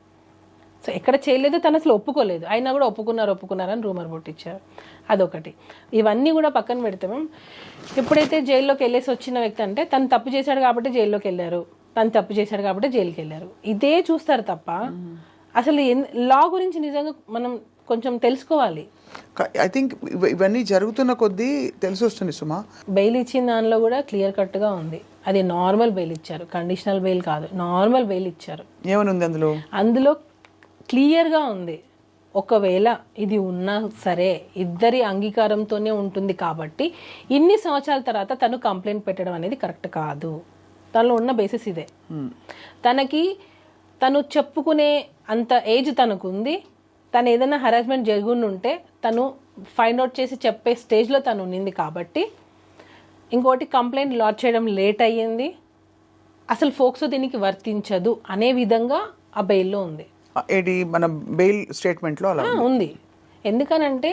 సో ఎక్కడ చేయలేదు, తను అసలు ఒప్పుకోలేదు, అయినా కూడా ఒప్పుకున్నారని రూమర్ పుట్టించారు. అదొకటి. ఇవన్నీ కూడా పక్కన పెడితే ఎప్పుడైతే జైల్లోకి వెళ్ళేసి వచ్చిన వ్యక్తి అంటే తను తప్పు చేశాడు కాబట్టి జైల్లోకి వెళ్ళారు, తను తప్పు చేశాడు కాబట్టి జైలుకి వెళ్ళారు, ఇదే చూస్తారు తప్ప అసలు లా గురించి నిజంగా మనం కొంచెం తెలుసుకోవాలి. ఐ థింక్ ఇవన్నీ జరుగుతున్న కొద్దీ తెలిసి వస్తుంది సుమా. బెయిల్ ఇచ్చిన దానిలో కూడా క్లియర్ కట్గా ఉంది. అది నార్మల్ బెయిల్ ఇచ్చారు, కండిషనల్ బెయిల్ కాదు, నార్మల్ బెయిల్ ఇచ్చారు. ఏమని ఉంది అందులో క్లియర్గా ఉంది. ఒకవేళ ఇది ఉన్నా సరే ఇద్దరి అంగీకారంతోనే ఉంటుంది కాబట్టి ఇన్ని సంవత్సరాల తర్వాత తను కంప్లైంట్ పెట్టడం అనేది కరెక్ట్ కాదు. తనలో ఉన్న బేసిస్ ఇదే. తను చెప్పుకునే అంత ఏజ్ తనకు ఉంది. తను ఏదైనా హరాస్మెంట్ జరుగుంటే తను ఫైండ్ అవుట్ చేసి చెప్పే స్టేజ్లో తను ఉన్నింది కాబట్టి. ఇంకోటి, కంప్లైంట్ లాడ్జ్ చేయడం లేట్ అయ్యింది, అసలు ఫోక్సో దీనికి వర్తించదు అనే విధంగా ఆ బెయిల్లో ఉంది. ఏది మన బెయిల్ స్టేట్మెంట్లో అలా ఉంది. ఎందుకనంటే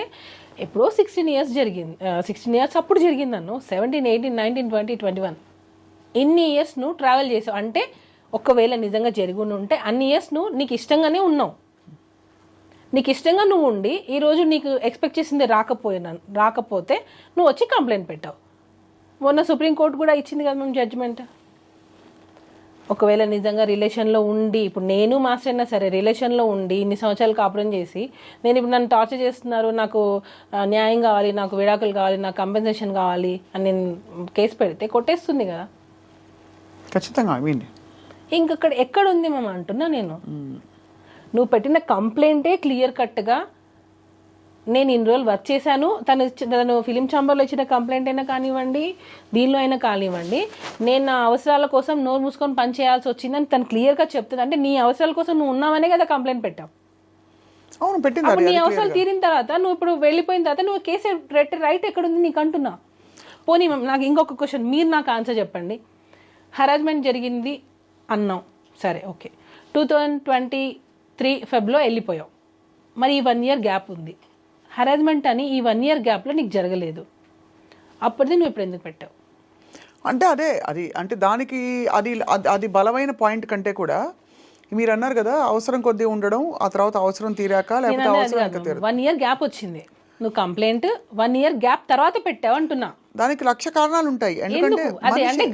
ఎప్పుడో 16 years జరిగింది, 16 years అప్పుడు జరిగింది అన్ను, 17, 18, 19, 20, 21 ఇన్ని ఇయర్స్ నువ్వు ట్రావెల్ చేసావు అంటే ఒకవేళ నిజంగా జరిగి ఉంటే అన్ని ఇయర్స్ నువ్వు నీకు ఇష్టంగానే ఉన్నావు. నీకు ఇష్టంగా నువ్వు ఉండి ఈరోజు నీకు ఎక్స్పెక్ట్ చేసింది రాకపోతే నువ్వు వచ్చి కంప్లైంట్ పెట్టావు. మొన్న సుప్రీంకోర్టు కూడా ఇచ్చింది కదా మేము జడ్జిమెంట్. ఒకవేళ నిజంగా రిలేషన్లో ఉండి, ఇప్పుడు నేను మాస్టర్ అయినా సరే రిలేషన్లో ఉండి ఇన్ని సంవత్సరాలు కాపురం చేసి నేను ఇప్పుడు నన్ను టార్చర్ చేస్తున్నారు, నాకు న్యాయం కావాలి, నాకు విడాకులు కావాలి, నాకు కంపెన్సేషన్ కావాలి అని నేను కేసు పెడితే కొట్టేస్తుంది కదా ఖచ్చితంగా. ఇంకక్కడ ఎక్కడుంది మేము అంటున్నా నేను. నువ్వు పెట్టిన కంప్లైంటే క్లియర్ కట్గా నేను ఇన్ని రోజులు వర్క్ చేశాను, తను ఫిలిం ఛాంబర్లో ఇచ్చిన కంప్లైంట్ అయినా కానివ్వండి, దీనిలో అయినా కానివ్వండి, నేను నా అవసరాల కోసం నోరు మూసుకొని పని చేయాల్సి వచ్చిందని తను క్లియర్గా చెప్తుంది. అంటే నీ అవసరాల కోసం నువ్వు ఉన్నావనే కదా కంప్లైంట్ పెట్టావు. అవును, పెట్టింది. నీ అవసరాలు తీరిన తర్వాత నువ్వు ఇప్పుడు వెళ్ళిపోయిన తర్వాత నువ్వు కేసు రైట్ ఎక్కడుంది నీకు అంటున్నా. పోనీ నాకు ఇంకొక క్వశ్చన్, మీరు నాకు ఆన్సర్ చెప్పండి. హరాస్మెంట్ జరిగింది అన్నాం, సరే ఓకే, 2023 February వెళ్ళిపోయావు, మరి ఈ 1 year గ్యాప్ ఉంది. హరాస్మెంట్ అని ఈ 1 year గ్యాప్లో నీకు జరగలేదు, అప్పటిది నువ్వు ఇప్పుడు ఎందుకు పెట్టావు? అంటే అది అంటే దానికి అది బలమైన పాయింట్ కంటే కూడా మీరు అన్నారు కదా అవసరం కొద్దీ ఉండడం, ఆ తర్వాత అవసరం తీరాక లేకపోతే అవసరం 1 year గ్యాప్ వచ్చింది, నువ్వు కంప్లైంట్ 1 year గ్యాప్ తర్వాత పెట్టావు అంటున్నా. దానికి 1,00,000 కారణాలు ఉంటాయి. ఎందుకంటే అంటే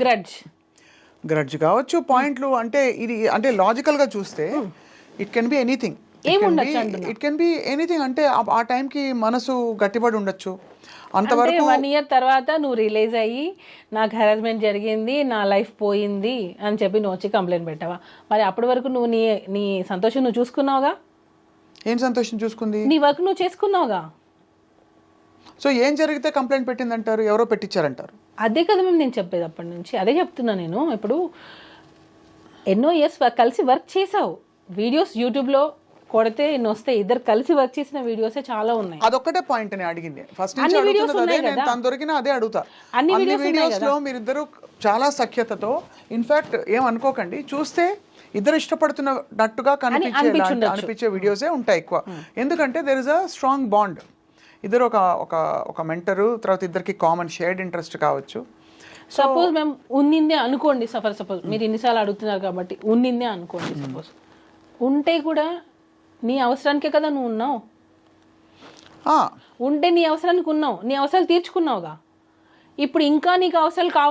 గ్రడ్జ్ కావచ్చు, పాయింట్లు అంటే ఇది అంటే లాజికల్గా చూస్తే it can be anything. It can be anything. అంటే ఆ టైంకి మనసు గట్టిపడి ఉండొచ్చు. అంతవరకు 1 year తర్వాత నువ్వు రిలీజ్ అయ్యి నాకు హెరాస్మెంట్ జరిగింది, నా లైఫ్ పోయింది అని చెప్పి నువ్వు వచ్చి కంప్లైంట్ పెట్టావా? మరి అప్పటి వరకు నువ్వు నీ సంతోషం నువ్వు చూసుకున్నావుగా. ఏం సంతోషం చూసుకుంది? నీ వర్క్ నువ్వు చేసుకున్నావుగా. సో ఏం జరిగితే కంప్లైంట్ పెట్టిందంటారు, ఎవరో పెట్టించారంటారు. అదే కదా మేము నేను చెప్పేది అప్పటి నుంచి, అదే చెప్తున్నా నేను. ఇప్పుడు ఎన్నో ఇయర్స్ కలిసి వర్క్ చేసావు, వీడియోస్ యూట్యూబ్లో కొడితే ఎన్ని వస్తాయి, ఇద్దరు కలిసి వర్క్ చేసిన వీడియోసే చాలా ఉన్నాయి. అదొక్కటే పాయింట్ నేను అడిగింది ఫస్ట్ నుంచి అడుగుతున్నది, నేను తను దొరికినా అదే అడుగుతా. అన్ని వీడియోస్ లో మీరు ఇద్దరు చాలా సఖ్యతతో, ఇన్ఫాక్ట్ ఏమనుకోకండి, చూస్తే ఇద్దరు ఇష్టపడుతున్నట్టుగా అనిపించే వీడియోసే ఉంటాయి ఎక్కువ. ఎందుకంటే there is a strong bond. ఇద్దరు ఒక ఒక ఒక మెంటరు, తర్వాత ఇద్దరికి కామన్ షేర్డ్ ఇంట్రెస్ట్ కావచ్చు. సపోజ్ మేము ఉన్నిందే అనుకోండి, సపోజ్ మీరు ఇన్నిసార్లు అడుగుతున్నారు కాబట్టి ఉన్నిందే అనుకోండి. సపోజ్ ఉంటే కూడా నీ అవసరానికే కదా నువ్వు ఉన్నావు. ఉంటే నీ అవసరానికి ఉన్నావు, నీ అవసరాలు తీర్చుకున్నావుగా. ఇప్పుడు ఇంకా నీకు అవసరాలు